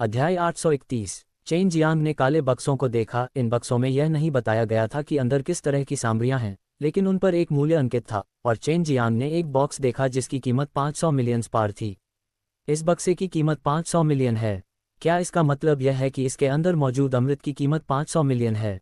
अध्याय 831। Chain Jiang ने काले बक्सों को देखा। इन बक्सों में यह नहीं बताया गया था कि अंदर किस तरह की सामग्रियां हैं, लेकिन उन पर एक मूल्य अंकित था, और चेन जियांग ने एक बॉक्स देखा जिसकी कीमत 500 मिलियन स्पार थी। इस बक्से की कीमत 500 मिलियन है। क्या इसका मतलब यह है कि इसके अंदर मौजूद अमृत की कीमत 500 मिलियन है?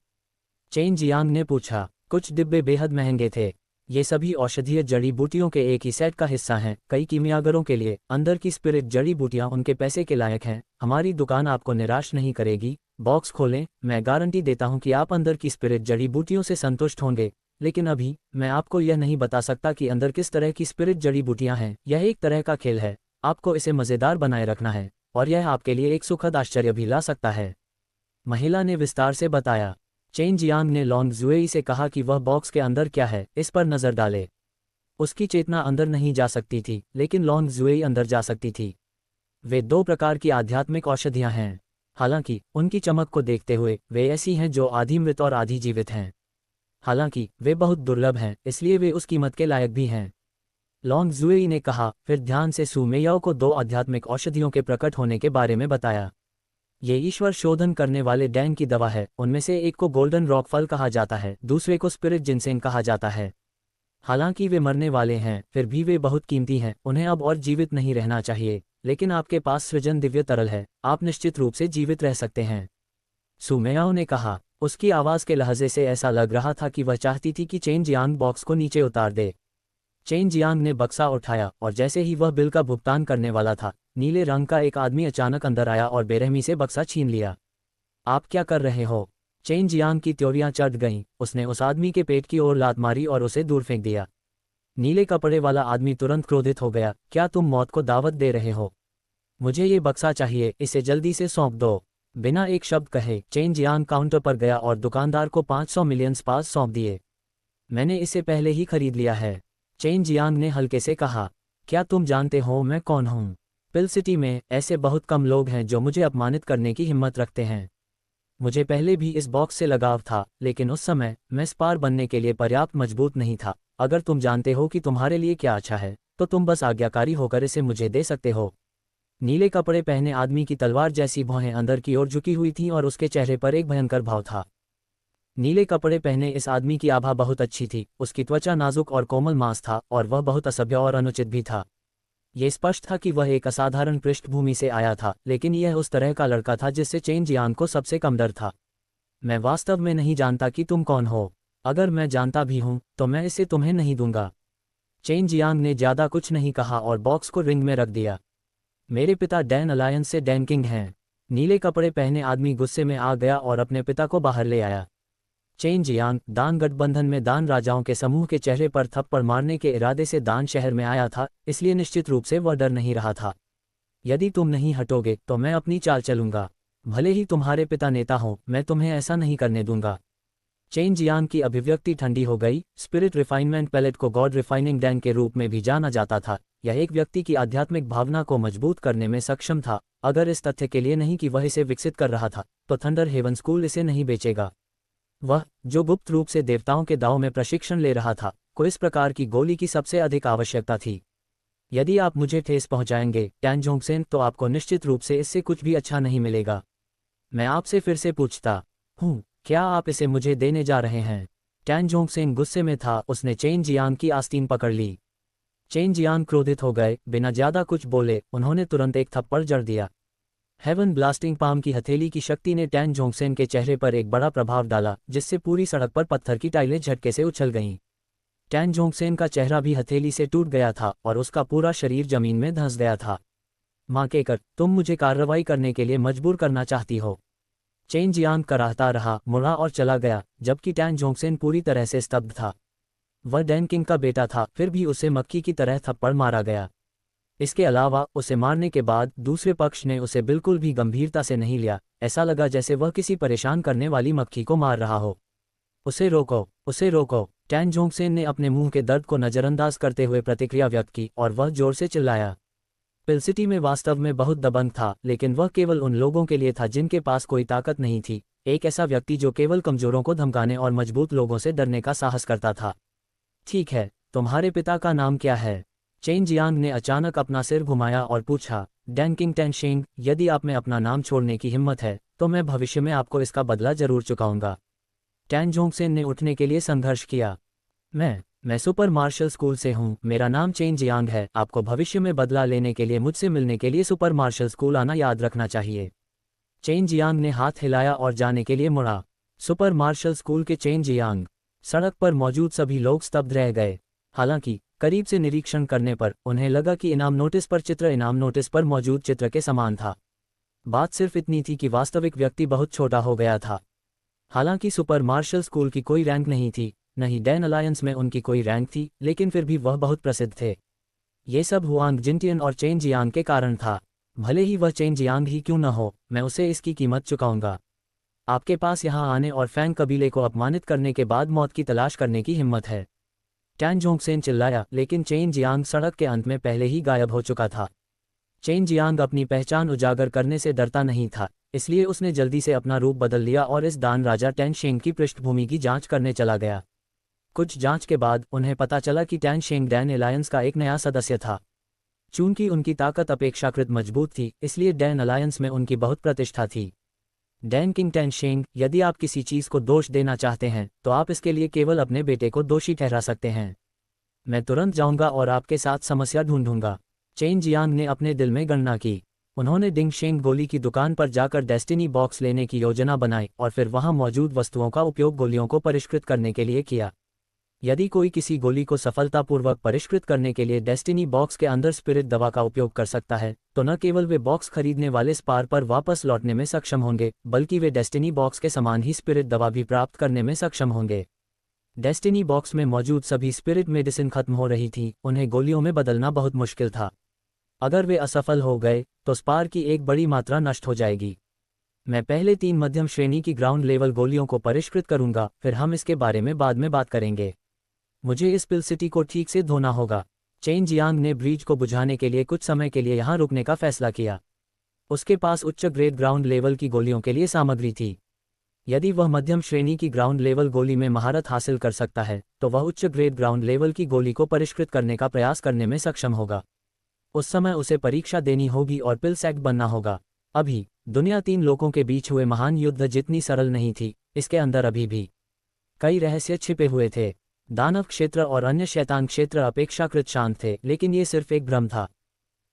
चेन जियांग ने पूछा। कुछ डिब्बे बेहद महंगे थे। ये सभी औषधीय जड़ी बूटियों के एक ही सेट का हिस्सा हैं। कई कीमियागरों के लिए अंदर की स्पिरिट जड़ी बूटियां उनके पैसे के लायक हैं। हमारी दुकान आपको निराश नहीं करेगी। बॉक्स खोलें, मैं गारंटी देता हूं कि आप अंदर की स्पिरिट जड़ी बूटियों से संतुष्ट होंगे। लेकिन अभी मैं आपको यह नहीं बता सकता कि अंदर किस तरह की स्पिरिट जड़ी बूटियां हैं। यह एक तरह का खेल है। आपको इसे मज़ेदार बनाए रखना है, और यह आपके लिए एक सुखद आश्चर्य भी ला सकता है, महिला ने विस्तार से बताया। चेन जियांग ने लॉन्ग जुएई से कहा कि वह बॉक्स के अंदर क्या है इस पर नज़र डाले। उसकी चेतना अंदर नहीं जा सकती थी, लेकिन लॉन्ग जुएई अंदर जा सकती थी। वे दो प्रकार की आध्यात्मिक औषधियां हैं। हालांकि उनकी चमक को देखते हुए वे ऐसी हैं जो आधी मृत और आधी जीवित हैं। हालांकि वे बहुत दुर्लभ हैं, इसलिए वे उस कीमत के लायक भी हैं, लॉन्ग जुएई ने कहा। फिर ध्यान से सू मेयाओ को दो आध्यात्मिक औषधियों के प्रकट होने के बारे में बताया। ये ईश्वर शोधन करने वाले डैंग की दवा है। उनमें से एक को गोल्डन रॉक फल कहा जाता है, दूसरे को स्पिरिट जिनसेंग कहा जाता है। हालांकि वे मरने वाले हैं, फिर भी वे बहुत कीमती हैं। उन्हें अब और जीवित नहीं रहना चाहिए, लेकिन आपके पास सृजन दिव्य तरल है, आप निश्चित रूप से जीवित रह सकते हैं, सुमेयाओ ने कहा। उसकी आवाज़ के लहजे से ऐसा लग रहा था कि वह चाहती थी कि चेन जियांग बॉक्स को नीचे उतार दे। चेन जियांग ने बक्सा उठाया, और जैसे ही वह बिल का भुगतान करने वाला था, नीले रंग का एक आदमी अचानक अंदर आया और बेरहमी से बक्सा छीन लिया। आप क्या कर रहे हो? चेन जियांग की त्योरियां चढ़ गईं। उसने उस आदमी के पेट की ओर लात मारी और उसे दूर फेंक दिया। नीले कपड़े वाला आदमी तुरंत क्रोधित हो गया। क्या तुम मौत को दावत दे रहे हो? मुझे ये बक्सा चाहिए, इसे जल्दी से सौंप दो। बिना एक शब्द कहे चेन जियांग काउंटर पर गया और दुकानदार को 500 मिलियन स्पास सौंप दिए। मैंने इसे पहले ही खरीद लिया है, चेन जियांग ने हल्के से कहा। क्या तुम जानते हो मैं कौन हूँ? पिल सिटी में ऐसे बहुत कम लोग हैं जो मुझे अपमानित करने की हिम्मत रखते हैं। मुझे पहले भी इस बॉक्स से लगाव था, लेकिन उस समय मैं स्पार बनने के लिए पर्याप्त मजबूत नहीं था। अगर तुम जानते हो कि तुम्हारे लिए क्या अच्छा है, तो तुम बस आज्ञाकारी होकर इसे मुझे दे सकते हो। नीले कपड़े पहने आदमी की तलवार जैसी भौहें अंदर की ओर झुकी हुई थीं और उसके चेहरे पर एक भयंकर भाव था। नीले कपड़े पहने इस आदमी की आभा बहुत अच्छी थी। उसकी त्वचा नाजुक और कोमल मांस था, और वह बहुत असभ्य और अनुचित भी था। ये स्पष्ट था कि वह एक असाधारण पृष्ठभूमि से आया था, लेकिन यह उस तरह का लड़का था जिससे चेन जियांग को सबसे कम डर था। मैं वास्तव में नहीं जानता कि तुम कौन हो। अगर मैं जानता भी हूं, तो मैं इसे तुम्हें नहीं दूंगा। चेन जियांग ने ज्यादा कुछ नहीं कहा और बॉक्स को रिंग में रख दिया। मेरे पिता डैन अलायंस से डैन किंग हैं। नीले कपड़े पहने आदमी गुस्से में आ गया और अपने पिता को बाहर ले आया। चेन जियांग दान गठबंधन में दान राजाओं के समूह के चेहरे पर थप्पड़ मारने के इरादे से दान शहर में आया था, इसलिए निश्चित रूप से वह डर नहीं रहा था। यदि तुम नहीं हटोगे तो मैं अपनी चाल चलूंगा। भले ही तुम्हारे पिता नेता हों, मैं तुम्हें ऐसा नहीं करने दूंगा। चेन जियांग की अभिव्यक्ति ठंडी हो गई। स्पिरिट रिफाइनमेंट पैलेट को गॉड रिफाइनिंग डैंग के रूप में भी जाना जाता था। यह एक व्यक्ति की आध्यात्मिक भावना को मजबूत करने में सक्षम था। अगर इस तथ्य के लिए नहीं कि वह इसे विकसित कर रहा था, तो थंडर हेवन स्कूल इसे नहीं बेचेगा। वह, जो गुप्त रूप से देवताओं के दांव में प्रशिक्षण ले रहा था, को इस प्रकार की गोली की सबसे अधिक आवश्यकता थी। यदि आप मुझे ठेस पहुंचाएंगे टैन जोंगसेन, तो आपको निश्चित रूप से इससे कुछ भी अच्छा नहीं मिलेगा। मैं आपसे फिर से पूछता हूँ, क्या आप इसे मुझे देने जा रहे हैं? टैन जोंगसेन गुस्से में था। उसने चेन जियांग की आस्तीन पकड़ ली। चेन जियांग क्रोधित हो गए। बिना ज्यादा कुछ बोले उन्होंने तुरंत एक थप्पड़ जड़ दिया। हेवन ब्लास्टिंग पाम की हथेली की शक्ति ने टैन जोंगसेन के चेहरे पर एक बड़ा प्रभाव डाला, जिससे पूरी सड़क पर पत्थर की टाइलें झटके से उछल गईं। टैन जोंगसेन का चेहरा भी हथेली से टूट गया था और उसका पूरा शरीर जमीन में धंस गया था। मां के कर, तुम मुझे कार्रवाई करने के लिए मजबूर करना चाहती हो? चेन जियांग कराहता रहा, मुड़ा और चला गया, जबकि टैन जोंगसेन पूरी तरह से स्तब्ध था। वह डैन किंग का बेटा था, फिर भी उसे मक्खी की तरह थप्पड़ मारा गया। इसके अलावा उसे मारने के बाद दूसरे पक्ष ने उसे बिल्कुल भी गंभीरता से नहीं लिया। ऐसा लगा जैसे वह किसी परेशान करने वाली मक्खी को मार रहा हो। उसे रोको, उसे रोको! टैन जोंगसेन ने अपने मुंह के दर्द को नज़रअंदाज करते हुए प्रतिक्रिया व्यक्त की, और वह जोर से चिल्लाया। पिल सिटी में वास्तव में बहुत दबंग था, लेकिन वह केवल उन लोगों के लिए था जिनके पास कोई ताकत नहीं थी। एक ऐसा व्यक्ति जो केवल कमजोरों को धमकाने और मजबूत लोगों से डरने का साहस करता था। ठीक है, तुम्हारे पिता का नाम क्या है? चेन जियांग ने अचानक अपना सिर घुमाया और पूछा, डैन किंग टेनशिंग, यदि आप में अपना नाम छोड़ने की हिम्मत है तो मैं भविष्य में आपको इसका बदला जरूर चुकाऊंगा। टैन जोंगसेन ने उठने के लिए संघर्ष किया। मैं सुपर मार्शल स्कूल से हूँ, मेरा नाम चेन जियांग है, आपको भविष्य में बदला लेने के लिए मुझसे मिलने के लिए सुपर मार्शल स्कूल आना याद रखना चाहिए। चेन जियांग ने हाथ हिलाया और जाने के लिए मुड़ा। सुपर मार्शल स्कूल के चेन जियांग। सड़क पर मौजूद सभी लोग स्तब्ध रह गए। हालांकि करीब से निरीक्षण करने पर उन्हें लगा कि इनाम नोटिस पर मौजूद चित्र के समान था। बात सिर्फ इतनी थी कि वास्तविक व्यक्ति बहुत छोटा हो गया था। हालांकि सुपर मार्शल स्कूल की कोई रैंक नहीं थी, नहीं डैन अलायंस में उनकी कोई रैंक थी, लेकिन फिर भी वह बहुत प्रसिद्ध थे। ये सब हुआंग जिनटियन और चेन जियांग के कारण था। भले ही वह चेन जियांग ही क्यों न हो, मैं उसे इसकी कीमत चुकाऊंगा। आपके पास यहाँ आने और फैंग कबीले को अपमानित करने के बाद मौत की तलाश करने की हिम्मत है। टैन जोंगसेन चिल्लाया, लेकिन चेन जियांग सड़क के अंत में पहले ही गायब हो चुका था। चेन जियांग अपनी पहचान उजागर करने से डरता नहीं था, इसलिए उसने जल्दी से अपना रूप बदल लिया और इस दान राजा टैन शेंग की पृष्ठभूमि की जांच करने चला गया। कुछ जांच के बाद उन्हें पता चला कि टैन शेंग डैन अलायंस का एक नया सदस्य था। चूंकि उनकी ताकत अपेक्षाकृत मजबूत थी, इसलिए डैन अलायंस में उनकी बहुत प्रतिष्ठा थी। डैन किंग टैन शेंग, यदि आप किसी चीज को दोष देना चाहते हैं तो आप इसके लिए केवल अपने बेटे को दोषी ठहरा सकते हैं। मैं तुरंत जाऊंगा और आपके साथ समस्या ढूंढूंगा। चेन जियांग ने अपने दिल में गणना की। उन्होंने डिंग शेंग गोली की दुकान पर जाकर डेस्टिनी बॉक्स लेने की योजना बनाई और फिर वहां मौजूद वस्तुओं का उपयोग गोलियों को परिष्कृत करने के लिए किया। यदि कोई किसी गोली को सफलतापूर्वक परिष्कृत करने के लिए डेस्टिनी बॉक्स के अंदर स्पिरिट दवा का उपयोग कर सकता है, तो न केवल वे बॉक्स खरीदने वाले स्पार पर वापस लौटने में सक्षम होंगे, बल्कि वे डेस्टिनी बॉक्स के समान ही स्पिरिट दवा भी प्राप्त करने में सक्षम होंगे। डेस्टिनी बॉक्स में मौजूद सभी स्पिरिट मेडिसिन खत्म हो रही थी, उन्हें गोलियों में बदलना बहुत मुश्किल था। अगर वे असफल हो गए तो स्पार की एक बड़ी मात्रा नष्ट हो जाएगी। मैं पहले 3 मध्यम श्रेणी की ग्राउंड लेवल गोलियों को परिष्कृत करूंगा, फिर हम इसके बारे में बाद में बात करेंगे। मुझे इस पिल सिटी को ठीक से धोना होगा। चेन जियांग ने ब्रीच को बुझाने के लिए कुछ समय के लिए यहां रुकने का फैसला किया। उसके पास उच्च ग्रेड ग्राउंड लेवल की गोलियों के लिए सामग्री थी। यदि वह मध्यम श्रेणी की ग्राउंड लेवल गोली में महारत हासिल कर सकता है तो वह उच्च ग्रेड ग्राउंड लेवल की गोली को परिष्कृत करने का प्रयास करने में सक्षम होगा। उस समय उसे परीक्षा देनी होगी और पिल सेक्ट बनना होगा। अभी दुनिया 3 लोगों के बीच हुए महान युद्ध जितनी सरल नहीं थी, इसके अंदर अभी भी कई रहस्य छिपे हुए थे। दानव क्षेत्र और अन्य शैतान क्षेत्र अपेक्षाकृत शांत थे, लेकिन ये सिर्फ एक भ्रम था।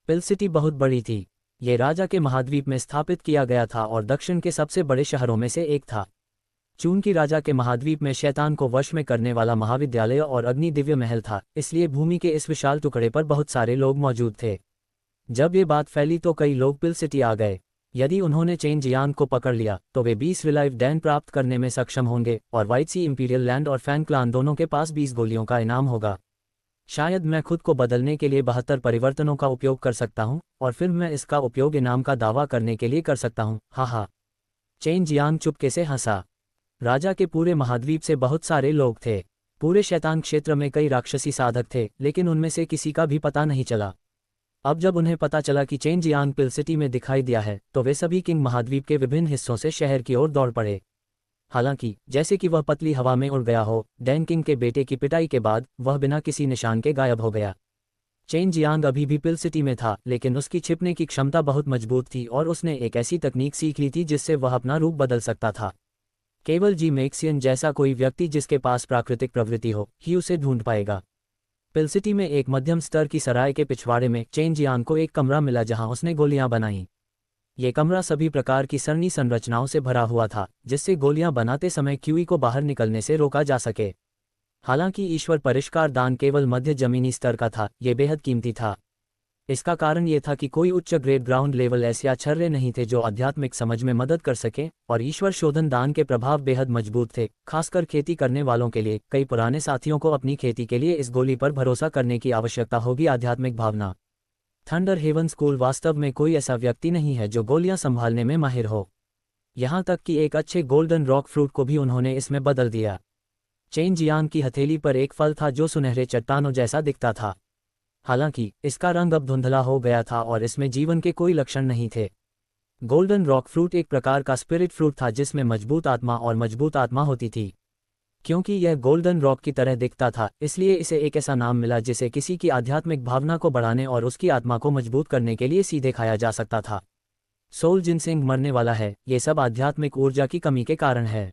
पिल सिटी बहुत बड़ी थी। ये राजा के महाद्वीप में स्थापित किया गया था और दक्षिण के सबसे बड़े शहरों में से एक था। चूंकि राजा के महाद्वीप में शैतान को वश में करने वाला महाविद्यालय और अग्नि दिव्य महल था, इसलिए भूमि के इस विशाल टुकड़े पर बहुत सारे लोग मौजूद थे। जब ये बात फैली तो कई लोग पिल सिटी आ गए। यदि उन्होंने चेन जियांग को पकड़ लिया तो वे 20 रिलाइव डैन प्राप्त करने में सक्षम होंगे और व्हाइट सी इंपीरियल लैंड और फैंग क्लान दोनों के पास 20 गोलियों का इनाम होगा। शायद मैं खुद को बदलने के लिए 72 परिवर्तनों का उपयोग कर सकता हूं और फिर मैं इसका उपयोग इनाम का दावा करने के लिए कर सकता हूं। हा। चेन जियांग चुपके से हंसा। राजा के पूरे महाद्वीप से बहुत सारे लोग थे। पूरे शैतान क्षेत्र में कई राक्षसी साधक थे, लेकिन उनमें से किसी का भी पता नहीं चला। अब जब उन्हें पता चला कि चेन जियांग पिल सिटी में दिखाई दिया है तो वे सभी किंग महाद्वीप के विभिन्न हिस्सों से शहर की ओर दौड़ पड़े। हालांकि जैसे कि वह पतली हवा में उड़ गया हो, डैन किंग के बेटे की पिटाई के बाद वह बिना किसी निशान के गायब हो गया। चेन जियांग अभी भी पिल सिटी में था, लेकिन उसकी छिपने की क्षमता बहुत मजबूत थी और उसने एक ऐसी तकनीक सीख ली थी जिससे वह अपना रूप बदल सकता था। केवल जी मैक्सियन जैसा कोई व्यक्ति जिसके पास प्राकृतिक प्रवृत्ति हो ही उसे ढूंढ पाएगा। पिल सिटी में एक मध्यम स्तर की सराय के पिछवाड़े में चेन जियांग को एक कमरा मिला जहां उसने गोलियां बनाईं। ये कमरा सभी प्रकार की सरणी संरचनाओं से भरा हुआ था, जिससे गोलियां बनाते समय क्यूई को बाहर निकलने से रोका जा सके। हालांकि ईश्वर परिष्कार दान केवल मध्य जमीनी स्तर का था, यह बेहद कीमती था। इसका कारण ये था कि कोई उच्च ग्रेड ग्राउंड लेवल ऐसे आचार्य नहीं थे जो आध्यात्मिक समझ में मदद कर सकें, और ईश्वर शोधन दान के प्रभाव बेहद मजबूत थे, खासकर खेती करने वालों के लिए। कई पुराने साथियों को अपनी खेती के लिए इस गोली पर भरोसा करने की आवश्यकता होगी। आध्यात्मिक भावना। थंडर हेवन स्कूल वास्तव में कोई ऐसा व्यक्ति नहीं है जो गोलियां संभालने में माहिर हो। यहां तक कि एक अच्छे गोल्डन रॉक फ्रूट को भी उन्होंने इसमें बदल दिया। चेन जियांग की हथेली पर एक फल था जो सुनहरे चट्टानों जैसा दिखता था। हालांकि इसका रंग अब धुंधला हो गया था और इसमें जीवन के कोई लक्षण नहीं थे। गोल्डन रॉक फ्रूट एक प्रकार का स्पिरिट फ्रूट था जिसमें मजबूत आत्मा होती थी। क्योंकि यह गोल्डन रॉक की तरह दिखता था, इसलिए इसे एक ऐसा नाम मिला जिसे किसी की आध्यात्मिक भावना को बढ़ाने और उसकी आत्मा को मजबूत करने के लिए सीधे खाया जा सकता था। सोल जिनसिंग मरने वाला है, ये सब आध्यात्मिक ऊर्जा की कमी के कारण है।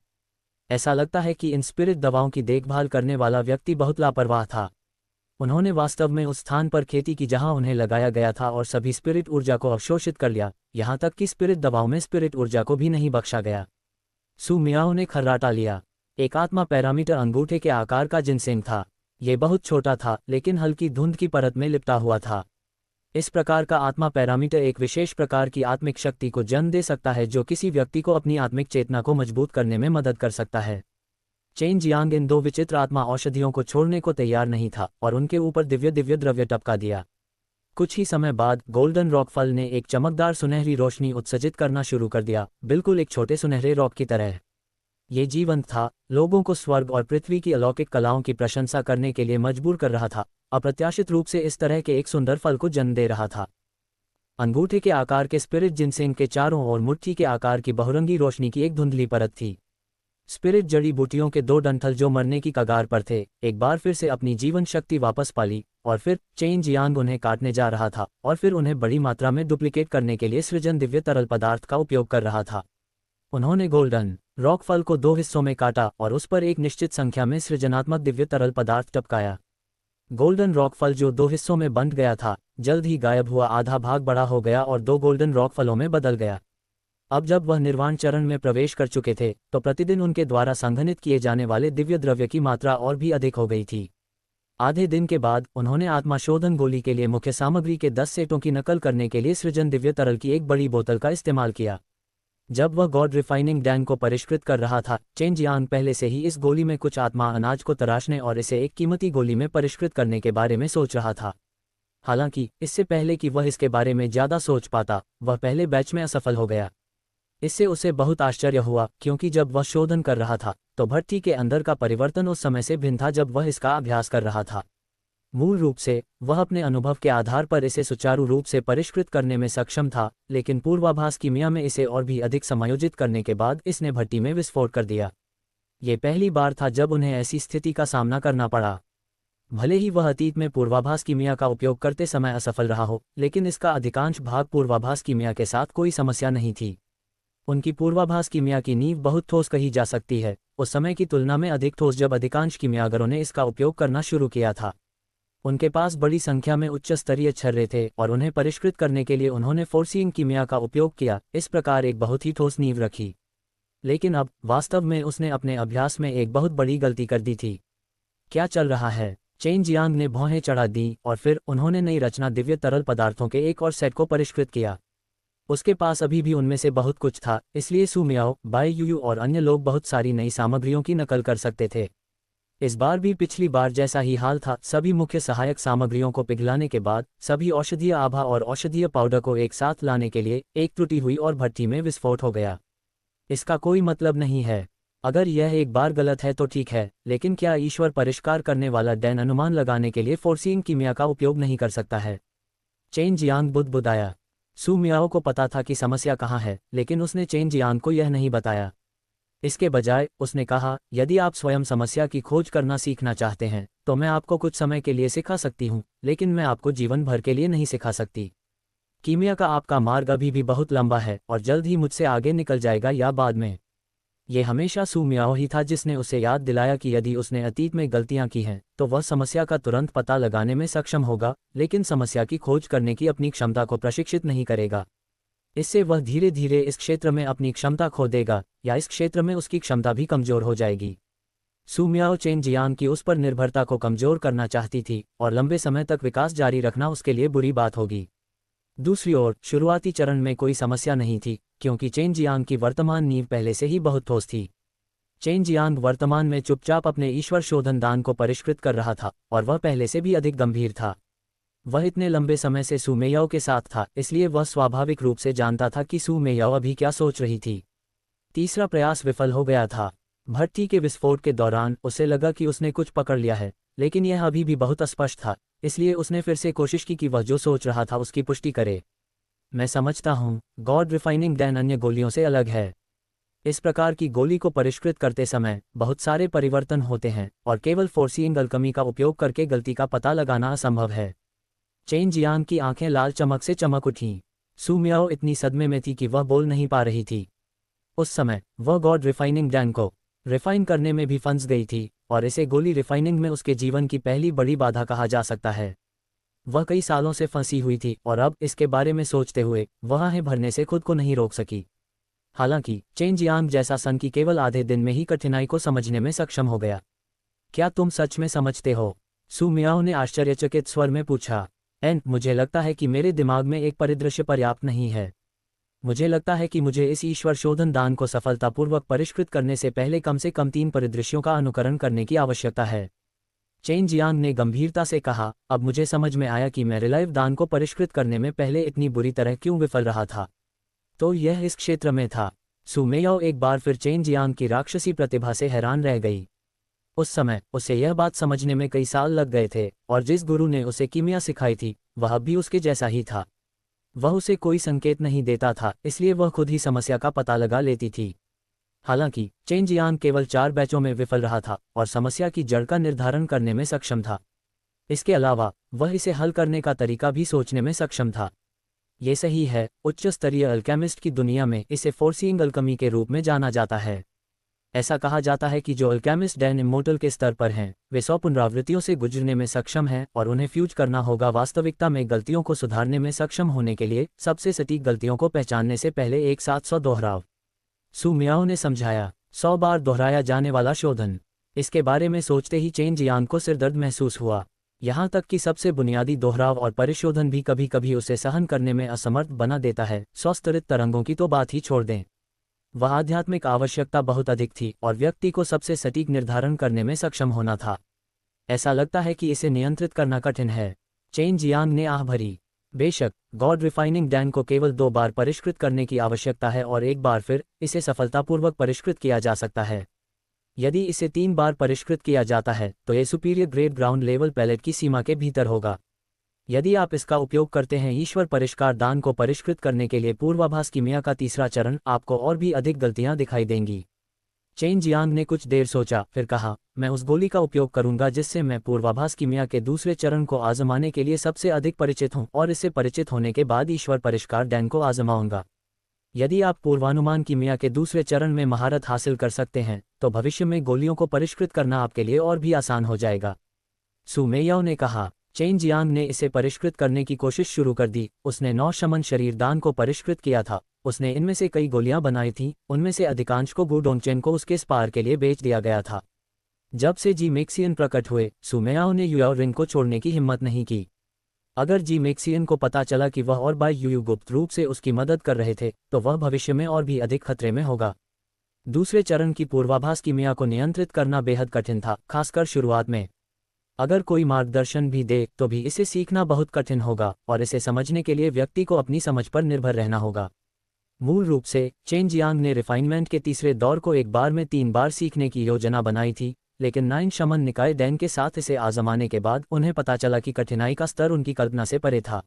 ऐसा लगता है कि इन स्पिरिट दवाओं की देखभाल करने वाला व्यक्ति बहुत लापरवाह था। उन्होंने वास्तव में उस स्थान पर खेती की जहां उन्हें लगाया गया था और सभी स्पिरिट ऊर्जा को अवशोषित कर लिया, यहां तक कि स्पिरिट दवाओं में स्पिरिट ऊर्जा को भी नहीं बख्शा गया। सू मियाओ ने खर्राटा लिया। एक आत्मा पैरामीटर अंगूठे के आकार का जिनसेंग था। ये बहुत छोटा था, लेकिन हल्की धुंध की परत में लिपटा हुआ था। इस प्रकार का आत्मा पैरामीटर एक विशेष प्रकार की आत्मिक शक्ति को जन्म दे सकता है जो किसी व्यक्ति को अपनी आत्मिक चेतना को मजबूत करने में मदद कर सकता है। चेन जियांग इन दो विचित्र आत्मा औषधियों को छोड़ने को तैयार नहीं था और उनके ऊपर दिव्य दिव्य द्रव्य टपका दिया। कुछ ही समय बाद गोल्डन रॉक फल ने एक चमकदार सुनहरी रोशनी उत्सर्जित करना शुरू कर दिया, बिल्कुल एक छोटे सुनहरे रॉक की तरह। ये जीवंत था, लोगों को स्वर्ग और पृथ्वी की अलौकिक कलाओं की प्रशंसा करने के लिए मजबूर कर रहा था, अप्रत्याशित रूप से इस तरह के एक सुंदर फल को जन्म दे रहा था। अंगूठे के आकार के स्पिरिट जिनसेंग के चारों ओर मुट्ठी के आकार की बहुरंगी रोशनी की एक धुंधली परत थी। स्पिरिट जड़ी बूटियों के दो डंठल जो मरने की कगार पर थे, एक बार फिर से अपनी जीवन शक्ति वापस पाली, और फिर चेन जियांग उन्हें काटने जा रहा था और फिर उन्हें बड़ी मात्रा में डुप्लीकेट करने के लिए सृजन दिव्य तरल पदार्थ का उपयोग कर रहा था। उन्होंने गोल्डन रॉक फल को दो हिस्सों में काटा और उस पर एक निश्चित संख्या में सृजनात्मक दिव्य तरल पदार्थ टपकाया। गोल्डन रॉक फल जो दो हिस्सों में बंट गया था, जल्द ही गायब हुआ, आधा भाग बड़ा हो गया और दो गोल्डन रॉक फलों में बदल गया। अब जब वह निर्वाण चरण में प्रवेश कर चुके थे, तो प्रतिदिन उनके द्वारा संघनित किए जाने वाले दिव्य द्रव्य की मात्रा और भी अधिक हो गई थी। आधे दिन के बाद उन्होंने आत्मा शोधन गोली के लिए मुख्य सामग्री के 10 सेटों की नकल करने के लिए सृजन दिव्य तरल की एक बड़ी बोतल का इस्तेमाल किया। जब वह गॉड रिफाइनिंग डैंग को परिष्कृत कर रहा था, चेन जियांग पहले से ही इस गोली में कुछ आत्मा अनाज को तराशने और इसे एक कीमती गोली में परिष्कृत करने के बारे में सोच रहा था। हालांकि इससे पहले कि वह इसके बारे में ज़्यादा सोच पाता, वह पहले बैच में असफल हो गया। इससे उसे बहुत आश्चर्य हुआ, क्योंकि जब वह शोधन कर रहा था तो भट्टी के अंदर का परिवर्तन उस समय से भिन्न था जब वह इसका अभ्यास कर रहा था। मूल रूप से वह अपने अनुभव के आधार पर इसे सुचारू रूप से परिष्कृत करने में सक्षम था, लेकिन पूर्वाभास कीमिया में इसे और भी अधिक समायोजित करने के बाद इसने भट्टी में विस्फोट कर दिया। ये पहली बार था जब उन्हें ऐसी स्थिति का सामना करना पड़ा। भले ही वह अतीत में पूर्वाभास कीमिया का उपयोग करते समय असफल रहा हो, लेकिन इसका अधिकांश भाग पूर्वाभास कीमिया के साथ कोई समस्या नहीं थी। उनकी पूर्वाभास कीमिया की नींव बहुत ठोस कही जा सकती है, उस समय की तुलना में अधिक ठोस जब अधिकांश कीमियागरों ने इसका उपयोग करना शुरू किया था। उनके पास बड़ी संख्या में उच्च स्तरीय छर्रे थे और उन्हें परिष्कृत करने के लिए उन्होंने फोर्सिंग कीमिया का उपयोग किया, इस प्रकार एक बहुत ही ठोस नींव रखी। लेकिन अब वास्तव में उसने अपने अभ्यास में एक बहुत बड़ी गलती कर दी थी। क्या चल रहा है? चेन जियांग ने भौहें चढ़ा दी और फिर उन्होंने नई रचना दिव्य तरल पदार्थों के एक और सेट को परिष्कृत किया। उसके पास अभी भी उनमें से बहुत कुछ था, इसलिए सू मियाओ, बाई यूयू और अन्य लोग बहुत सारी नई सामग्रियों की नकल कर सकते थे। इस बार भी पिछली बार जैसा ही हाल था। सभी मुख्य सहायक सामग्रियों को पिघलाने के बाद सभी औषधीय आभा और औषधीय पाउडर को एक साथ लाने के लिए एक त्रुटि हुई और भट्टी में विस्फोट हो गया। इसका कोई मतलब नहीं है। अगर यह एक बार गलत है तो ठीक है, लेकिन क्या ईश्वर परिष्कार करने वाला डैन अनुमान लगाने के लिए फोर्सिंग कीमिया का उपयोग नहीं कर सकता है? चेन जियांग बुदबुदाया। सू मियाओ को पता था कि समस्या कहाँ है, लेकिन उसने चेन जियांग को यह नहीं बताया। इसके बजाय उसने कहा, यदि आप स्वयं समस्या की खोज करना सीखना चाहते हैं तो मैं आपको कुछ समय के लिए सिखा सकती हूँ, लेकिन मैं आपको जीवन भर के लिए नहीं सिखा सकती। कीमिया का आपका मार्ग अभी भी बहुत लंबा है और जल्द ही मुझसे आगे निकल जाएगा या बाद में। ये हमेशा सू मियाओ ही था जिसने उसे याद दिलाया कि यदि उसने अतीत में गलतियां की हैं तो वह समस्या का तुरंत पता लगाने में सक्षम होगा, लेकिन समस्या की खोज करने की अपनी क्षमता को प्रशिक्षित नहीं करेगा। इससे वह धीरे धीरे इस क्षेत्र में अपनी क्षमता खो देगा या इस क्षेत्र में उसकी क्षमता भी कमजोर हो जाएगी। सू मियाओ चेन जियांग की उस पर निर्भरता को कमजोर करना चाहती थी और लंबे समय तक विकास जारी रखना उसके लिए बुरी बात होगी। दूसरी ओर शुरुआती चरण में कोई समस्या नहीं थी, क्योंकि चेन जियांग की वर्तमान नींव पहले से ही बहुत ठोस थी। चेन जियांग वर्तमान में चुपचाप अपने ईश्वर शोधन दान को परिष्कृत कर रहा था और वह पहले से भी अधिक गंभीर था। वह इतने लंबे समय से सू मेयाओ के साथ था, इसलिए वह स्वाभाविक रूप से जानता था कि सू मेयाओ अभी क्या सोच रही थी। तीसरा प्रयास विफल हो गया था। भट्टी के विस्फोट के दौरान उसे लगा कि उसने कुछ पकड़ लिया है, लेकिन यह अभी भी बहुत अस्पष्ट था, इसलिए उसने फिर से कोशिश की कि वह जो सोच रहा था उसकी पुष्टि करे। मैं समझता हूँ, गॉड रिफाइनिंग डैन अन्य गोलियों से अलग है। इस प्रकार की गोली को परिष्कृत करते समय बहुत सारे परिवर्तन होते हैं और केवल फोर्सिंग अल्केमी का उपयोग करके गलती का पता लगाना असंभव है। चेन जियांग की आंखें लाल चमक से चमक उठीं। सू मियाओ इतनी सदमे में थी कि वह बोल नहीं पा रही थी। उस समय वह गॉड रिफाइनिंग डैन को रिफाइन करने में भी फंस गई थी और इसे गोली रिफाइनिंग में उसके जीवन की पहली बड़ी बाधा कहा जा सकता है। वह कई सालों से फंसी हुई थी और अब इसके बारे में सोचते हुए वह आहें भरने से खुद को नहीं रोक सकी। हालांकि चेन जियांग जैसा सन की केवल आधे दिन में ही कठिनाई को समझने में सक्षम हो गया। क्या तुम सच में समझते हो? सू मियाओ ने आश्चर्यचकित स्वर में पूछा। मुझे लगता है कि मेरे दिमाग में एक परिदृश्य पर्याप्त नहीं है। मुझे लगता है कि मुझे इस ईश्वर शोधन दान को सफलतापूर्वक परिष्कृत करने से पहले कम से कम 3 परिदृश्यों का अनुकरण करने की आवश्यकता है। चेन जियांग ने गंभीरता से कहा, अब मुझे समझ में आया कि मैं रिलाइव दान को परिष्कृत करने में पहले इतनी बुरी तरह क्यों विफल रहा था। तो यह इस क्षेत्र में था। सू मियाओ एक बार फिर चेन जियांग की राक्षसी प्रतिभा से हैरान रह गई। उस समय उसे यह बात समझने में कई साल लग गए थे और जिस गुरु ने उसे कीमिया सिखाई थी वह भी उसके जैसा ही था। वह उसे कोई संकेत नहीं देता था, इसलिए वह खुद ही समस्या का पता लगा लेती थी। हालांकि चेन जियांग केवल 4 बैचों में विफल रहा था और समस्या की जड़ का निर्धारण करने में सक्षम था। इसके अलावा वह इसे हल करने का तरीका भी सोचने में सक्षम था। ये सही है, उच्च स्तरीय अल्केमिस्ट की दुनिया में इसे फोर्सिंग अल्केमी के रूप में जाना जाता है। ऐसा कहा जाता है कि जो अल्केमिस्ट डैन इमोर्टल के स्तर पर हैं वे 100 पुनरावृत्तियों से गुजरने में सक्षम हैं और उन्हें फ्यूज करना होगा वास्तविकता में गलतियों को सुधारने में सक्षम होने के लिए सबसे सटीक गलतियों को पहचानने से पहले एक साथ 100 दोहराव। सू मियाओ ने समझाया, 100 बार दोहराया जाने वाला शोधन। इसके बारे में सोचते ही चेन जियांग को सिरदर्द महसूस हुआ। यहाँ तक कि सबसे बुनियादी दोहराव और परिशोधन भी कभी कभी उसे सहन करने में असमर्थ बना देता है। स्वस्तरित तरंगों की तो बात ही छोड़ दें। वह आध्यात्मिक आवश्यकता बहुत अधिक थी और व्यक्ति को सबसे सटीक निर्धारण करने में सक्षम होना था। ऐसा लगता है कि इसे नियंत्रित करना कठिन है। चेन जियांग ने आह भरी। बेशक, गॉड रिफाइनिंग डैन को केवल 2 बार परिष्कृत करने की आवश्यकता है और एक बार फिर इसे सफलतापूर्वक परिष्कृत किया जा सकता है। यदि इसे 3 बार परिष्कृत किया जाता है तो ये superior grade ground level pellet की सीमा के भीतर होगा। यदि आप इसका उपयोग करते हैं ईश्वर परिष्कार दान को परिष्कृत करने के लिए पूर्वाभास कीमिया का तीसरा चरण, आपको और भी अधिक गलतियां दिखाई देंगी। चेन जियांग ने कुछ देर सोचा, फिर कहा, मैं उस गोली का उपयोग करूंगा जिससे मैं पूर्वाभास कीमिया के दूसरे चरण को आजमाने के लिए सबसे अधिक परिचित हूं और इससे परिचित होने के बाद ईश्वर परिष्कार डैन को आजमाऊंगा। यदि आप पूर्वानुमान कीमिया के दूसरे चरण में महारत हासिल कर सकते हैं तो भविष्य में गोलियों को परिष्कृत करना आपके लिए और भी आसान हो जाएगा। सू मियाओ ने कहा। चेन जियांग ने इसे परिष्कृत करने की कोशिश शुरू कर दी। उसने 9 शमन शरीर दान को परिष्कृत किया था। उसने इनमें से कई गोलियां बनाई थीं, उनमें से अधिकांश को गु डोंगचेन को उसके स्पार के लिए बेच दिया गया था। जब से जी मैक्सियन प्रकट हुए, सू मियाओ ने युयाओ रिंग को छोड़ने की हिम्मत नहीं की। अगर जी मैक्सियन को पता चला कि वह और बाई यूयू गुप्त रूप से उसकी मदद कर रहे थे तो वह भविष्य में और भी अधिक खतरे में होगा। दूसरे चरण की पूर्वाभास कीमिया को नियंत्रित करना बेहद कठिन था, खासकर शुरुआत में। अगर कोई मार्गदर्शन भी दे तो भी इसे सीखना बहुत कठिन होगा और इसे समझने के लिए व्यक्ति को अपनी समझ पर निर्भर रहना होगा। मूल रूप से चेन जियांग ने रिफाइनमेंट के तीसरे दौर को एक बार में 3 बार सीखने की योजना बनाई थी, लेकिन 9 शमन निकाय डैन के साथ इसे आजमाने के बाद उन्हें पता चला कि कठिनाई का स्तर उनकी कल्पना से परे था।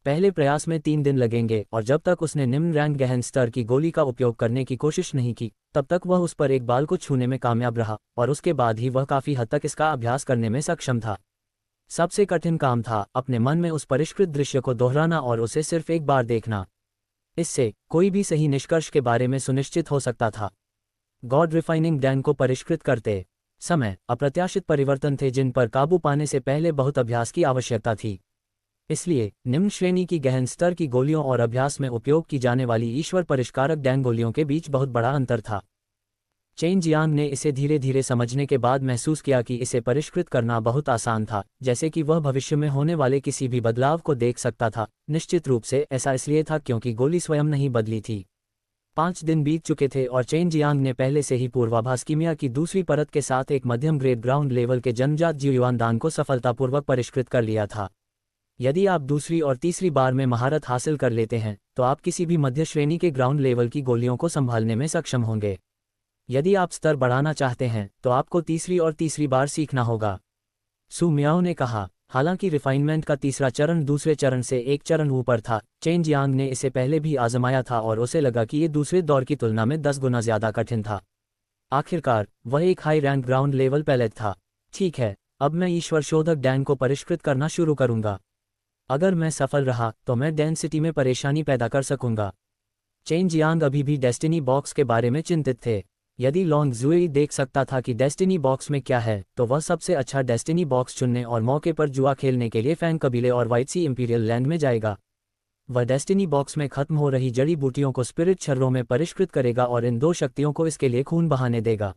पहले प्रयास में 3 दिन लगेंगे और जब तक उसने निम्न रैंक गहन स्तर की गोली का उपयोग करने की कोशिश नहीं की तब तक वह उस पर एक बाल को छूने में कामयाब रहा और उसके बाद ही वह काफ़ी हद तक इसका अभ्यास करने में सक्षम था। सबसे कठिन काम था अपने मन में उस परिष्कृत दृश्य को दोहराना और उसे सिर्फ एक बार देखना। इससे कोई भी सही निष्कर्ष के बारे में सुनिश्चित हो सकता था। गॉड रिफाइनिंग डैन को परिष्कृत करते समय अप्रत्याशित परिवर्तन थे जिन पर काबू पाने से पहले बहुत अभ्यास की आवश्यकता थी। इसलिए निम्न श्रेणी की गहन स्तर की गोलियों और अभ्यास में उपयोग की जाने वाली ईश्वर परिष्कारक डैन गोलियों के बीच बहुत बड़ा अंतर था। चेन जियांग ने इसे धीरे धीरे समझने के बाद महसूस किया कि इसे परिष्कृत करना बहुत आसान था, जैसे कि वह भविष्य में होने वाले किसी भी बदलाव को देख सकता था। निश्चित रूप से ऐसा इसलिए था क्योंकि गोली स्वयं नहीं बदली थी। 5 दिन बीत चुके थे और चेन जियांग ने पहले से ही पूर्वाभास कीमिया की दूसरी परत के साथ एक मध्यम ग्रेड ग्राउंड लेवल के जन्मजात जीवयुआन दान को सफलतापूर्वक परिष्कृत कर लिया था। यदि आप दूसरी और तीसरी बार में महारत हासिल कर लेते हैं तो आप किसी भी मध्य श्रेणी के ग्राउंड लेवल की गोलियों को संभालने में सक्षम होंगे। यदि आप स्तर बढ़ाना चाहते हैं तो आपको तीसरी और तीसरी बार सीखना होगा। सू मियाओ ने कहा। हालांकि रिफाइनमेंट का तीसरा चरण दूसरे चरण से एक चरण ऊपर था। चेन जियांग ने इसे पहले भी आजमाया था और उसे लगा कि ये दूसरे दौर की तुलना में 10 गुना ज़्यादा कठिन था। आखिरकार वह एक high rank ground level pellet था। ठीक है, अब मैं ईश्वर शोधक डैन को परिष्कृत करना शुरू करूंगा। अगर मैं सफल रहा तो मैं डेंसिटी में परेशानी पैदा कर सकूंगा। चेन जियांग अभी भी डेस्टिनी बॉक्स के बारे में चिंतित थे। यदि लॉन्ग जुई देख सकता था कि डेस्टिनी बॉक्स में क्या है, तो वह सबसे अच्छा डेस्टिनी बॉक्स चुनने और मौके पर जुआ खेलने के लिए फैंग कबीले और व्हाइट सी इंपीरियल लैंड में जाएगा। वह डेस्टिनी बॉक्स में खत्म हो रही जड़ी बूटियों को स्पिरिट छर्रों में परिष्कृत करेगा और इन दो शक्तियों को इसके लिए खून बहाने देगा।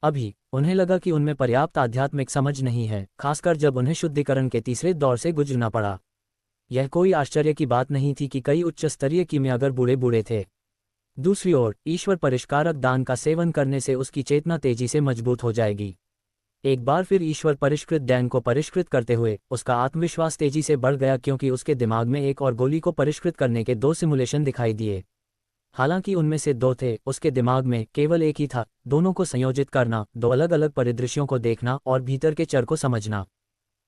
अभी उन्हें लगा कि उनमें पर्याप्त आध्यात्मिक समझ नहीं है, खासकर जब उन्हें शुद्धिकरण के तीसरे दौर से गुजरना पड़ा। यह कोई आश्चर्य की बात नहीं थी कि कई उच्च स्तरीय कीमियागर बूढ़े बूढ़े थे। दूसरी ओर ईश्वर परिष्कारक दान का सेवन करने से उसकी चेतना तेजी से मजबूत हो जाएगी। एक बार फिर ईश्वर परिष्कृत डैन को परिष्कृत करते हुए उसका आत्मविश्वास तेजी से बढ़ गया, क्योंकि उसके दिमाग में एक और गोली को परिष्कृत करने के 2 सिमुलेशन दिखाई दिए। हालांकि उनमें से 2 थे, उसके दिमाग में केवल एक ही था। दोनों को संयोजित करना, 2 अलग अलग परिदृश्यों को देखना और भीतर के चर को समझना।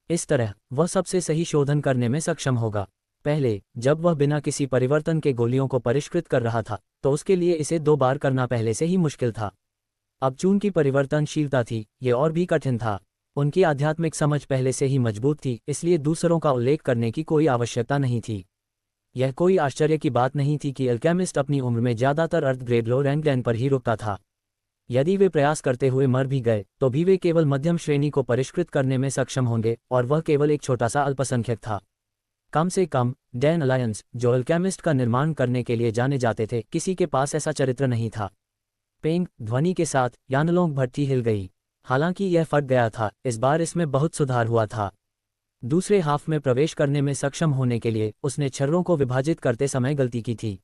इस तरह वह सबसे सही शोधन करने में सक्षम होगा। पहले जब वह बिना किसी परिवर्तन के गोलियों को परिष्कृत कर रहा था, तो उसके लिए इसे 2 बार करना पहले से ही मुश्किल था। अब चूंकि परिवर्तनशीलता थी, ये और भी कठिन था। उनकी आध्यात्मिक समझ पहले से ही मजबूत थी, इसलिए दूसरों का उल्लेख करने की कोई आवश्यकता नहीं थी। यह कोई आश्चर्य की बात नहीं थी कि अल्केमिस्ट अपनी उम्र में ज़्यादातर अर्थ ग्रेड लो रैंक डैन पर ही रुकता था। यदि वे प्रयास करते हुए मर भी गए, तो भी वे केवल मध्यम श्रेणी को परिष्कृत करने में सक्षम होंगे, और वह केवल एक छोटा सा अल्पसंख्यक था। कम से कम डैन अलायंस, जो अल्केमिस्ट का निर्माण करने के लिए जाने जाते थे, किसी के पास ऐसा चरित्र नहीं था। पेंग ध्वनि के साथ यानलोंग भट्टी हिल गई। हालांकि यह फट गया था, इस बार इसमें बहुत सुधार हुआ था। दूसरे हाफ में प्रवेश करने में सक्षम होने के लिए उसने छर्रों को विभाजित करते समय गलती की थी।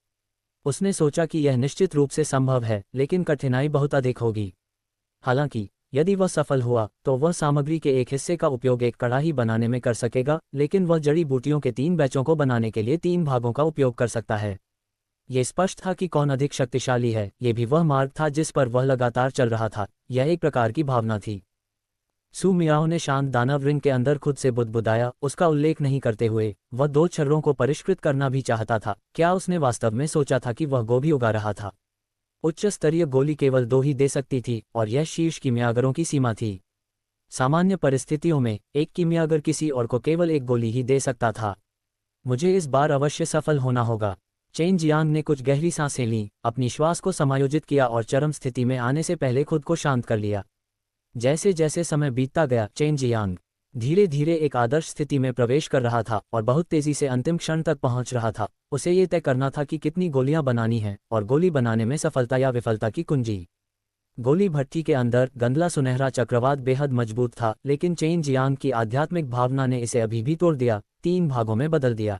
उसने सोचा कि यह निश्चित रूप से संभव है, लेकिन कठिनाई बहुत अधिक होगी। हालांकि यदि वह सफल हुआ तो वह सामग्री के एक हिस्से का उपयोग एक कड़ाही बनाने में कर सकेगा, लेकिन वह जड़ी बूटियों के 3 बैचों को बनाने के लिए 3 भागों का उपयोग कर सकता है। ये स्पष्ट था कि कौन अधिक शक्तिशाली है। ये भी वह मार्ग था जिस पर वह लगातार चल रहा था। यह एक प्रकार की भावना थी। सू मियाओ ने शांत दानव रिंग के अंदर खुद से बुदबुदाया, उसका उल्लेख नहीं करते हुए। वह 2 छर्रों को परिष्कृत करना भी चाहता था। क्या उसने वास्तव में सोचा था कि वह गोभी उगा रहा था? उच्च स्तरीय गोली केवल 2 ही दे सकती थी, और यह शीर्ष कीमियागरों की सीमा थी। सामान्य परिस्थितियों में एक कीमियागर किसी और को केवल 1 गोली ही दे सकता था। मुझे इस बार अवश्य सफल होना होगा। चेन जियांग ने कुछ गहरी सांसें लीं, अपनी श्वास को समायोजित किया और चरम स्थिति में आने से पहले खुद को शांत कर लिया। जैसे जैसे समय बीतता गया, चेन जियांग धीरे धीरे एक आदर्श स्थिति में प्रवेश कर रहा था और बहुत तेजी से अंतिम क्षण तक पहुंच रहा था। उसे ये तय करना था कि कितनी गोलियां बनानी हैं और गोली बनाने में सफलता या विफलता की कुंजी। गोली भट्टी के अंदर गंदला सुनहरा चक्रवात बेहद मजबूत था, लेकिन चेन जियांग की आध्यात्मिक भावना ने इसे अभी भी तोड़ दिया, 3 भागों में बदल दिया।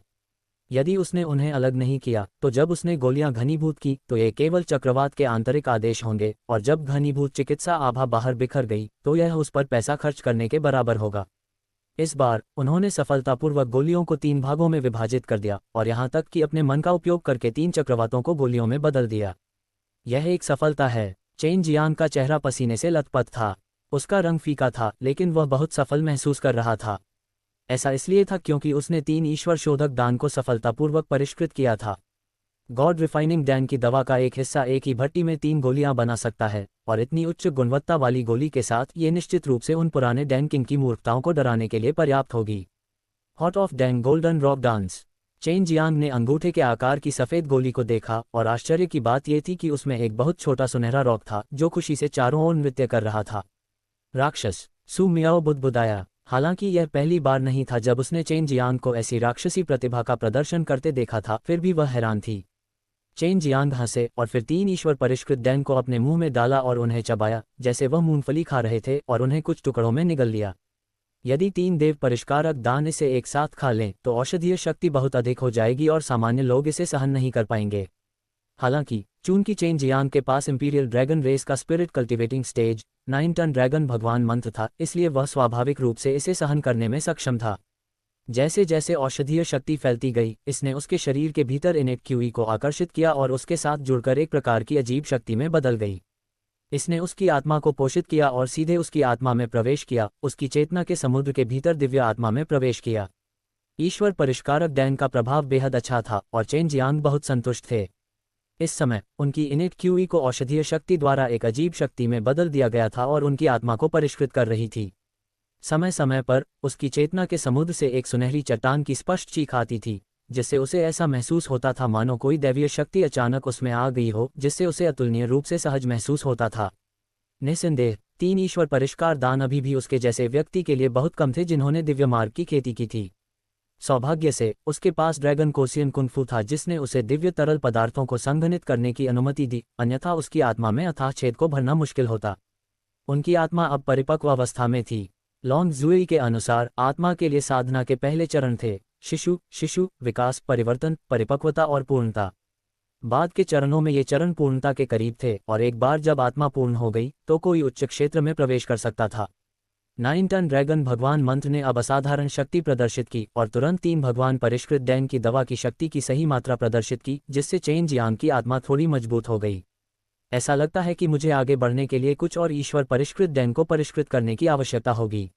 यदि उसने उन्हें अलग नहीं किया, तो जब उसने गोलियां घनीभूत की तो ये केवल चक्रवात के आंतरिक आदेश होंगे, और जब घनीभूत चिकित्सा आभा बाहर बिखर गई तो यह उस पर पैसा खर्च करने के बराबर होगा। इस बार उन्होंने सफलतापूर्वक गोलियों को 3 भागों में विभाजित कर दिया, और यहाँ तक कि अपने मन का उपयोग करके 3 चक्रवातों को गोलियों में बदल दिया। यह एक सफलता है। चेन जियांग का चेहरा पसीने से लथपथ था। उसका रंग फीका था, लेकिन वह बहुत सफल महसूस कर रहा था। ऐसा इसलिए था क्योंकि उसने 3 ईश्वर शोधक दान को सफलतापूर्वक परिष्कृत किया था। गॉड रिफाइनिंग डैन की दवा का एक हिस्सा एक ही भट्टी में 3 गोलियां बना सकता है, और इतनी उच्च गुणवत्ता वाली गोली के साथ ये निश्चित रूप से उन पुराने डैन किंग की मूर्खताओं को डराने के लिए पर्याप्त होगी। Hot of Dan golden rock dance. Chain Jiang ने अंगूठे के आकार की सफ़ेद गोली को देखा, और आश्चर्य की बात यह थी कि उसमें एक बहुत छोटा सुनहरा रॉक था जो खुशी से चारों ओर नृत्य कर रहा था। राक्षस, सू मियाओ बुदबुदाया। हालांकि यह पहली बार नहीं था जब उसने चेन जियांग को ऐसी राक्षसी प्रतिभा का प्रदर्शन करते देखा था, फिर भी वह हैरान थी। चेन जियांग हंसे और फिर 3 ईश्वर परिष्कृत डैन को अपने मुंह में डाला और उन्हें चबाया जैसे वह मूंगफली खा रहे थे, और उन्हें कुछ टुकड़ों में निगल लिया। यदि 3 देव परिष्कारक दान इसे एक साथ खा लें तो औषधीय शक्ति बहुत अधिक हो जाएगी और सामान्य लोग इसे सहन नहीं कर पाएंगे। हालांकि चूंकि चेन जियांग के पास इंपीरियल ड्रैगन रेस का spirit cultivating stage 9 turn dragon भगवान मंत्र था, इसलिए वह स्वाभाविक रूप से इसे सहन करने में सक्षम था। जैसे जैसे औषधीय शक्ति फैलती गई, इसने उसके शरीर के भीतर इनेट क्यूई को आकर्षित किया और उसके साथ जुड़कर एक प्रकार की अजीब शक्ति में बदल गई। इसने उसकी आत्मा को पोषित किया और सीधे उसकी आत्मा में प्रवेश किया, उसकी चेतना के समुद्र के भीतर दिव्य आत्मा में प्रवेश किया। ईश्वर परिष्कारक डैन का प्रभाव बेहद अच्छा था और चेन जियांग बहुत संतुष्ट थे। इस समय उनकी इनेट क्यूई को औषधीय शक्ति द्वारा एक अजीब शक्ति में बदल दिया गया था और उनकी आत्मा को परिष्कृत कर रही थी। समय समय पर उसकी चेतना के समुद्र से एक सुनहरी चट्टान की स्पष्ट चीख आती थी, जिससे उसे ऐसा महसूस होता था मानो कोई दैवीय शक्ति अचानक उसमें आ गई हो, जिससे उसे अतुलनीय रूप से सहज महसूस होता था। निस्संदेह 3 ईश्वर परिष्कार दान अभी भी उसके जैसे व्यक्ति के लिए बहुत कम थे जिन्होंने दिव्य मार्ग की खेती की थी। सौभाग्य से उसके पास ड्रैगन कोसियन कुंफू था, जिसने उसे दिव्य तरल पदार्थों को संघनित करने की अनुमति दी, अन्यथा उसकी आत्मा में अथाह छेद को भरना मुश्किल होता। उनकी आत्मा अब परिपक्व अवस्था में थी। लॉन्ग जुई के अनुसार आत्मा के लिए साधना के पहले चरण थे शिशु, विकास, परिवर्तन, परिपक्वता और पूर्णता। बाद के चरणों में ये चरण पूर्णता के करीब थे और एक बार जब आत्मा पूर्ण हो गई तो कोई उच्च क्षेत्र में प्रवेश कर सकता था। 9 टन ड्रैगन भगवान मंत्र ने अब असाधारण शक्ति प्रदर्शित की और तुरंत 3 भगवान परिष्कृत डैन की दवा की शक्ति की सही मात्रा प्रदर्शित की, जिससे चेन जियांग की आत्मा थोड़ी मजबूत हो गई। ऐसा लगता है कि मुझे आगे बढ़ने के लिए कुछ और ईश्वर परिष्कृत डैन को परिष्कृत करने की आवश्यकता होगी।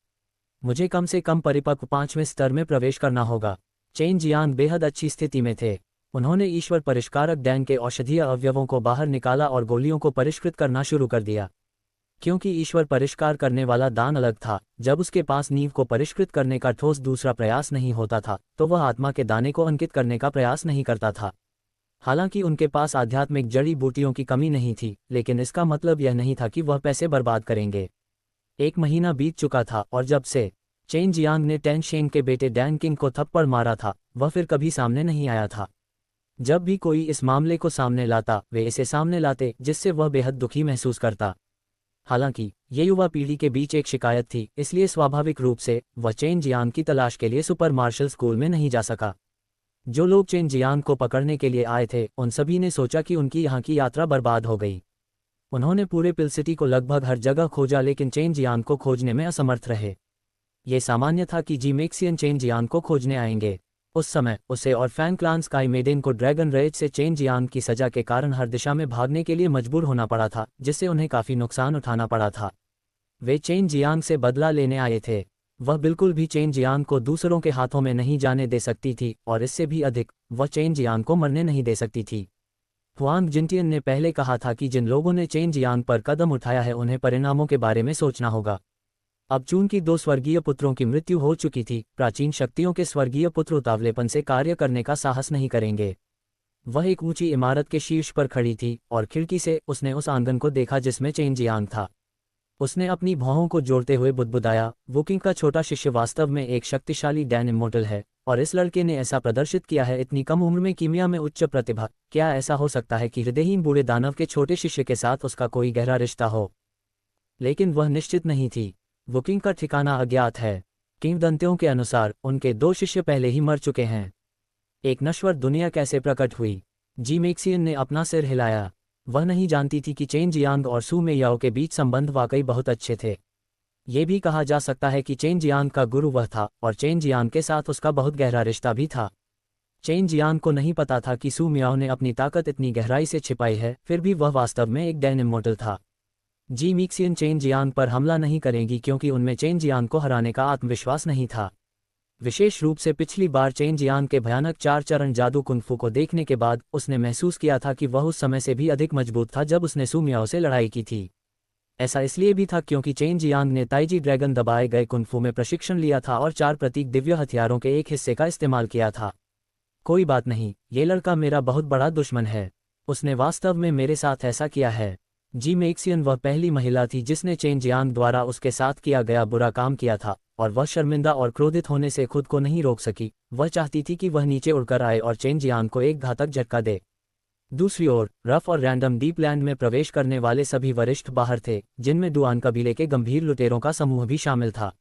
मुझे कम से कम परिपक्व 5वें स्तर में प्रवेश करना होगा। चेन जियांग बेहद अच्छी स्थिति में थे। उन्होंने ईश्वर परिष्कारक डैन के औषधीय अवयवों को बाहर निकाला और गोलियों को परिष्कृत करना शुरू कर दिया। क्योंकि ईश्वर परिष्कार करने वाला दान अलग था, जब उसके पास नींव को परिष्कृत करने का ठोस दूसरा प्रयास नहीं होता था तो वह आत्मा के दाने को अंकित करने का प्रयास नहीं करता था। हालांकि उनके पास आध्यात्मिक जड़ी बूटियों की कमी नहीं थी, लेकिन इसका मतलब यह नहीं था कि वह पैसे बर्बाद करेंगे। 1 महीना बीत चुका था और जब से चेन जियांग ने टेन शेंग के बेटे डैन किंग को थप्पड़ मारा था, वह फिर कभी सामने नहीं आया था। जब भी कोई इस मामले को सामने लाता, वे इसे सामने लाते, जिससे वह बेहद दुखी महसूस करता। हालांकि ये युवा पीढ़ी के बीच एक शिकायत थी, इसलिए स्वाभाविक रूप से वह चेन जियांग की तलाश के लिए सुपर मार्शल स्कूल में नहीं जा सका। जो लोग चेन जियांग को पकड़ने के लिए आए थे, उन सभी ने सोचा कि उनकी यहाँ की यात्रा बर्बाद हो गई। उन्होंने पूरे पिल सिटी को लगभग हर जगह खोजा, लेकिन चेन जियांग को खोजने में असमर्थ रहे। ये सामान्य था कि जीमेक्सियन चेन जियांग को खोजने आएंगे। उस समय उसे और फैंग क्लान स्काई मेडेन को ड्रैगन रेज से चेन जियांग की सजा के कारण हर दिशा में भागने के लिए मजबूर होना पड़ा था, जिससे उन्हें काफी नुकसान उठाना पड़ा था। वे चेन जियांग से बदला लेने आए थे। वह बिल्कुल भी चेन जियांग को दूसरों के हाथों में नहीं जाने दे सकती थी और इससे भी अधिक, वह चेन जियांग को मरने नहीं दे सकती थी। हुआंग जिनटियन ने पहले कहा था कि जिन लोगों ने चेन जियांग पर कदम उठाया है उन्हें परिणामों के बारे में सोचना होगा। अब चूंकि 2 स्वर्गीय पुत्रों की मृत्यु हो चुकी थी, प्राचीन शक्तियों के स्वर्गीय पुत्र उतावलेपन से कार्य करने का साहस नहीं करेंगे। वह एक ऊंची इमारत के शीर्ष पर खड़ी थी और खिड़की से उसने उस आंगन को देखा जिसमें चेन जियांग था। उसने अपनी भौहों को जोड़ते हुए बुदबुदाया, वुकिंग का छोटा शिष्य वास्तव में एक शक्तिशाली डैन इमोर्टल है और इस लड़के ने ऐसा प्रदर्शित किया है। इतनी कम उम्र में कीमिया में उच्च प्रतिभा। क्या ऐसा हो सकता है कि हृदयहीन बूढ़े दानव के छोटे शिष्य के साथ उसका कोई गहरा रिश्ता हो? लेकिन वह निश्चित नहीं थी। वुकिंग का ठिकाना अज्ञात है। किंवदंतियों के अनुसार उनके 2 शिष्य पहले ही मर चुके हैं। एक नश्वर दुनिया कैसे प्रकट हुई? जीमेक्सियन ने अपना सिर हिलाया। वह नहीं जानती थी कि चेन जियांग और सू मेयाओ के बीच संबंध वाकई बहुत अच्छे थे। ये भी कहा जा सकता है कि चेन जियांग का गुरु वह था और चेन जियांग के साथ उसका बहुत गहरा रिश्ता भी था। चेन जियांग को नहीं पता था कि सू मेयाओ ने अपनी ताकत इतनी गहराई से छिपाई है, फिर भी वह वास्तव में एक डैन इमोर्टल था। जीमेक्सियन चेन जियांग पर हमला नहीं करेंगी क्योंकि उनमें चेन जियांग को हराने का आत्मविश्वास नहीं था। विशेष रूप से पिछली बार चेन जियांग के भयानक 4 चरण जादू कुंफू को देखने के बाद उसने महसूस किया था कि वह उस समय से भी अधिक मजबूत था जब उसने सू मेयाओ से लड़ाई की थी। ऐसा इसलिए भी था क्योंकि चेन जियांग ने ताइजी ड्रैगन दबाए गए कुंफू में प्रशिक्षण लिया था और 4 प्रतीक दिव्य हथियारों के एक हिस्से का इस्तेमाल किया था। कोई बात नहीं, ये लड़का मेरा बहुत बड़ा दुश्मन है। उसने वास्तव में मेरे साथ ऐसा किया है। जीमेक्सियन वह पहली महिला थी जिसने चेन जियांग द्वारा उसके साथ किया गया बुरा काम किया था और वह शर्मिंदा और क्रोधित होने से खुद को नहीं रोक सकी। वह चाहती थी कि वह नीचे उड़कर आए और चेन जियांग को एक घातक झटका दे। दूसरी ओर रफ और रैंडम डीप लैंड में प्रवेश करने वाले सभी वरिष्ठ बाहर थे, जिनमें डुआन कबीले के गंभीर लुटेरों का समूह भी शामिल था।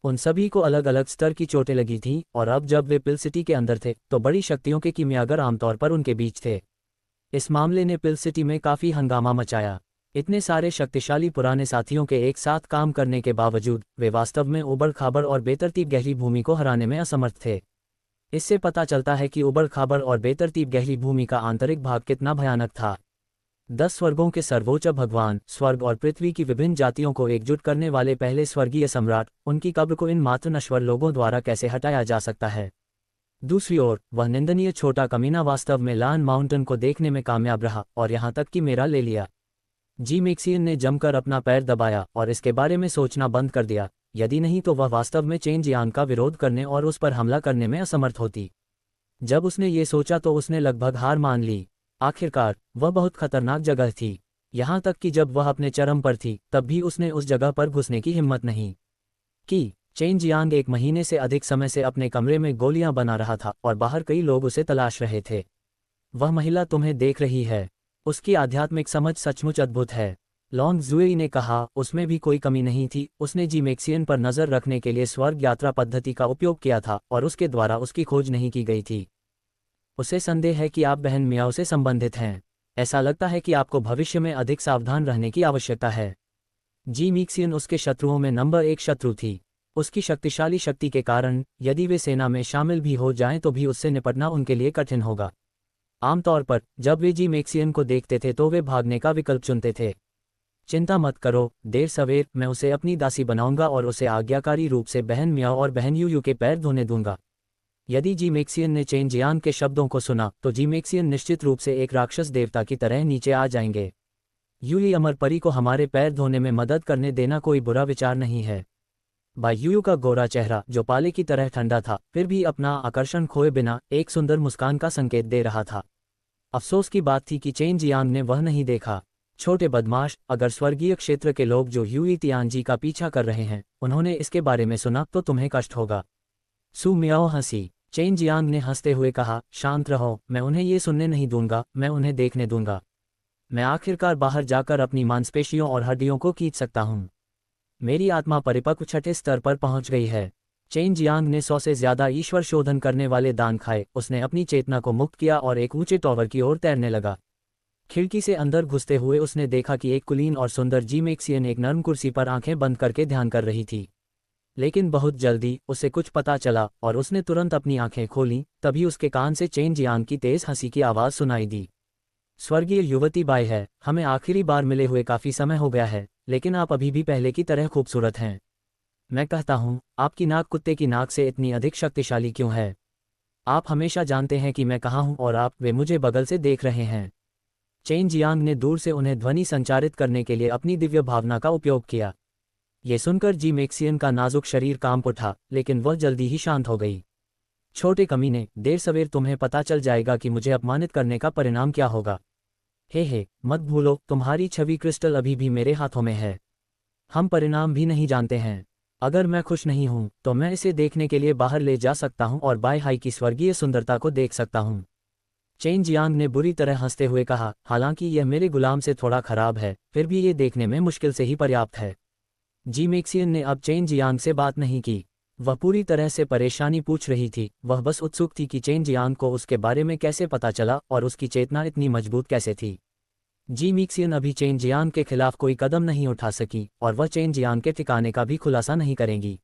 उन सभी को अलग अलग स्तर की चोटें लगी थीं और अब जब वे पिल सिटी के अंदर थे तो बड़ी शक्तियों के कीमियागर आमतौर पर उनके बीच थे। इस मामले ने पिल सिटी में काफ़ी हंगामा मचाया। इतने सारे शक्तिशाली पुराने साथियों के एक साथ काम करने के बावजूद वे वास्तव में उबड़ खाबड़ और बेतरतीब गहरी भूमि को हराने में असमर्थ थे। इससे पता चलता है कि उबड़ खाबड़ और बेतरतीब गहरी भूमि का आंतरिक भाग कितना भयानक था। 10 स्वर्गों के सर्वोच्च भगवान, स्वर्ग और पृथ्वी की विभिन्न जातियों को एकजुट करने वाले पहले स्वर्गीय सम्राट, उनकी कब्र को इन मात्र नश्वर लोगों द्वारा कैसे हटाया जा सकता है। दूसरी ओर वह निंदनीय छोटा कमीना वास्तव में लान माउंटेन को देखने में कामयाब रहा और यहाँ तक कि मेरा ले लिया। जी मैक्सियन ने जमकर अपना पैर दबाया और इसके बारे में सोचना बंद कर दिया, यदि नहीं तो वह वास्तव में चेन जियांग का विरोध करने और उस पर हमला करने में असमर्थ होती। जब उसने ये सोचा तो उसने लगभग हार मान ली। आखिरकार वह बहुत खतरनाक जगह थी, यहाँ तक कि जब वह अपने चरम पर थी तब भी उसने उस जगह पर घुसने की हिम्मत नहीं की। चेन जियांग 1 महीने से अधिक समय से अपने कमरे में गोलियां बना रहा था और बाहर कई लोग उसे तलाश रहे थे। वह महिला तुम्हें देख रही है। उसकी आध्यात्मिक समझ सचमुच अद्भुत है, लॉन्ग जुएई ने कहा। उसमें भी कोई कमी नहीं थी। उसने जी मैक्सियन पर नज़र रखने के लिए स्वर्ग यात्रा पद्धति का उपयोग किया था और उसके द्वारा उसकी खोज नहीं की गई थी। उसे संदेह है कि आप बहन मियाओ से संबंधित हैं। ऐसा लगता है कि आपको भविष्य में अधिक सावधान रहने की आवश्यकता है। जी मैक्सियन उसके शत्रुओं में नंबर 1 शत्रु थी। उसकी शक्तिशाली शक्ति के कारण यदि वे सेना में शामिल भी हो जाएं तो भी उससे निपटना उनके लिए कठिन होगा। आमतौर पर जब वे जी मैक्सियन को देखते थे तो वे भागने का विकल्प चुनते थे। चिंता मत करो, देर सवेर मैं उसे अपनी दासी बनाऊंगा और उसे आज्ञाकारी रूप से बहन मियाओ और बहन यूयू के पैर धोने दूंगा। यदि जी मैक्सियन ने चेन जियांग के शब्दों को सुना तो जी मैक्सियन निश्चित रूप से एक राक्षस देवता की तरह नीचे आ जाएंगे। यूली अमर परी को हमारे पैर धोने में मदद करने देना कोई बुरा विचार नहीं है। भाई यूयू का गोरा चेहरा जो पाले की तरह ठंडा था फिर भी अपना आकर्षण खोए बिना एक सुंदर मुस्कान का संकेत दे रहा था। अफसोस की बात थी कि चेन जियांग ने वह नहीं देखा। छोटे बदमाश, अगर स्वर्गीय क्षेत्र के लोग जो यूई तियांजी का पीछा कर रहे हैं उन्होंने इसके बारे में सुना तो तुम्हें कष्ट होगा। सू मियाओ हंसी। चेन जियांग ने हंसते हुए कहा, शांत रहो, मैं उन्हें ये सुनने नहीं दूंगा, मैं उन्हें देखने दूंगा। मैं आखिरकार बाहर जाकर अपनी मांसपेशियों और हड्डियों को खींच सकता हूँ। मेरी आत्मा परिपक्व छठे स्तर पर पहुंच गई है। चेन जियांग ने 100 से ज्यादा ईश्वर शोधन करने वाले दान खाए। उसने अपनी चेतना को मुक्त किया और एक ऊंचे टॉवर की ओर तैरने लगा। खिड़की से अंदर घुसते हुए उसने देखा कि एक कुलीन और सुंदर जी मैक्सियन एक नर्म कुर्सी पर आंखें बंद करके ध्यान कर रही थी। लेकिन बहुत जल्दी उसे कुछ पता चला और उसने तुरंत अपनी आंखें खोलीं। तभी उसके कान से चेन जियांग की तेज हंसी की आवाज़ सुनाई दी। स्वर्गीय युवती बाई है, हमें आखिरी बार मिले हुए काफ़ी समय हो गया है, लेकिन आप अभी भी पहले की तरह खूबसूरत हैं। मैं कहता हूँ, आपकी नाक कुत्ते की नाक से इतनी अधिक शक्तिशाली क्यों है? आप हमेशा जानते हैं कि मैं कहाँ हूँ और आप वे मुझे बगल से देख रहे हैं। चेन जियांग ने दूर से उन्हें ध्वनि संचारित करने के लिए अपनी दिव्य भावना का उपयोग किया। ये सुनकर जी मैक्सियन का नाजुक शरीर कांप उठा, लेकिन वह जल्दी ही शांत हो गई। छोटे कमीने, देर सवेर तुम्हें पता चल जाएगा कि मुझे अपमानित करने का परिणाम क्या होगा। हे, मत भूलो, तुम्हारी छवि क्रिस्टल अभी भी मेरे हाथों में है। हम परिणाम भी नहीं जानते हैं। अगर मैं खुश नहीं हूं तो मैं इसे देखने के लिए बाहर ले जा सकता हूं और बाई हाई की स्वर्गीय सुंदरता को देख सकता हूं। चेन जियांग ने बुरी तरह हंसते हुए कहा, हालांकि यह मेरे गुलाम से थोड़ा खराब है, फिर भी ये देखने में मुश्किल से ही पर्याप्त है। जी मैक्सियन ने अब चेन जियांग से बात नहीं की। वह पूरी तरह से परेशानी पूछ रही थी। वह बस उत्सुक थी कि चेन जियांग को उसके बारे में कैसे पता चला और उसकी चेतना इतनी मजबूत कैसे थी। जी मैक्सियन अभी चेन जियांग के खिलाफ कोई कदम नहीं उठा सकी और वह चेन जियांग के ठिकाने का भी खुलासा नहीं करेंगी।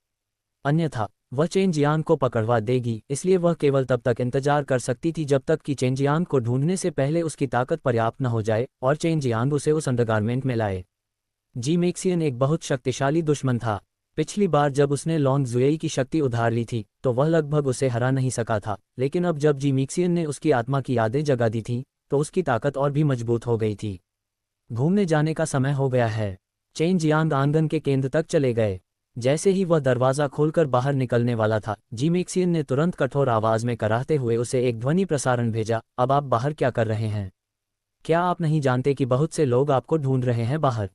अन्यथा वह चेन जियांग को पकड़वा देगी, इसलिए वह केवल तब तक इंतजार कर सकती थी जब तक कि चेन जियांग को ढूंढने से पहले उसकी ताकत पर्याप्त न हो जाए और चेन जियांग उसे उस अंडरगारमेंट में लाए। जी मैक्सियन एक बहुत शक्तिशाली दुश्मन था। पिछली बार जब उसने लॉन्ग जुएई की शक्ति उधार ली थी तो वह लगभग उसे हरा नहीं सका था, लेकिन अब जब जी मैक्सियन ने उसकी आत्मा की यादें जगा दी थीं तो उसकी ताकत और भी मजबूत हो गई थी। घूमने जाने का समय हो गया है। चेन जियांग आंगन के केंद्र तक चले गए। जैसे ही वह दरवाज़ा खोलकर बाहर निकलने वाला था, जी मैक्सियन ने तुरंत कठोर आवाज़ में कराहते हुए उसे एक ध्वनि प्रसारण भेजा, अब आप बाहर क्या कर रहे हैं? क्या आप नहीं जानते कि बहुत से लोग आपको ढूंढ रहे हैं बाहर?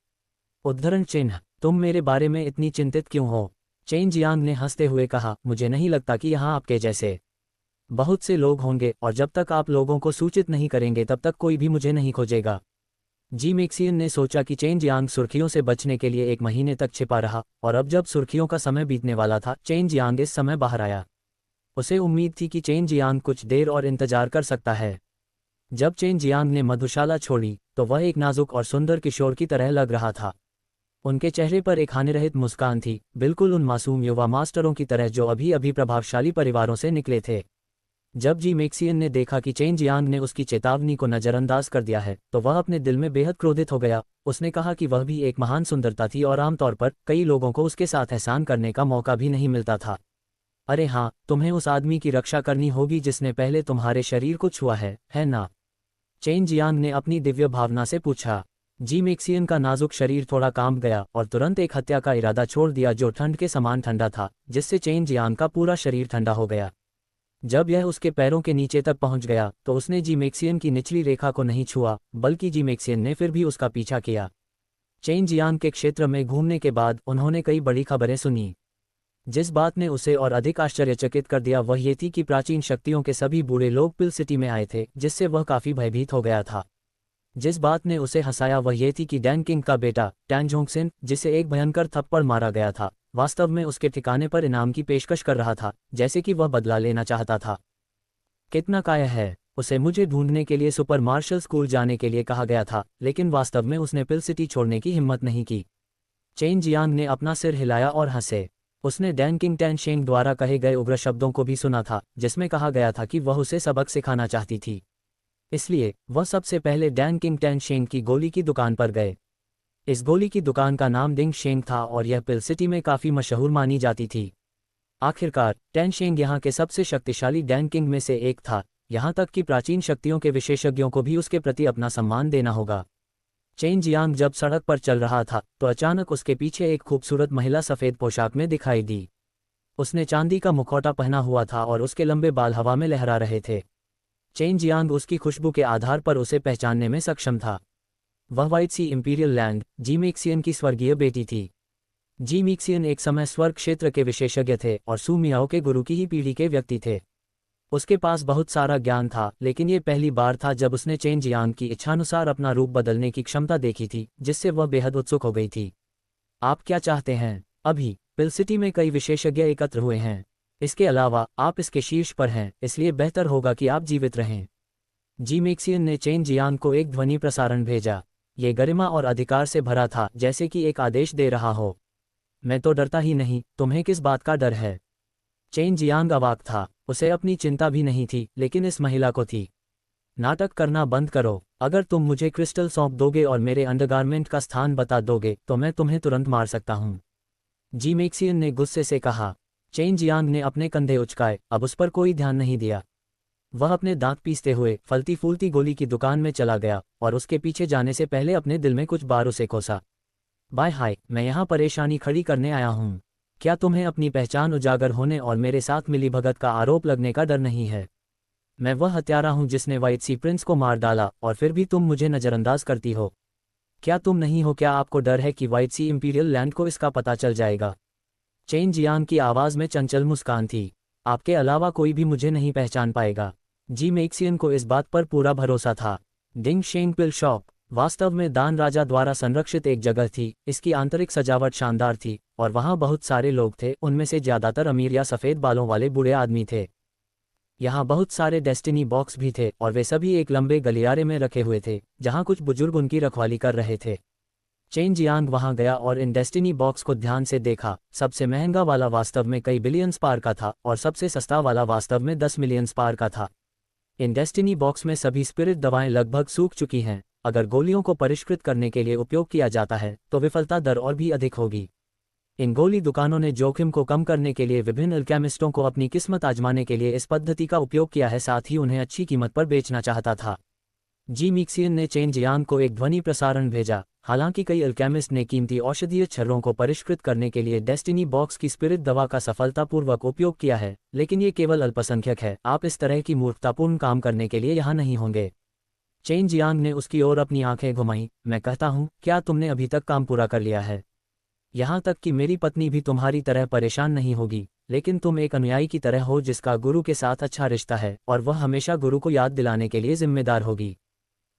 उद्धरण चिन्ह, तुम मेरे बारे में इतनी चिंतित क्यों हो? चेन जियांग ने हंसते हुए कहा, मुझे नहीं लगता कि यहाँ आपके जैसे बहुत से लोग होंगे और जब तक आप लोगों को सूचित नहीं करेंगे तब तक कोई भी मुझे नहीं खोजेगा। जी मैक्सियन ने सोचा कि चेन जियांग सुर्खियों से बचने के लिए 1 महीने तक छिपा रहा और अब जब सुर्खियों का समय बीतने वाला था, चेन जियांग इस समय बाहर आया। उसे उम्मीद थी कि चेन जियांग कुछ देर और इंतजार कर सकता है। जब चेन जियांग ने मधुशाला छोड़ी तो वह एक नाजुक और सुंदर किशोर की तरह लग रहा था। उनके चेहरे पर एक हानिरहित मुस्कान थी, बिल्कुल उन मासूम युवा मास्टरों की तरह जो अभी अभी प्रभावशाली परिवारों से निकले थे। जब जी मैक्सियन ने देखा कि चेन जियांग ने उसकी चेतावनी को नज़रअंदाज कर दिया है तो वह अपने दिल में बेहद क्रोधित हो गया। उसने कहा कि वह भी एक महान सुंदरता थी और आमतौर पर कई लोगों को उसके साथ एहसान करने का मौका भी नहीं मिलता था। अरे हाँ, तुम्हें उस आदमी की रक्षा करनी होगी जिसने पहले तुम्हारे शरीर को छुआ है ना? चेन जियांग ने अपनी दिव्य भावना से पूछा। जी मैक्सियन का नाजुक शरीर थोड़ा कांप गया और तुरंत एक हत्या का इरादा छोड़ दिया जो ठंड के समान ठंडा था, जिससे चेन जियांग का पूरा शरीर ठंडा हो गया। जब यह उसके पैरों के नीचे तक पहुंच गया तो उसने जी मैक्सियन की निचली रेखा को नहीं छुआ, बल्कि जी मैक्सियन ने फिर भी उसका पीछा किया। चेन जियांग के क्षेत्र में घूमने के बाद उन्होंने कई बड़ी खबरें सुनी। जिस बात ने उसे और अधिक आश्चर्यचकित कर दिया वह ये थी कि प्राचीन शक्तियों के सभी बूढ़े लोग पिल सिटी में आए थे, जिससे वह काफी भयभीत हो गया था। जिस बात ने उसे हंसाया वह ये थी कि डैन किंग का बेटा टैन जोंगसिन, जिसे एक भयंकर थप्पड़ मारा गया था, वास्तव में उसके ठिकाने पर इनाम की पेशकश कर रहा था, जैसे कि वह बदला लेना चाहता था। कितना काया है, उसे मुझे ढूंढने के लिए सुपर मार्शल स्कूल जाने के लिए कहा गया था, लेकिन वास्तव में उसने पिल सिटी छोड़ने की हिम्मत नहीं की। चेन जियांग ने अपना सिर हिलाया और हंसे। उसने डैन किंग टैन शेंग द्वारा कहे गए उग्र शब्दों को भी सुना था, जिसमें कहा गया था कि वह उसे सबक सिखाना चाहती थी। इसलिए वह सबसे पहले डैन किंग टैन शेंग की गोली की दुकान पर गए। इस गोली की दुकान का नाम डिंग शेंग था और यह पिल सिटी में काफ़ी मशहूर मानी जाती थी। आखिरकार टैन शेंग यहाँ के सबसे शक्तिशाली डैन किंग में से एक था, यहाँ तक कि प्राचीन शक्तियों के विशेषज्ञों को भी उसके प्रति अपना सम्मान देना होगा। चेन जियांग जब सड़क पर चल रहा था तो अचानक उसके पीछे एक खूबसूरत महिला सफ़ेद पोशाक में दिखाई दी। उसने चांदी का मुखौटा पहना हुआ था और उसके लंबे बाल हवा में लहरा रहे थे। चेन जियांग उसकी खुशबू के आधार पर उसे पहचानने में सक्षम था। वह व्हाइट सी इंपीरियल लैंड जी मैक्सियन की स्वर्गीय बेटी थी। जी मैक्सियन एक समय स्वर्ग क्षेत्र के विशेषज्ञ थे और सू मियाओ के गुरु की ही पीढ़ी के व्यक्ति थे। उसके पास बहुत सारा ज्ञान था, लेकिन ये पहली बार था जब उसने चेन जियांग की इच्छानुसार अपना रूप बदलने की क्षमता देखी थी, जिससे वह बेहद उत्सुक हो गई थी। आप क्या चाहते हैं? अभी पिल सिटी में कई विशेषज्ञ एकत्र हुए हैं। इसके अलावा आप इसके शीर्ष पर हैं, इसलिए बेहतर होगा कि आप जीवित रहें। जी मैक्सियन ने चेन जियांग को एक ध्वनि प्रसारण भेजा। ये गरिमा और अधिकार से भरा था, जैसे कि एक आदेश दे रहा हो। मैं तो डरता ही नहीं, तुम्हें किस बात का डर है? चेन जियांग अवाक था। उसे अपनी चिंता भी नहीं थी, लेकिन इस महिला को थी। नाटक करना बंद करो। अगर तुम मुझे क्रिस्टल सौंप दोगे और मेरे अंडरगारमेंट का स्थान बता दोगे तो मैं तुम्हें तुरंत मार सकता हूँ, जी मैक्सियन ने गुस्से से कहा। चेन जियांग ने अपने कंधे उचकाए, अब उस पर कोई ध्यान नहीं दिया। वह अपने दांत पीसते हुए फलती फूलती गोली की दुकान में चला गया और उसके पीछे जाने से पहले अपने दिल में कुछ बार उसे कोसा। बाय हाय, मैं यहाँ परेशानी खड़ी करने आया हूँ। क्या तुम्हें अपनी पहचान उजागर होने और मेरे साथ मिलीभगत का आरोप लगने का डर नहीं है? मैं वह हत्यारा हूँ जिसने व्हाइट सी प्रिंस को मार डाला और फिर भी तुम मुझे नज़रअंदाज करती हो। क्या तुम नहीं हो? क्या आपको डर है कि व्हाइट सी इंपीरियल लैंड को इसका पता चल जाएगा? चेन जियांग की आवाज़ में चंचल मुस्कान थी। आपके अलावा कोई भी मुझे नहीं पहचान पाएगा। जी मैक्सियन को इस बात पर पूरा भरोसा था। डिंग शेंग पिल शॉप वास्तव में दान राजा द्वारा संरक्षित एक जगह थी। इसकी आंतरिक सजावट शानदार थी और वहाँ बहुत सारे लोग थे, उनमें से ज़्यादातर अमीर या सफ़ेद बालों वाले बूढ़े आदमी थे। यहाँ बहुत सारे डेस्टिनी बॉक्स भी थे और वे सभी एक लंबे गलियारे में रखे हुए थे, जहाँ कुछ बुजुर्ग उनकी रखवाली कर रहे थे। चेन जियांग वहां गया और इन डेस्टिनी बॉक्स को ध्यान से देखा। सबसे महंगा वाला वास्तव में कई बिलियन स्पार का था और सबसे सस्ता वाला वास्तव में 10 मिलियन स्पार का था। इन डेस्टिनी बॉक्स में सभी स्पिरिट दवाएं लगभग सूख चुकी हैं। अगर गोलियों को परिष्कृत करने के लिए उपयोग किया जाता है तो विफलता दर और भी अधिक होगी। इन गोली दुकानों ने जोखिम को कम करने के लिए विभिन्न अल्केमिस्टों को अपनी किस्मत आजमाने के लिए इस पद्धति का उपयोग किया है, साथ ही उन्हें अच्छी कीमत पर बेचना चाहता था। जी मैक्सियन ने चेन जियांग को एक ध्वनि प्रसारण भेजा। हालांकि कई अल्केमिस्ट ने कीमती औषधीय छर्रों को परिष्कृत करने के लिए डेस्टिनी बॉक्स की स्पिरिट दवा का सफलतापूर्वक उपयोग किया है, लेकिन ये केवल अल्पसंख्यक है। आप इस तरह की मूर्खतापूर्ण काम करने के लिए यहाँ नहीं होंगे। चेन जियांग ने उसकी ओर अपनी आंखें घुमाईं। मैं कहता हूँ, क्या तुमने अभी तक काम पूरा कर लिया है? यहाँ तक कि मेरी पत्नी भी तुम्हारी तरह परेशान नहीं होगी, लेकिन तुम एक अनुयायी की तरह हो जिसका गुरु के साथ अच्छा रिश्ता है और वह हमेशा गुरु को याद दिलाने के लिए जिम्मेदार होगी।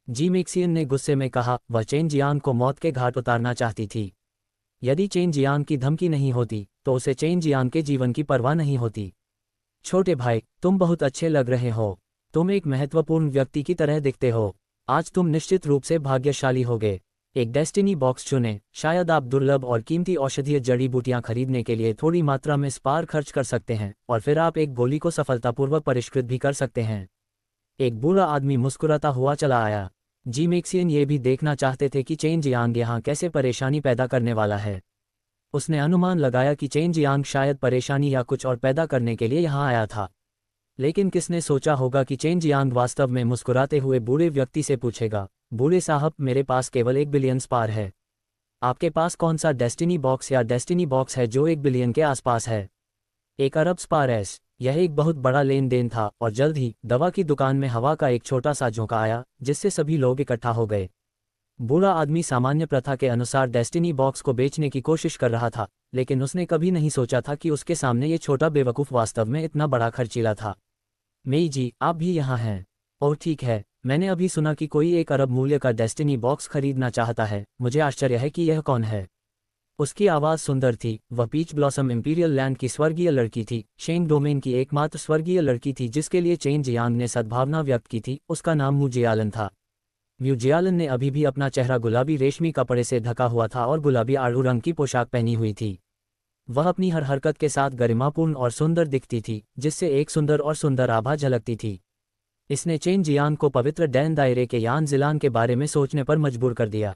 जी मैक्सियन ने गुस्से में कहा। वह चेन जियांग को मौत के घाट उतारना चाहती थी। यदि चेन जियांग की धमकी नहीं होती तो उसे चेन जियांग के जीवन की परवाह नहीं होती। छोटे भाई, तुम बहुत अच्छे लग रहे हो। तुम एक महत्वपूर्ण व्यक्ति की तरह दिखते हो। आज तुम निश्चित रूप से भाग्यशाली होगे। एक डेस्टिनी बॉक्स चुनें। शायद आप दुर्लभ और कीमती औषधीय जड़ी बूटियां खरीदने के लिए थोड़ी मात्रा में स्पार खर्च कर सकते हैं, और फिर आप एक गोली को सफलतापूर्वक परिष्कृत भी कर सकते हैं। एक बूढ़ा आदमी मुस्कुराता हुआ चला आया। जी मैक्सियन ये भी देखना चाहते थे कि चेन जियांग यहाँ कैसे परेशानी पैदा करने वाला है। उसने अनुमान लगाया कि चेन जियांग शायद परेशानी या कुछ और पैदा करने के लिए यहाँ आया था। लेकिन किसने सोचा होगा कि चेन जियांग वास्तव में मुस्कुराते हुए बूढ़े व्यक्ति से पूछेगा, बूढ़े साहब, मेरे पास केवल 1 बिलियन स्पार है। आपके पास कौन सा डेस्टिनी बॉक्स या डेस्टिनी बॉक्स है जो 1 बिलियन के आसपास है? 1 अरब स्पार एस। यह एक बहुत बड़ा लेन देन था, और जल्द ही दवा की दुकान में हवा का एक छोटा सा झोंका आया, जिससे सभी लोग इकट्ठा हो गए। बूढ़ा आदमी सामान्य प्रथा के अनुसार डेस्टिनी बॉक्स को बेचने की कोशिश कर रहा था, लेकिन उसने कभी नहीं सोचा था कि उसके सामने ये छोटा बेवकूफ़ वास्तव में इतना बड़ा खर्चीला था। मेई जी, आप भी यहाँ हैं। ओह ठीक है, मैंने अभी सुना कि कोई 1 अरब मूल्य का डेस्टिनी बॉक्स खरीदना चाहता है। मुझे आश्चर्य है कि यह कौन है। उसकी आवाज़ सुंदर थी। वह पीच ब्लॉसम इंपीरियल लैंड की स्वर्गीय लड़की थी, शेंग डोमेन की एकमात्र स्वर्गीय लड़की थी जिसके लिए चेन जियांग ने सद्भावना व्यक्त की थी। उसका नाम मू जियालन था। म्यू जियालन ने अभी भी अपना चेहरा गुलाबी रेशमी कपड़े से ढका हुआ था और गुलाबी आड़ू रंग की पोशाक पहनी हुई थी। वह अपनी हर हरकत के साथ गरिमापूर्ण और सुंदर दिखती थी, जिससे एक सुंदर और सुंदर आभा झलकती थी। इसने चेन जियांग को पवित्र डैन दायरे के यान जिलान के बारे में सोचने पर मजबूर कर दिया।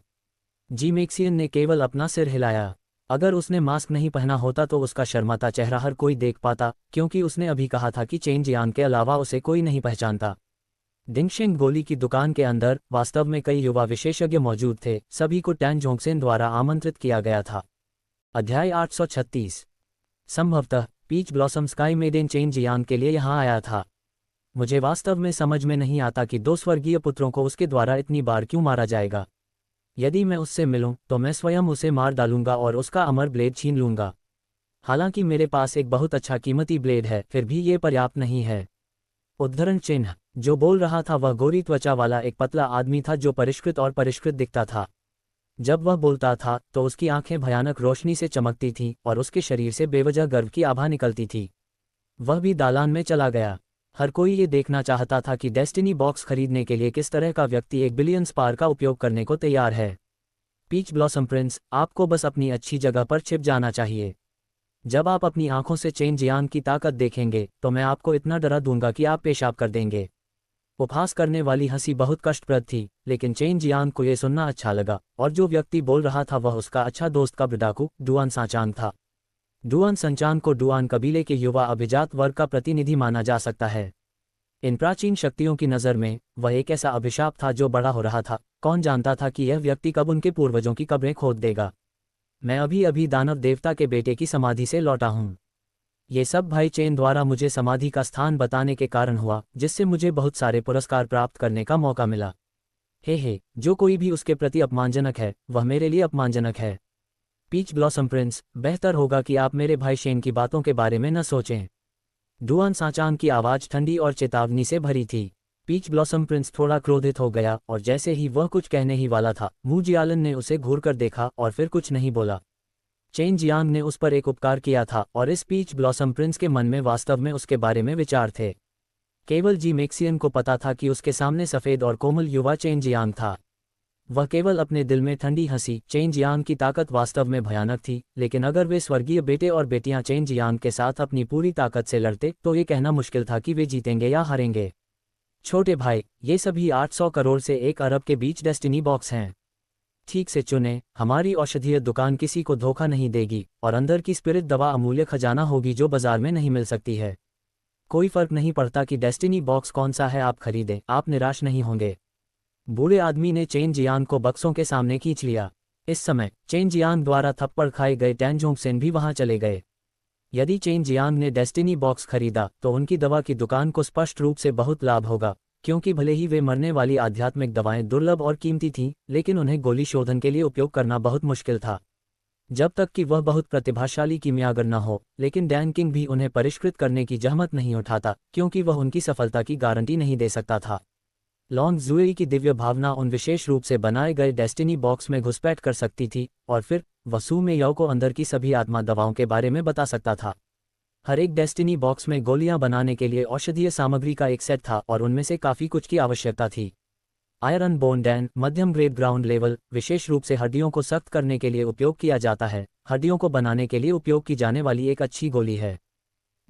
जी मैक्सियन ने केवल अपना सिर हिलाया। अगर उसने मास्क नहीं पहना होता तो उसका शर्माता चेहरा हर कोई देख पाता, क्योंकि उसने अभी कहा था कि चेन जियांग के अलावा उसे कोई नहीं पहचानता। डिंगशेंग गोली की दुकान के अंदर वास्तव में कई युवा विशेषज्ञ मौजूद थे। सभी को टैन जोंगसेन द्वारा आमंत्रित किया गया था। अध्याय 836। संभवतः peach blossom sky maiden Chen Jiang के लिए यहाँ आया था। मुझे वास्तव में समझ में नहीं आता कि 2 स्वर्गीय पुत्रों को उसके द्वारा इतनी बार क्यों मारा जाएगा। यदि मैं उससे मिलूं तो मैं स्वयं उसे मार डालूंगा और उसका अमर ब्लेड छीन लूंगा। हालांकि मेरे पास एक बहुत अच्छा कीमती ब्लेड है, फिर भी ये पर्याप्त नहीं है। उद्धरण चिन्ह। जो बोल रहा था वह गोरी त्वचा वाला एक पतला आदमी था जो परिष्कृत और परिष्कृत दिखता था। जब वह बोलता था तो उसकी आंखें भयानक रोशनी से चमकती थीं और उसके शरीर से बेवजह गर्व की आभा निकलती थी। वह भी दालान में चला गया। हर कोई ये देखना चाहता था कि डेस्टिनी बॉक्स खरीदने के लिए किस तरह का व्यक्ति 1 बिलियन स्पार का उपयोग करने को तैयार है। पीच ब्लॉसम प्रिंस, आपको बस अपनी अच्छी जगह पर छिप जाना चाहिए। जब आप अपनी आंखों से चेन जियांग की ताकत देखेंगे तो मैं आपको इतना डरा दूंगा कि आप पेशाब कर देंगे। उपहास करने वाली हंसी बहुत कष्टप्रद थी, लेकिन चेन जियांग को यह सुनना अच्छा लगा, और जो व्यक्ति बोल रहा था वह उसका अच्छा दोस्त का डाकू डुआन सांचांग था। डुआन संचांग को डुआन कबीले के युवा अभिजात वर्ग का प्रतिनिधि माना जा सकता है। इन प्राचीन शक्तियों की नज़र में वह एक ऐसा अभिशाप था जो बड़ा हो रहा था। कौन जानता था कि यह व्यक्ति कब उनके पूर्वजों की कब्रें खोद देगा। मैं अभी अभी दानव देवता के बेटे की समाधि से लौटा हूँ। ये सब भाई चेन द्वारा मुझे समाधि का स्थान बताने के कारण हुआ, जिससे मुझे बहुत सारे पुरस्कार प्राप्त करने का मौका मिला। हे, जो कोई भी उसके प्रति अपमानजनक है वह मेरे लिए अपमानजनक है। पीच ब्लॉसम प्रिंस, बेहतर होगा कि आप मेरे भाई शेन की बातों के बारे में न सोचें। डुआन सांचांग की आवाज़ ठंडी और चेतावनी से भरी थी। पीच ब्लॉसम प्रिंस थोड़ा क्रोधित हो गया, और जैसे ही वह कुछ कहने ही वाला था, मू जियालन ने उसे घूरकर देखा और फिर कुछ नहीं बोला। चेन जियांग ने उस पर एक उपकार किया था, और इस पीच ब्लॉसम प्रिंस के मन में वास्तव में उसके बारे में विचार थे। केवल जी मैक्सियन को पता था कि उसके सामने सफ़ेद और कोमल युवा चेन जियांग था। वह केवल अपने दिल में ठंडी हंसी। चेन जियांग की ताकत वास्तव में भयानक थी, लेकिन अगर वे स्वर्गीय बेटे और बेटियां चेन जियांग के साथ अपनी पूरी ताकत से लड़ते तो ये कहना मुश्किल था कि वे जीतेंगे या हारेंगे। छोटे भाई, ये सभी 800 करोड़ से 1 अरब के बीच डेस्टिनी बॉक्स हैं। ठीक से चुने। हमारी औषधीय दुकान किसी को धोखा नहीं देगी, और अंदर की स्पिरिट दवा अमूल्य खजाना होगी जो बाजार में नहीं मिल सकती है। कोई फर्क नहीं पड़ता कि डेस्टिनी बॉक्स कौन सा है, आप खरीदें, आप निराश नहीं होंगे। बूढ़े आदमी ने चेन जियांग को बक्सों के सामने खींच लिया। इस समय चेन जियांग द्वारा थप्पड़ खाए गए टैन जोंगसेन भी वहां चले गए। यदि चेन जियांग ने डेस्टिनी बॉक्स खरीदा तो उनकी दवा की दुकान को स्पष्ट रूप से बहुत लाभ होगा, क्योंकि भले ही वे मरने वाली आध्यात्मिक दवाएं दुर्लभ और कीमती थीं, लेकिन उन्हें गोली शोधन के लिए उपयोग करना बहुत मुश्किल था, जब तक कि वह बहुत प्रतिभाशाली कीमियागर न हो। लेकिन डैन किंग भी उन्हें परिष्कृत करने की जहमत नहीं उठाता, क्योंकि वह उनकी सफलता की गारंटी नहीं दे सकता था। लॉन्ग जुएई की दिव्य भावना उन विशेष रूप से बनाए गए डेस्टिनी बॉक्स में घुसपैठ कर सकती थी, और फिर वसू में याओ को अंदर की सभी आत्मा दवाओं के बारे में बता सकता था। हर एक डेस्टिनी बॉक्स में गोलियां बनाने के लिए औषधीय सामग्री का एक सेट था, और उनमें से काफ़ी कुछ की आवश्यकता थी। आयरन बोन डैन मध्यम ग्रेड ग्राउंड लेवल विशेष रूप से हड्डियों को सख्त करने के लिए उपयोग किया जाता है। हड्डियों को बनाने के लिए उपयोग की जाने वाली एक अच्छी गोली है।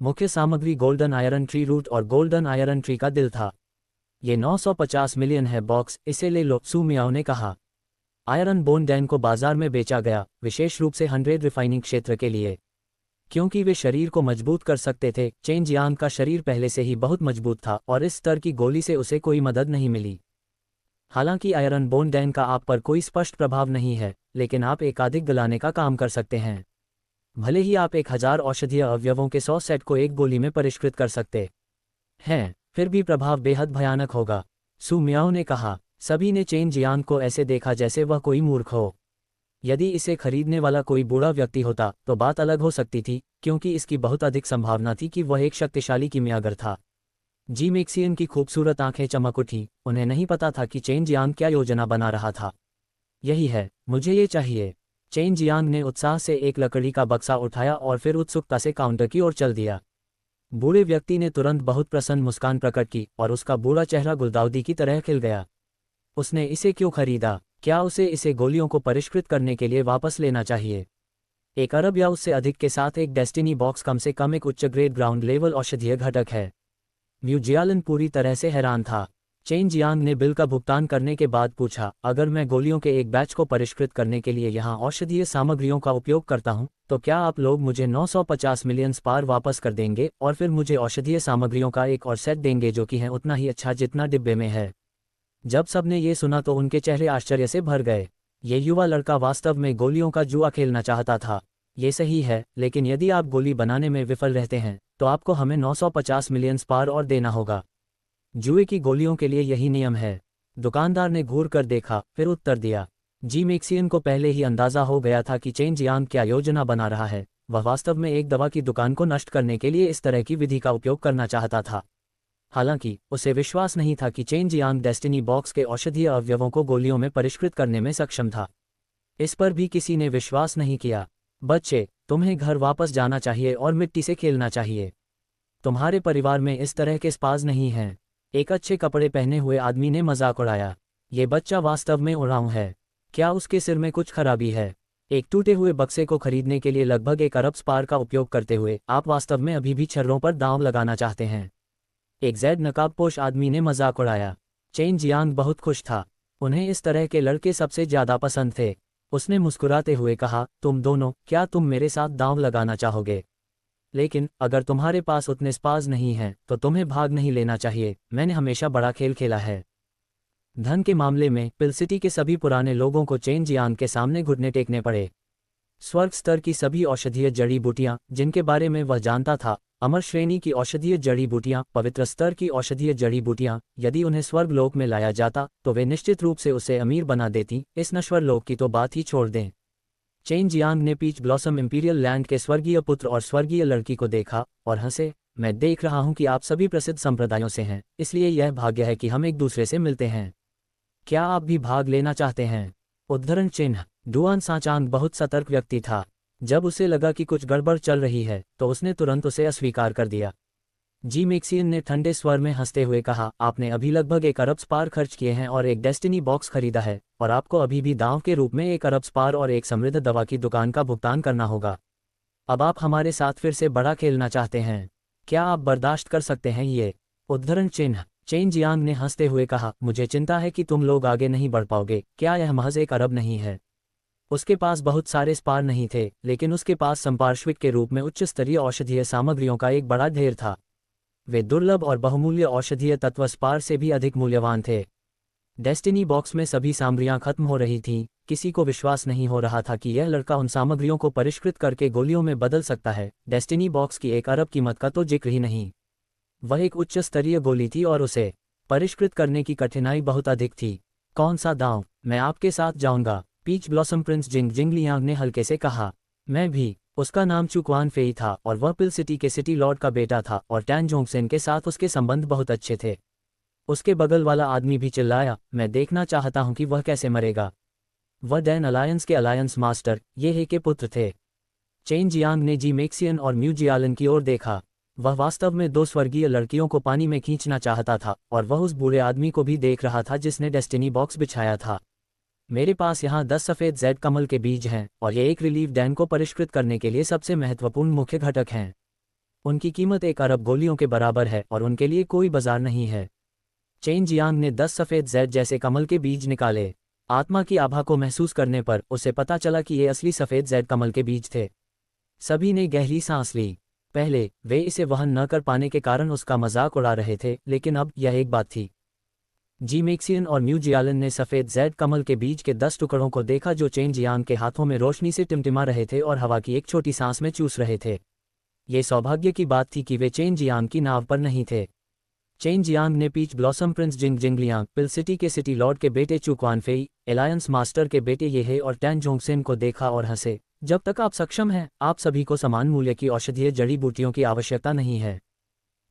मुख्य सामग्री गोल्डन आयरन ट्री रूट और गोल्डन आयरन ट्री का दिल था। ये 950 मिलियन है बॉक्स, इसे ले लो, सू मियाओ ने कहा। आयरन बोन डैन को बाजार में बेचा गया, विशेष रूप से 100 रिफाइनिंग क्षेत्र के लिए, क्योंकि वे शरीर को मजबूत कर सकते थे। चेन जियांग का शरीर पहले से ही बहुत मजबूत था और इस स्तर की गोली से उसे कोई मदद नहीं मिली। हालांकि आयरन बोन डैन का आप पर कोई स्पष्ट प्रभाव नहीं है, लेकिन आप एकाधिक गलाने का काम कर सकते हैं। भले ही आप 1000 औषधीय अवयवों के 100 सेट को एक गोली में परिष्कृत कर सकते हैं, फिर भी प्रभाव बेहद भयानक होगा, सू मियाओ ने कहा। सभी ने चेन जियांग को ऐसे देखा जैसे वह कोई मूर्ख हो। यदि इसे खरीदने वाला कोई बूढ़ा व्यक्ति होता तो बात अलग हो सकती थी, क्योंकि इसकी बहुत अधिक संभावना थी कि वह एक शक्तिशाली कीमियागर था। जी मैक्सियन की खूबसूरत आंखें चमक उठी। उन्हें नहीं पता था कि चेन जियांग क्या योजना बना रहा था। यही है, मुझे ये चाहिए। चेन जियांग ने उत्साह से एक लकड़ी का बक्सा उठाया और फिर उत्सुकता से काउंटर की ओर चल दिया। बूढ़े व्यक्ति ने तुरंत बहुत प्रसन्न मुस्कान प्रकट की और उसका बूढ़ा चेहरा गुलदाउदी की तरह खिल गया। उसने इसे क्यों खरीदा? क्या उसे इसे गोलियों को परिष्कृत करने के लिए वापस लेना चाहिए? 1 अरब या उससे अधिक के साथ एक डेस्टिनी बॉक्स कम से कम एक उच्च ग्रेड ग्राउंड लेवल औषधीय घटक है। म्यू जियालन पूरी तरह से हैरान था। चेन जियांग ने बिल का भुगतान करने के बाद पूछा, अगर मैं गोलियों के एक बैच को परिष्कृत करने के लिए यहाँ औषधीय सामग्रियों का उपयोग करता हूँ, तो क्या आप लोग मुझे 950 मिलियन स्पार वापस कर देंगे और फिर मुझे औषधीय सामग्रियों का एक और सेट देंगे जो कि है उतना ही अच्छा जितना डिब्बे में है? जब सबने ये सुना तो उनके चेहरे आश्चर्य से भर गए। ये युवा लड़का वास्तव में गोलियों का जुआ खेलना चाहता था। ये सही है, लेकिन यदि आप गोली बनाने में विफल रहते हैं तो आपको हमें 950 मिलियन स्पार और देना होगा। जुए की गोलियों के लिए यही नियम है। दुकानदार ने घूर कर देखा, फिर उत्तर दिया। जी मैक्सियन को पहले ही अंदाजा हो गया था कि चेन जियांग क्या योजना बना रहा है। वह वास्तव में एक दवा की दुकान को नष्ट करने के लिए इस तरह की विधि का उपयोग करना चाहता था। हालांकि उसे विश्वास नहीं था कि चेन जियांग डेस्टिनी बॉक्स के औषधीय अवयवों को गोलियों में परिष्कृत करने में सक्षम था। इस पर भी किसी ने विश्वास नहीं किया। बच्चे, तुम्हें घर वापस जाना चाहिए और मिट्टी से खेलना चाहिए। तुम्हारे परिवार में इस तरह के स्पाज नहीं हैं। एक अच्छे कपड़े पहने हुए आदमी ने मजाक उड़ाया। ये बच्चा वास्तव में उड़ाऊ है। क्या उसके सिर में कुछ खराबी है? एक टूटे हुए बक्से को खरीदने के लिए लगभग 1 अरब स्पार का उपयोग करते हुए आप वास्तव में अभी भी छर्रों पर दांव लगाना चाहते हैं? एक ज़ैद नकाबपोश आदमी ने मजाक उड़ाया। चेन जियांग बहुत खुश था। उन्हें इस तरह के लड़के सबसे ज्यादा पसंद थे। उसने मुस्कुराते हुए कहा, तुम दोनों, क्या तुम मेरे साथ दांव लगाना चाहोगे? लेकिन अगर तुम्हारे पास उतने स्पाज नहीं हैं तो तुम्हें भाग नहीं लेना चाहिए। मैंने हमेशा बड़ा खेल खेला है। धन के मामले में पिल सिटी के सभी पुराने लोगों को चेन जियांग के सामने घुटने टेकने पड़े। स्वर्ग स्तर की सभी औषधीय जड़ी बूटियां जिनके बारे में वह जानता था, अमर श्रेणी की औषधीय जड़ी बूटियां, पवित्र स्तर की औषधीय जड़ी बूटियां, यदि उन्हें स्वर्गलोक में लाया जाता तो वे निश्चित रूप से उसे अमीर बना देती। इस नश्वर लोक की तो बात ही छोड़ दें। चेन जियांग ने पीच ब्लॉसम इंपीरियल लैंड के स्वर्गीय पुत्र और स्वर्गीय लड़की को देखा और हंसे। मैं देख रहा हूं कि आप सभी प्रसिद्ध संप्रदायों से हैं, इसलिए यह भाग्य है कि हम एक दूसरे से मिलते हैं। क्या आप भी भाग लेना चाहते हैं? उद्धरण चिन्ह। डुआन सांचांग बहुत सतर्क व्यक्ति था। जब उसे लगा कि कुछ गड़बड़ चल रही है तो उसने तुरंत उसे अस्वीकार कर दिया। जी मैक्सियन ने ठंडे स्वर में हंसते हुए कहा, आपने अभी लगभग 1 अरब स्पार खर्च किए हैं और एक डेस्टिनी बॉक्स खरीदा है, और आपको अभी भी दांव के रूप में 1 अरब स्पार और एक समृद्ध दवा की दुकान का भुगतान करना होगा। अब आप हमारे साथ फिर से बड़ा खेलना चाहते हैं? क्या आप बर्दाश्त कर सकते हैं ये? उद्धरण चिन्ह। चेन जियांग ने हंसते हुए कहा, मुझे चिंता है कि तुम लोग आगे नहीं बढ़ पाओगे। क्या यह महज 1 अरब नहीं है? उसके पास बहुत सारे स्पार नहीं थे, लेकिन उसके पास संपार्श्विक के रूप में उच्च स्तरीय औषधीय सामग्रियों का एक बड़ा ढेर था। वे दुर्लभ और बहुमूल्य औषधीय तत्व स्पार से भी अधिक मूल्यवान थे। डेस्टिनी बॉक्स में सभी सामग्रियां खत्म हो रही थीं। किसी को विश्वास नहीं हो रहा था कि यह लड़का उन सामग्रियों को परिष्कृत करके गोलियों में बदल सकता है। डेस्टिनी बॉक्स की 1 अरब कीमत का तो जिक्र ही नहीं। वह एक उच्च स्तरीय गोली थी और उसे परिष्कृत करने की कठिनाई बहुत अधिक थी। कौन सा दांव? मैं आपके साथ जाऊंगा, पीच ब्लॉसम प्रिंस जिंग जिंगलियांग ने हल्के से कहा। मैं भी। उसका नाम चुकवान फेई था और वह पिल सिटी के सिटी लॉर्ड का बेटा था और टैन जोंगसेन के साथ उसके संबंध बहुत अच्छे थे। उसके बगल वाला आदमी भी चिल्लाया, मैं देखना चाहता हूं कि वह कैसे मरेगा। वह डैन अलायंस के अलायंस मास्टर ये हे के पुत्र थे। चेन जियांग ने जी मैक्सियन और म्यू जियालन की ओर देखा। वह वास्तव में 2 स्वर्गीय लड़कियों को पानी में खींचना चाहता था और वह उस बूढ़े आदमी को भी देख रहा था जिसने डेस्टिनी बॉक्स बिछाया था। मेरे पास यहाँ 10 सफ़ेद जेड कमल के बीज हैं और ये एक रिलीफ डैन को परिष्कृत करने के लिए सबसे महत्वपूर्ण मुख्य घटक हैं। उनकी कीमत 1 अरब गोलियों के बराबर है और उनके लिए कोई बाजार नहीं है। चेन जियांग ने 10 सफ़ेद जेड जैसे कमल के बीज निकाले। आत्मा की आभा को महसूस करने पर उसे पता चला कि ये असली सफ़ेद जेड कमल के बीज थे। सभी ने गहरी सांस ली। पहले वे इसे वहन न कर पाने के कारण उसका मजाक उड़ा रहे थे, लेकिन अब यह एक बात थी। जी मैक्सियन और म्यू जियालन ने सफ़ेद जेड कमल के बीज के 10 टुकड़ों को देखा जो चेन जियांग के हाथों में रोशनी से टिमटिमा रहे थे और हवा की एक छोटी सांस में चूस रहे थे। ये सौभाग्य की बात थी कि वे चेन जियांग की नाव पर नहीं थे। चेन जियांग ने पीच ब्लॉसम प्रिंस जिंग जिंगलियांग, पिल सिटी के सिटी लॉर्ड के बेटे चू क्वानफेई, एलायंस मास्टर के बेटे येहे और टैन जोंगसेन को देखा और हंसे। जब तक आप सक्षम हैं, आप सभी को समान मूल्य की औषधीय जड़ी बूटियों की आवश्यकता नहीं है।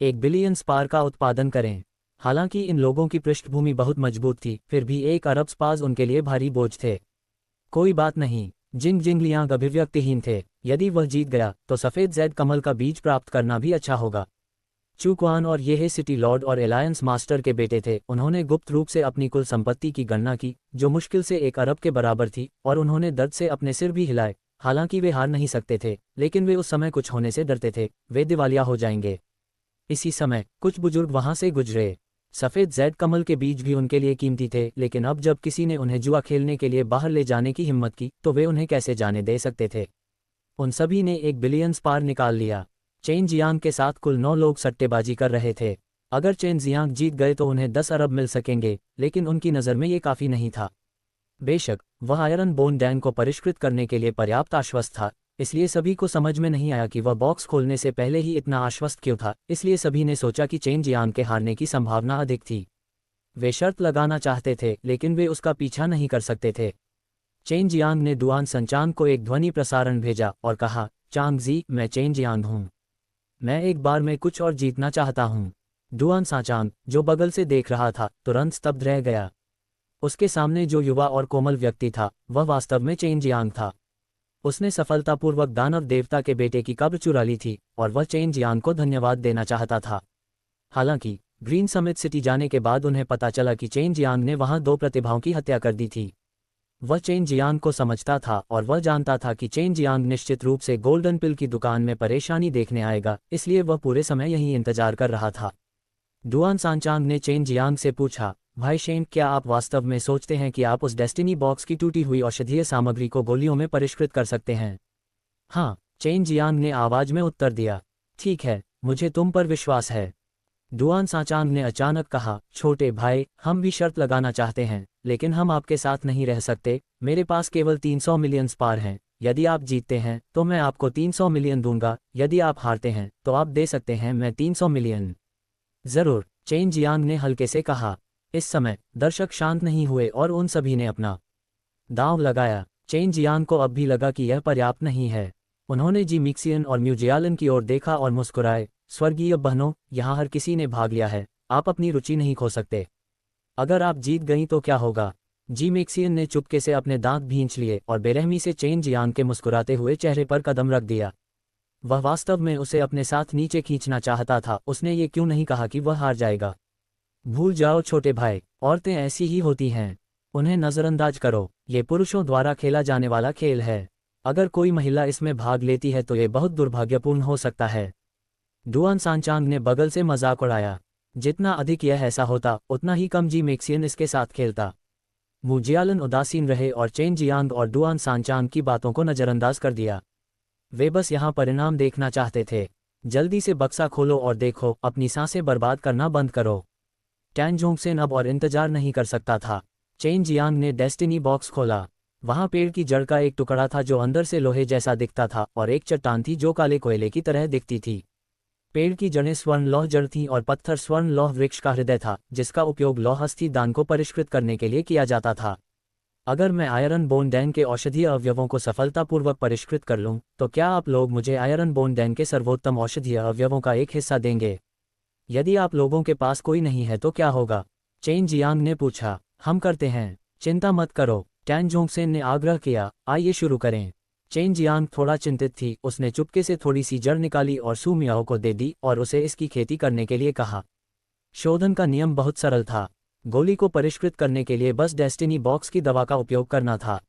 1 बिलियन स्पार का उत्पादन करें। हालांकि इन लोगों की पृष्ठभूमि बहुत मजबूत थी, फिर भी 1 अरब स्पार्स उनके लिए भारी बोझ थे। कोई बात नहीं, जिंग जिंगलियांग अभिव्यक्तिहीन थे। यदि वह जीत गया तो सफ़ेद जेड कमल का बीज प्राप्त करना भी अच्छा होगा। चू क्वान और येहे सिटी लॉर्ड और एलायंस मास्टर के बेटे थे। उन्होंने गुप्त रूप से अपनी कुल संपत्ति की गणना की, जो मुश्किल से 1 अरब के बराबर थी, और उन्होंने दर्द से अपने सिर भी हिलाए। हालांकि वे हार नहीं सकते थे, लेकिन वे उस समय कुछ होने से डरते थे, वे दिवालिया हो जाएंगे। इसी समय कुछ बुजुर्ग वहां से गुजरे। सफ़ेद जेड कमल के बीज भी उनके लिए कीमती थे, लेकिन अब जब किसी ने उन्हें जुआ खेलने के लिए बाहर ले जाने की हिम्मत की तो वे उन्हें कैसे जाने दे सकते थे। उन सभी ने 1 बिलियन स्पार निकाल लिया। चेन जियांग के साथ कुल 9 लोग सट्टेबाजी कर रहे थे। अगर चेन जियांग जीत गए तो उन्हें 10 अरब मिल सकेंगे, लेकिन उनकी नज़र में ये काफ़ी नहीं था। बेशक वह आयरन बोन डैन को परिष्कृत करने के लिए पर्याप्त आश्वस्त था, इसलिए सभी को समझ में नहीं आया कि वह बॉक्स खोलने से पहले ही इतना आश्वस्त क्यों था। इसलिए सभी ने सोचा कि चेन जियांग के हारने की संभावना अधिक थी। वे शर्त लगाना चाहते थे, लेकिन वे उसका पीछा नहीं कर सकते थे। चेन जियांग ने डुआन संचांग को एक ध्वनि प्रसारण भेजा और कहा, चांग जी, मैं चेन जियांग हूँ। मैं एक बार में कुछ और जीतना चाहता हूँ। डुआन सांचांग, जो बगल से देख रहा था, तुरंत स्तब्ध रह गया। उसके सामने जो युवा और कोमल व्यक्ति था, वह वास्तव में चेन जियांग था। उसने सफलतापूर्वक दानव देवता के बेटे की कब्र चुरा ली थी और वह चेन जियांग को धन्यवाद देना चाहता था। हालांकि ग्रीन समिट सिटी जाने के बाद उन्हें पता चला कि चेन जियांग ने वहां 2 प्रतिभाओं की हत्या कर दी थी। वह चेन जियांग को समझता था और वह जानता था कि चेन जियांग निश्चित रूप से गोल्डन पिल की दुकान में परेशानी देखने आएगा, इसलिए वह पूरे समय यहीं इंतजार कर रहा था। डुआन सांचांग ने चेन जियांग से पूछा, भाई शेन, क्या आप वास्तव में सोचते हैं कि आप उस डेस्टिनी बॉक्स की टूटी हुई औषधीय सामग्री को गोलियों में परिष्कृत कर सकते हैं? हाँ, चेन जियांग ने आवाज में उत्तर दिया। ठीक है, मुझे तुम पर विश्वास है। डुआन सांचांग ने अचानक कहा, छोटे भाई, हम भी शर्त लगाना चाहते हैं, लेकिन हम आपके साथ नहीं रह सकते। मेरे पास केवल 300 मिलियन स्पार हैं। यदि आप जीतते हैं तो मैं आपको 300 मिलियन दूंगा, यदि आप हारते हैं तो आप दे सकते हैं मैं 300 मिलियन। जरूर, चेन जियांग ने हल्के से कहा। इस समय दर्शक शांत नहीं हुए और उन सभी ने अपना दांव लगाया। चेन जियांग को अब भी लगा कि यह पर्याप्त नहीं है। उन्होंने जी मिक्सियन और म्यूजियालन की ओर देखा और मुस्कुराए। स्वर्गीय बहनों, यहाँ हर किसी ने भाग लिया है, आप अपनी रुचि नहीं खो सकते। अगर आप जीत गईं तो क्या होगा? जी मिक्सियन ने चुपके से अपने दांत भींच लिए और बेरहमी से चेन जियांग के मुस्कुराते हुए चेहरे पर कदम रख दिया। वह वास्तव में उसे अपने साथ नीचे खींचना चाहता था। उसने ये क्यों नहीं कहा कि वह हार जाएगा? भूल जाओ छोटे भाई, औरतें ऐसी ही होती हैं, उन्हें नज़रअंदाज करो। ये पुरुषों द्वारा खेला जाने वाला खेल है। अगर कोई महिला इसमें भाग लेती है तो ये बहुत दुर्भाग्यपूर्ण हो सकता है। डुआन सांचांग ने बगल से मजाक उड़ाया। जितना अधिक यह ऐसा होता, उतना ही कम जी मैक्सियन इसके साथ खेलता। मुजियालन उदासीन रहे और चेन जियांग और डुआन सांचांग की बातों को नज़रअंदाज कर दिया। वे बस यहाँ परिणाम देखना चाहते थे। जल्दी से बक्सा खोलो और देखो, अपनी सांसें बर्बाद करना बंद करो। टैन जोंगसेन अब और इंतजार नहीं कर सकता था। चेन जियांग ने डेस्टिनी बॉक्स खोला। वहां पेड़ की जड़ का एक टुकड़ा था जो अंदर से लोहे जैसा दिखता था और एक चट्टान थी जो काले कोयले की तरह दिखती थी। पेड़ की जड़ें स्वर्ण लौह जड़ थीं और पत्थर स्वर्ण लौह वृक्ष का हृदय था, जिसका उपयोग लौह अस्थि दान को परिष्कृत करने के लिए किया जाता था। अगर मैं आयरन बोन डैन के औषधीय अवयवों को सफलतापूर्वक परिष्कृत कर लूं, तो क्या आप लोग मुझे आयरन बोन डैन के सर्वोत्तम औषधीय अवयवों का एक हिस्सा देंगे? यदि आप लोगों के पास कोई नहीं है तो क्या होगा? चेन जियांग ने पूछा। हम करते हैं, चिंता मत करो, टैन जोंगसेन ने आग्रह किया। आइए शुरू करें। चेन जियांग थोड़ा चिंतित थी। उसने चुपके से थोड़ी सी जड़ निकाली और सू मियाओ को दे दी और उसे इसकी खेती करने के लिए कहा। शोधन का नियम बहुत सरल था। गोली को परिष्कृत करने के लिए बस डेस्टिनी बॉक्स की दवा का उपयोग करना था।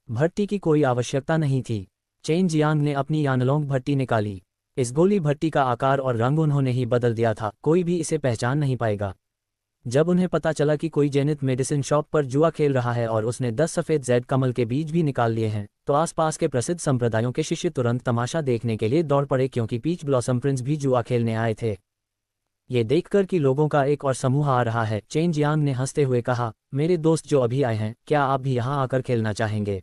भट्टी की कोई आवश्यकता नहीं थी। चेन जियांग ने अपनी यानलोंग भट्टी निकाली। इस गोली भट्टी का आकार और रंग उन्होंने ही बदल दिया था, कोई भी इसे पहचान नहीं पाएगा। जब उन्हें पता चला कि कोई जेनिथ मेडिसिन शॉप पर जुआ खेल रहा है और उसने 10 सफ़ेद जैड कमल के बीज भी निकाल लिए हैं, तो आसपास के प्रसिद्ध संप्रदायों के शिष्य तुरंत तमाशा देखने के लिए दौड़ पड़े, क्योंकि पीच ब्लॉसम प्रिंस भी जुआ खेलने आए थे। ये देखकर कि लोगों का एक और समूह आ रहा है, चेन जियांग ने हंसते हुए कहा, मेरे दोस्त जो अभी आए हैं, क्या आप भी यहाँ आकर खेलना चाहेंगे?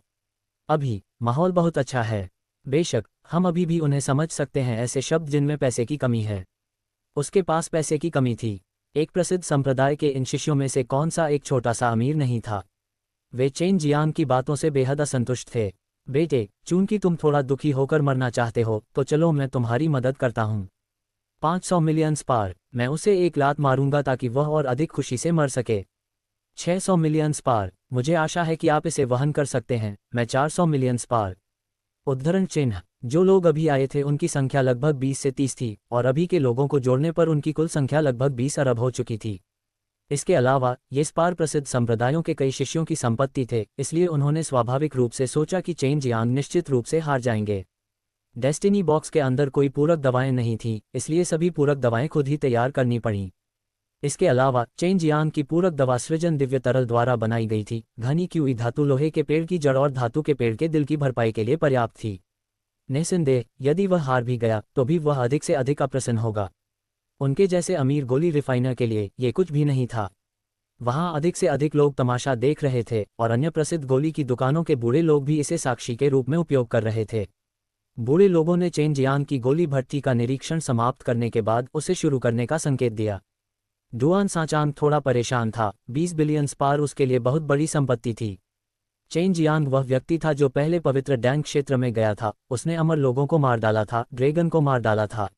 अभी माहौल बहुत अच्छा है। बेशक, हम अभी भी उन्हें समझ सकते हैं, ऐसे शब्द जिनमें पैसे की कमी है। उसके पास पैसे की कमी थी। एक प्रसिद्ध संप्रदाय के इन शिष्यों में से कौन सा एक छोटा सा अमीर नहीं था? वे चेन जियांग की बातों से बेहद असंतुष्ट थे। बेटे, चूंकि तुम थोड़ा दुखी होकर मरना चाहते हो, तो चलो मैं तुम्हारी मदद करता हूँ। 500 मिलियन स्पार, मैं उसे एक लात मारूंगा ताकि वह और अधिक खुशी से मर सके। 600 मिलियन स्पार, मुझे आशा है कि आप इसे वहन कर सकते हैं। मैं 400 मिलियन स्पार। उद्धरण चिन्ह, जो लोग अभी आए थे उनकी संख्या लगभग 20 से 30 थी, और अभी के लोगों को जोड़ने पर उनकी कुल संख्या लगभग 20 अरब हो चुकी थी। इसके अलावा ये स्पार प्रसिद्ध संप्रदायों के कई शिष्यों की संपत्ति थे, इसलिए उन्होंने स्वाभाविक रूप से सोचा कि चेन जियांग निश्चित रूप से हार जाएंगे। डेस्टिनी बॉक्स के अंदर कोई पूरक दवाएं नहीं थीं, इसलिए सभी पूरक दवाएं खुद ही तैयार करनी पड़ीं। इसके अलावा चेन जियांग की पूरक दवा सृजन दिव्य तरल द्वारा बनाई गई थी। घनी क्यूई धातु लोहे के पेड़ की जड़ और धातु के पेड़ के दिल की भरपाई के लिए पर्याप्त थी। निस्संदेह, यदि वह हार भी गया तो भी वह अधिक से अधिक अप्रसन्न होगा। उनके जैसे अमीर गोली रिफाइनर के लिए ये कुछ भी नहीं था। वहां अधिक से अधिक लोग तमाशा देख रहे थे, और अन्य प्रसिद्ध गोली की दुकानों के बूढ़े लोग भी इसे साक्षी के रूप में उपयोग कर रहे थे। बूढ़े लोगों ने चेन जियांग की गोली भट्टी का निरीक्षण समाप्त करने के बाद उसे शुरू करने का संकेत दिया। डुआन सांचांग थोड़ा परेशान था। 20 बिलियन स्पार उसके लिए बहुत बड़ी संपत्ति थी। चेन जियांग वह व्यक्ति था जो पहले पवित्र डैंग क्षेत्र में गया था। उसने अमर लोगों को मार डाला था, ड्रैगन को मार डाला था,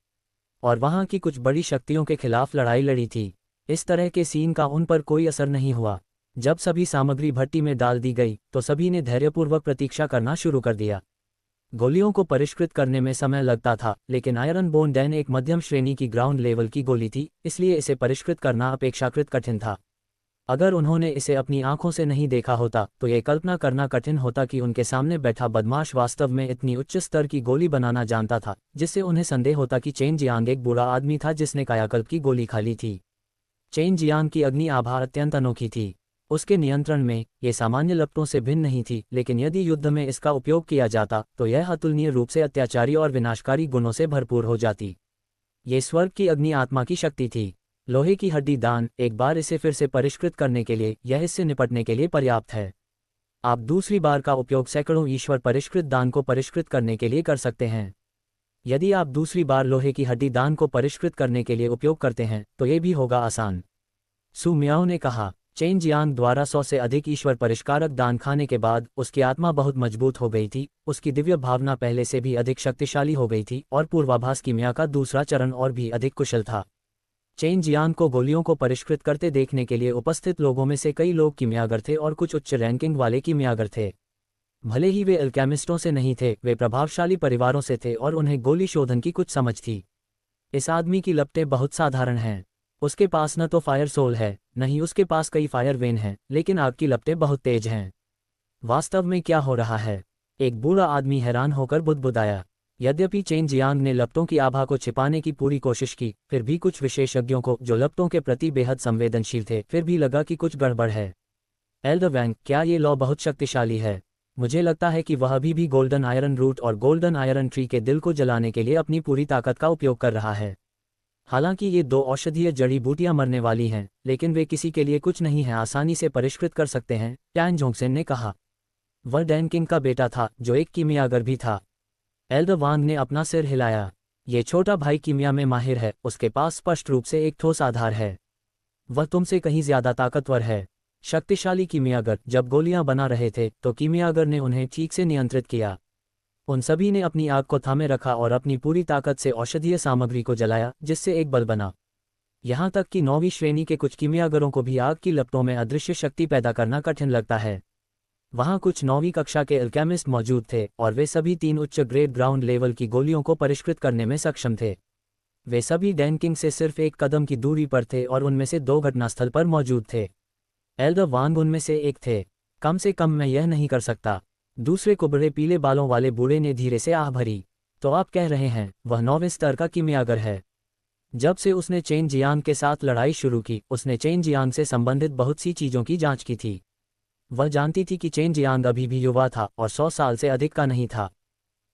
और वहां की कुछ बड़ी शक्तियों के खिलाफ लड़ाई लड़ी थी। इस तरह के सीन का उन पर कोई असर नहीं हुआ। जब सभी सामग्री भट्टी में डाल दी गई तो सभी ने धैर्यपूर्वक प्रतीक्षा करना शुरू कर दिया। गोलियों को परिष्कृत करने में समय लगता था, लेकिन आयरन बोन डैन एक मध्यम श्रेणी की ग्राउंड लेवल की गोली थी, इसलिए इसे परिष्कृत करना अपेक्षाकृत कठिन था। अगर उन्होंने इसे अपनी आंखों से नहीं देखा होता तो ये कल्पना करना कठिन होता कि उनके सामने बैठा बदमाश वास्तव में इतनी उच्च स्तर की गोली बनाना जानता था, जिससे उन्हें संदेह होता कि चेन जियांग एक बुरा आदमी था जिसने कायाकल्प की गोली खा ली थी। चेन जियांग की अग्नि आभा अत्यंत अनोखी थी। उसके नियंत्रण में ये सामान्य लपटों से भिन्न नहीं थी, लेकिन यदि युद्ध में इसका उपयोग किया जाता तो यह अतुलनीय रूप से अत्याचारी और विनाशकारी गुणों से भरपूर हो जाती। ये स्वर्ग की अग्नि आत्मा की शक्ति थी। लोहे की हड्डी दान, एक बार इसे फिर से परिष्कृत करने के लिए यह इससे निपटने के लिए पर्याप्त है। आप दूसरी बार का उपयोग सैकड़ों ईश्वर परिष्कृत दान को परिष्कृत करने के लिए कर सकते हैं। यदि आप दूसरी बार लोहे की हड्डी दान को परिष्कृत करने के लिए उपयोग करते हैं तो ये भी होगा आसान। सू मियाओ ने कहा। चेन जियांग द्वारा 100 से अधिक ईश्वर परिष्कारक दान खाने के बाद उसकी आत्मा बहुत मजबूत हो गई थी। उसकी दिव्य भावना पहले से भी अधिक शक्तिशाली हो गई थी, और पूर्वाभास कीमिया का दूसरा चरण और भी अधिक कुशल था। चेन जियांग को गोलियों को परिष्कृत करते देखने के लिए उपस्थित लोगों में से कई लोग कीमियागर थे और कुछ उच्च रैंकिंग वाले कीमियागर थे। भले ही वे अल्केमिस्टों से नहीं थे, वे प्रभावशाली परिवारों से थे और उन्हें गोली शोधन की कुछ समझ थी। इस आदमी की लपटें बहुत साधारण हैं। उसके पास न तो फायर सोल है, न ही उसके पास कई फायर वेन हैं, लेकिन आग की लपटें बहुत तेज हैं। वास्तव में क्या हो रहा है? एक बूढ़ा आदमी हैरान होकर बुदबुदाया। यद्यपि चेन जियांग ने लपटों की आभा को छिपाने की पूरी कोशिश की, फिर भी कुछ विशेषज्ञों को जो लपटों के प्रति बेहद संवेदनशील थे, फिर भी लगा कि कुछ गड़बड़ है। एल्डर वैंग, क्या ये लॉ बहुत शक्तिशाली है? मुझे लगता है कि वह अभी भी गोल्डन आयरन रूट और गोल्डन आयरन ट्री के दिल को जलाने के लिए अपनी पूरी ताकत का उपयोग कर रहा है। हालांकि ये दो औषधीय जड़ी बूटियां मरने वाली हैं, लेकिन वे किसी के लिए कुछ नहीं हैं, आसानी से परिष्कृत कर सकते हैं, टैन जोंगसेन ने कहा। वह डैन किंग का बेटा था, जो एक कीमियागर भी था। एल्डर वांग ने अपना सिर हिलाया। ये छोटा भाई कीमिया में माहिर है, उसके पास स्पष्ट रूप से एक ठोस आधार है। वह तुमसे कहीं ज्यादा ताकतवर है। शक्तिशाली कीमियागर जब गोलियां बना रहे थे तो कीमियागर ने उन्हें ठीक से नियंत्रित किया। उन सभी ने अपनी आग को थामे रखा और अपनी पूरी ताकत से औषधीय सामग्री को जलाया, जिससे एक बल बना। यहाँ तक कि 9वीं श्रेणी के कुछ कीमियागरों को भी आग की लपटों में अदृश्य शक्ति पैदा करना कठिन लगता है। वहाँ कुछ 9वीं कक्षा के अल्केमिस्ट मौजूद थे और वे सभी 3 उच्च ग्रेड ग्राउंड लेवल की गोलियों को परिष्कृत करने में सक्षम थे। वे सभी डैन किंग से सिर्फ 1 कदम की दूरी पर थे और उनमें से 2 घटनास्थल पर मौजूद थे। एल्डर वांग उनमें से एक थे। कम से कम मैं यह नहीं कर सकता। दूसरे कुबड़े पीले बालों वाले बूढ़े ने धीरे से आह भरी। तो आप कह रहे हैं वह 9वें स्तर का कीमियागर है? जब से उसने चेन जियांग के साथ लड़ाई शुरू की, उसने चेन जियांग से संबंधित बहुत सी चीज़ों की जांच की थी। वह जानती थी कि चेन जियांग अभी भी युवा था और 100 साल से अधिक का नहीं था।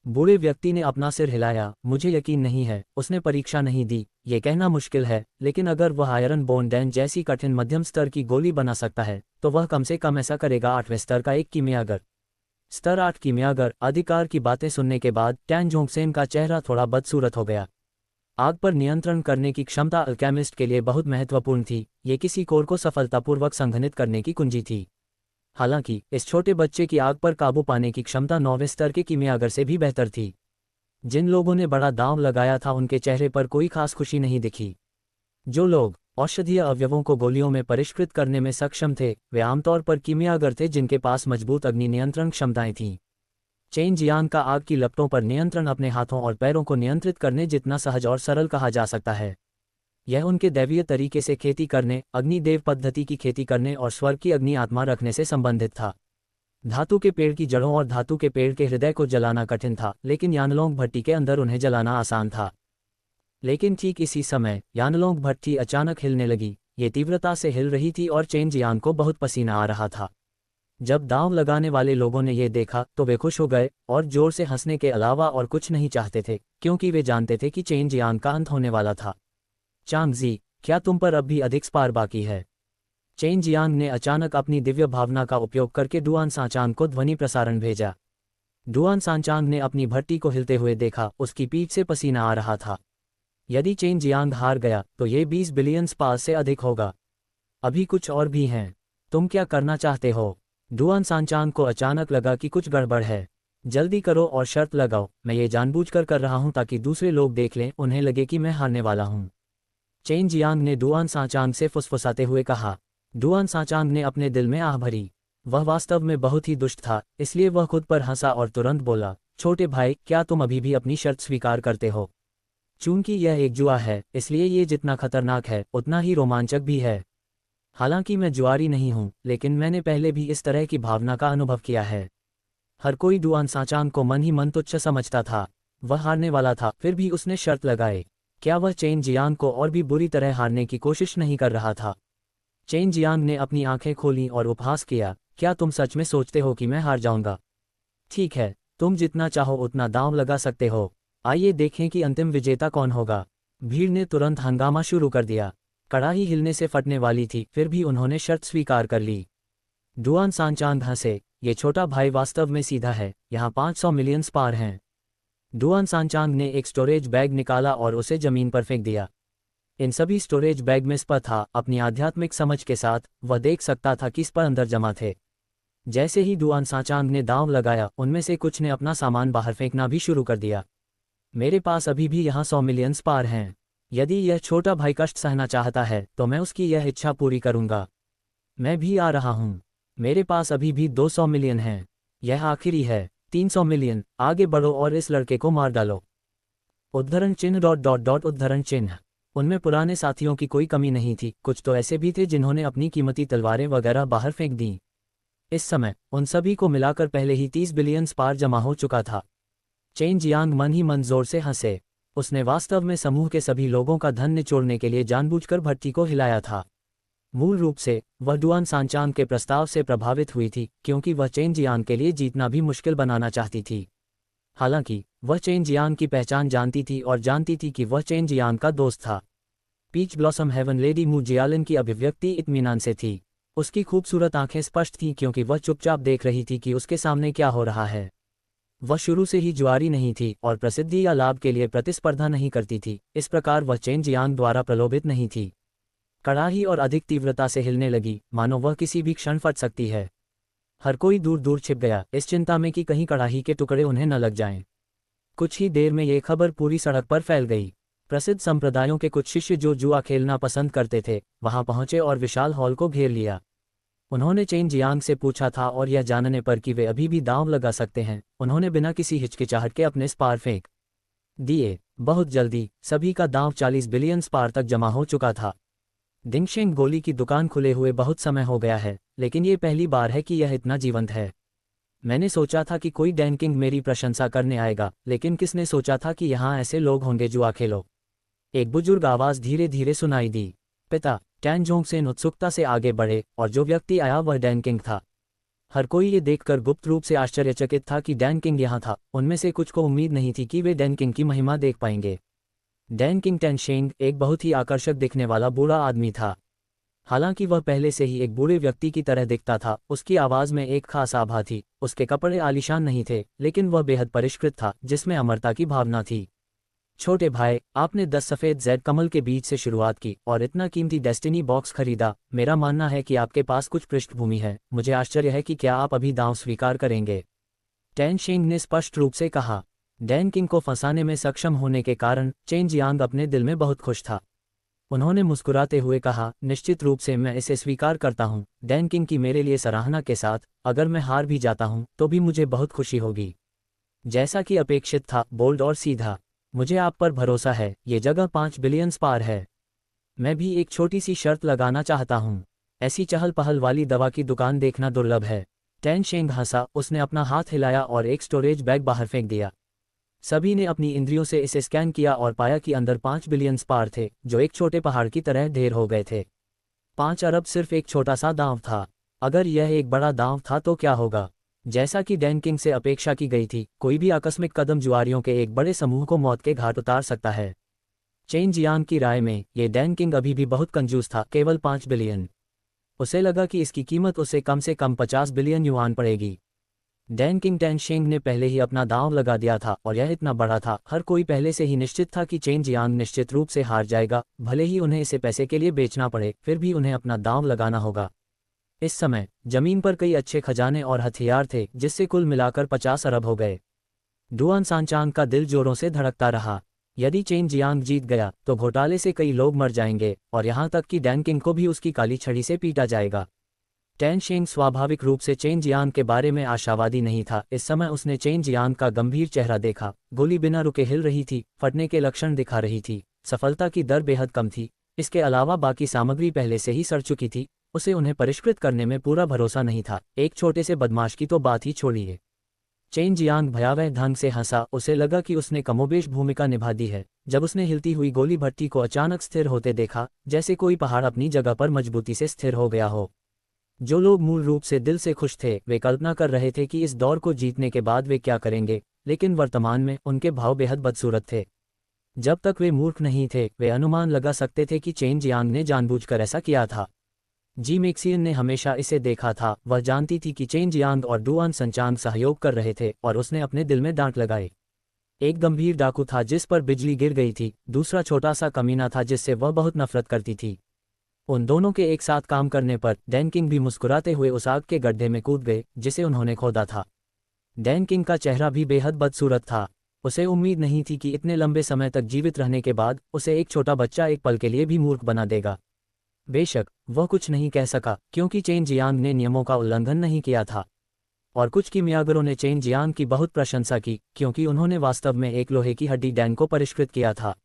बूढ़े व्यक्ति ने अपना सिर हिलाया। मुझे यकीन नहीं है, उसने परीक्षा नहीं दी। ये कहना मुश्किल है, लेकिन अगर वह आयरन बोन डैन जैसी कठिन मध्यम स्तर की गोली बना सकता है तो वह कम से कम ऐसा करेगा 8वें स्तर का एक कीमियागर। स्तर 8 कीमियागर। अधिकार की बातें सुनने के बाद टैन जोंगसेन का चेहरा थोड़ा बदसूरत हो गया। आग पर नियंत्रण करने की क्षमता अल्केमिस्ट के लिए बहुत महत्वपूर्ण थी। ये किसी कोर को सफलतापूर्वक संघनित करने की कुंजी थी। हालांकि इस छोटे बच्चे की आग पर काबू पाने की क्षमता 9वें स्तर के कीमियागर से भी बेहतर थी। जिन लोगों ने बड़ा दांव लगाया था उनके चेहरे पर कोई खास खुशी नहीं दिखी। जो लोग औषधीय अवयवों को गोलियों में परिष्कृत करने में सक्षम थे वे आमतौर पर कीमियागर थे जिनके पास मजबूत अग्नि नियंत्रण क्षमताएं थीं। चेन जियांग का आग की लपटों पर नियंत्रण अपने हाथों और पैरों को नियंत्रित करने जितना सहज और सरल कहा जा सकता है। यह उनके दैवीय तरीके से खेती करने, अग्निदेव पद्धति की खेती करने और स्वर्ग की अग्नि आत्मा रखने से संबंधित था। धातु के पेड़ की जड़ों और धातु के पेड़ के हृदय को जलाना कठिन था, लेकिन यानलोंग भट्टी के अंदर उन्हें जलाना आसान था। लेकिन ठीक इसी समय यानलोंग भट्टी अचानक हिलने लगी। ये तीव्रता से हिल रही थी और चेन जियांग को बहुत पसीना आ रहा था। जब दांव लगाने वाले लोगों ने यह देखा तो वे खुश हो गए और जोर से हंसने के अलावा और कुछ नहीं चाहते थे, क्योंकि वे जानते थे कि चेन जियांग का अंत होने वाला था। चांगजी, क्या तुम पर अब भी अधिक स्पार बाकी है? चेन जियांग ने अचानक अपनी दिव्य भावना का उपयोग करके डुआन सांचांग को ध्वनि प्रसारण भेजा। डुआन सांचांग ने अपनी भट्टी को हिलते हुए देखा। उसकी पीठ से पसीना आ रहा था। यदि चेन जियांग हार गया तो ये 20 बिलियन स्पार से अधिक होगा। अभी कुछ और भी हैं। तुम क्या करना चाहते हो? डुआन सांचांग को अचानक लगा कि कुछ गड़बड़ है। जल्दी करो और शर्त लगाओ। मैं ये जानबूझकर कर रहा हूं ताकि दूसरे लोग देख लें, उन्हें लगे कि मैं हारने वाला हूं। चेन जियांग ने डुआन सांचांग से फुसफुसाते हुए कहा। डुआन सांचांग ने अपने दिल में आह भरी। वह वास्तव में बहुत ही दुष्ट था, इसलिए वह खुद पर हंसा और तुरंत बोला, छोटे भाई, क्या तुम अभी भी अपनी शर्त स्वीकार करते हो? चूंकि यह एक जुआ है, इसलिए ये जितना खतरनाक है उतना ही रोमांचक भी है। हालांकि मैं जुआरी नहीं हूं, लेकिन मैंने पहले भी इस तरह की भावना का अनुभव किया है। हर कोई डुआन सांचांग को मन ही मन तुच्छ समझता था। वह हारने वाला था, फिर भी उसने शर्त लगाई। क्या वह चेन जियांग को और भी बुरी तरह हारने की कोशिश नहीं कर रहा था? चेन जियांग ने अपनी आंखें खोलीं और उपहास किया। क्या तुम सच में सोचते हो कि मैं हार जाऊंगा? ठीक है, तुम जितना चाहो उतना दांव लगा सकते हो। आइए देखें कि अंतिम विजेता कौन होगा। भीड़ ने तुरंत हंगामा शुरू कर दिया। कड़ाही हिलने से फटने वाली थी, फिर भी उन्होंने शर्त स्वीकार कर ली। डुआन सांचांग हंसे। ये छोटा भाई वास्तव में सीधा है। यहाँ 500 मिलियन स्पार हैं। डुआन सांचांग ने एक स्टोरेज बैग निकाला और उसे जमीन पर फेंक दिया। इन सभी स्टोरेज बैग में स्पर था। अपनी आध्यात्मिक समझ के साथ वह देख सकता था कि स्पर अंदर जमा थे। जैसे ही डुआन सांचांग ने दांव लगाया, उनमें से कुछ ने अपना सामान बाहर फेंकना भी शुरू कर दिया। मेरे पास अभी भी यहाँ 100 मिलियन स्पार हैं। यदि यह छोटा भाई कष्ट सहना चाहता है तो मैं उसकी यह इच्छा पूरी करूंगा। मैं भी आ रहा हूँ। मेरे पास अभी भी 200 मिलियन हैं। यह आखिरी है। 300 मिलियन। आगे बढ़ो और इस लड़के को मार डालो। उद्धरण चिन्ह ... उद्धरण चिन्ह। उनमें पुराने साथियों की कोई कमी नहीं थी। कुछ तो ऐसे भी थे जिन्होंने अपनी कीमती तलवारें वगैरह बाहर फेंक दी। इस समय उन सभी को मिलाकर पहले ही 30 बिलियन स्पार जमा हो चुका था। चेन जियांग मन ही मन जोर से हंसे। उसने वास्तव में समूह के सभी लोगों का धन निचोड़ने के लिए जानबूझकर भट्टी को हिलाया था। मूल रूप से वह डुआन सांचांग के प्रस्ताव से प्रभावित हुई थी, क्योंकि वह चेन जियांग के लिए जीतना भी मुश्किल बनाना चाहती थी। हालांकि वह चेन जियांग की पहचान जानती थी और जानती थी कि वह चेन जियांग का दोस्त था। पीच ब्लॉसम हेवन लेडी मू जियालिन की अभिव्यक्ति इत्मीनान से थी। उसकी खूबसूरत आंखें स्पष्ट थीं क्योंकि वह चुपचाप देख रही थी कि उसके सामने क्या हो रहा है। वह शुरू से ही जुआरी नहीं थी और प्रसिद्धि या लाभ के लिए प्रतिस्पर्धा नहीं करती थी। इस प्रकार वह चेन जियांग द्वारा प्रलोभित नहीं थी। कड़ाही और अधिक तीव्रता से हिलने लगी, मानो वह किसी भी क्षण फट सकती है। हर कोई दूर दूर छिप गया, इस चिंता में कि कहीं कड़ाही के टुकड़े उन्हें न लग जाएं। कुछ ही देर में ये खबर पूरी सड़क पर फैल गई। प्रसिद्ध संप्रदायों के कुछ शिष्य जो जुआ खेलना पसंद करते थे, वहां पहुंचे और विशाल हॉल को घेर लिया। उन्होंने चेन जियांग से पूछा था और यह जानने पर कि वे अभी भी दांव लगा सकते हैं, उन्होंने बिना किसी हिचकिचाहट के अपने स्पार फेंक दिए। बहुत जल्दी सभी का दांव 40 बिलियन स्पार तक जमा हो चुका था। दिंगशेंग गोली की दुकान खुले हुए बहुत समय हो गया है, लेकिन ये पहली बार है कि यह इतना जीवंत है। मैंने सोचा था कि कोई डैनकिंग मेरी प्रशंसा करने आएगा, लेकिन किसने सोचा था कि यहाँ ऐसे लोग होंगे जुआ खेलो। एक बुजुर्ग आवाज़ धीरे धीरे सुनाई दी। पिता टैन जोंगसेन उत्सुकता से आगे बढ़े और जो व्यक्ति आया वह डैनकिंग था। हर कोई ये देखकर गुप्त रूप से आश्चर्यचकित था कि डैनकिंग यहाँ था। उनमें से कुछ को उम्मीद नहीं थी कि वे डैनकिंग की महिमा देख पाएंगे। डैनकिंग टेनशेंग एक बहुत ही आकर्षक दिखने वाला बूढ़ा आदमी था। हालांकि वह पहले से ही एक बूढ़े व्यक्ति की तरह दिखता था, उसकी आवाज़ में एक खास आभा थी। उसके कपड़े आलीशान नहीं थे, लेकिन वह बेहद परिष्कृत था, जिसमें अमरता की भावना थी। छोटे भाई, आपने 10 सफ़ेद जेड कमल के बीच से शुरुआत की और इतना कीमती डेस्टिनी बॉक्स खरीदा। मेरा मानना है कि आपके पास कुछ पृष्ठभूमि है। मुझे आश्चर्य है कि क्या आप अभी दांव स्वीकार करेंगे। टेनशेंग ने स्पष्ट रूप से कहा। डैनकिंग को फंसाने में सक्षम होने के कारण चेन जियांग अपने दिल में बहुत खुश था। उन्होंने मुस्कुराते हुए कहा, निश्चित रूप से मैं इसे स्वीकार करता हूँ डैनकिंग की मेरे लिए सराहना के साथ। अगर मैं हार भी जाता हूँ तो भी मुझे बहुत खुशी होगी। जैसा कि अपेक्षित था, बोल्ड और सीधा। मुझे आप पर भरोसा है, ये जगह 5 बिलियन स्पार है। मैं भी एक छोटी सी शर्त लगाना चाहता हूँ। ऐसी चहल पहल वाली दवा की दुकान देखना दुर्लभ है। टेनशेंग हंसा, उसने अपना हाथ हिलाया और एक स्टोरेज बैग बाहर फेंक दिया। सभी ने अपनी इंद्रियों से इसे स्कैन किया और पाया कि अंदर 5 बिलियन स्पार थे, जो एक छोटे पहाड़ की तरह ढेर हो गए थे। 5 अरब सिर्फ एक छोटा सा दांव था। अगर यह एक बड़ा दांव था तो क्या होगा। जैसा कि डैनकिंग से अपेक्षा की गई थी, कोई भी आकस्मिक कदम जुआरियों के एक बड़े समूह को मौत के घाट उतार सकता है। चेन जियांग की राय में ये डैनकिंग अभी भी बहुत कंजूस था, केवल 5 बिलियन। उसे लगा कि इसकी कीमत उसे कम से कम 50 बिलियन युआन पड़ेगी। डैनकिंग टेनशेंग ने पहले ही अपना दांव लगा दिया था और यह इतना बड़ा था, हर कोई पहले से ही निश्चित था कि चेन जियांग निश्चित रूप से हार जाएगा। भले ही उन्हें इसे पैसे के लिए बेचना पड़े, फिर भी उन्हें अपना दांव लगाना होगा। इस समय जमीन पर कई अच्छे खजाने और हथियार थे, जिससे कुल मिलाकर 50 अरब हो गए। डुआन सांचांग का दिल जोरों से धड़कता रहा। यदि चेन जियांग जीत गया तो घोटाले से कई लोग मर जाएंगे और यहाँ तक कि डैनकिंग को भी उसकी काली छड़ी से पीटा जाएगा। टेनशेंग स्वाभाविक रूप से चेन जियांग के बारे में आशावादी नहीं था। इस समय उसने चेन जियांग का गंभीर चेहरा देखा। गोली बिना रुके हिल रही थी, फटने के लक्षण दिखा रही थी, सफलता की दर बेहद कम थी। इसके अलावा बाकी सामग्री पहले से ही सड़ चुकी थी। उसे उन्हें परिष्कृत करने में पूरा भरोसा नहीं था। एक छोटे से बदमाश की तो बात ही छोड़िए। चेन जियांग भयावह ढंग से हंसा। उसे लगा कि उसने कमोबेश भूमिका निभा दी है। जब उसने हिलती हुई गोली भट्टी को अचानक स्थिर होते देखा, जैसे कोई पहाड़ अपनी जगह पर मजबूती से स्थिर हो गया हो। जो लोग मूल रूप से दिल से खुश थे, वे कल्पना कर रहे थे कि इस दौर को जीतने के बाद वे क्या करेंगे, लेकिन वर्तमान में उनके भाव बेहद बदसूरत थे। जब तक वे मूर्ख नहीं थे, वे अनुमान लगा सकते थे कि चेन जियांग ने जानबूझकर ऐसा किया था। जी मैक्सियन ने हमेशा इसे देखा था। वह जानती थी कि चेन जियांग और डुआन संचांग सहयोग कर रहे थे और उसने अपने दिल में डांट लगाई। एक गंभीर डाकू था जिस पर बिजली गिर गई थी, दूसरा छोटा सा कमीना था जिससे वह बहुत नफरत करती थी। उन दोनों के एक साथ काम करने पर डैनकिंग भी मुस्कुराते हुए उस आग के गड्ढे में कूद गए जिसे उन्होंने खोदा था। डैनकिंग का चेहरा भी बेहद बदसूरत था। उसे उम्मीद नहीं थी कि इतने लंबे समय तक जीवित रहने के बाद उसे एक छोटा बच्चा एक पल के लिए भी मूर्ख बना देगा। बेशक वह कुछ नहीं कह सका, क्योंकि चेन जियांग ने नियमों का उल्लंघन नहीं किया था। और कुछ कीमियागरों ने चेन जियांग की बहुत प्रशंसा की, क्योंकि उन्होंने वास्तव में एक लोहे की हड्डी डैन को परिष्कृत किया था।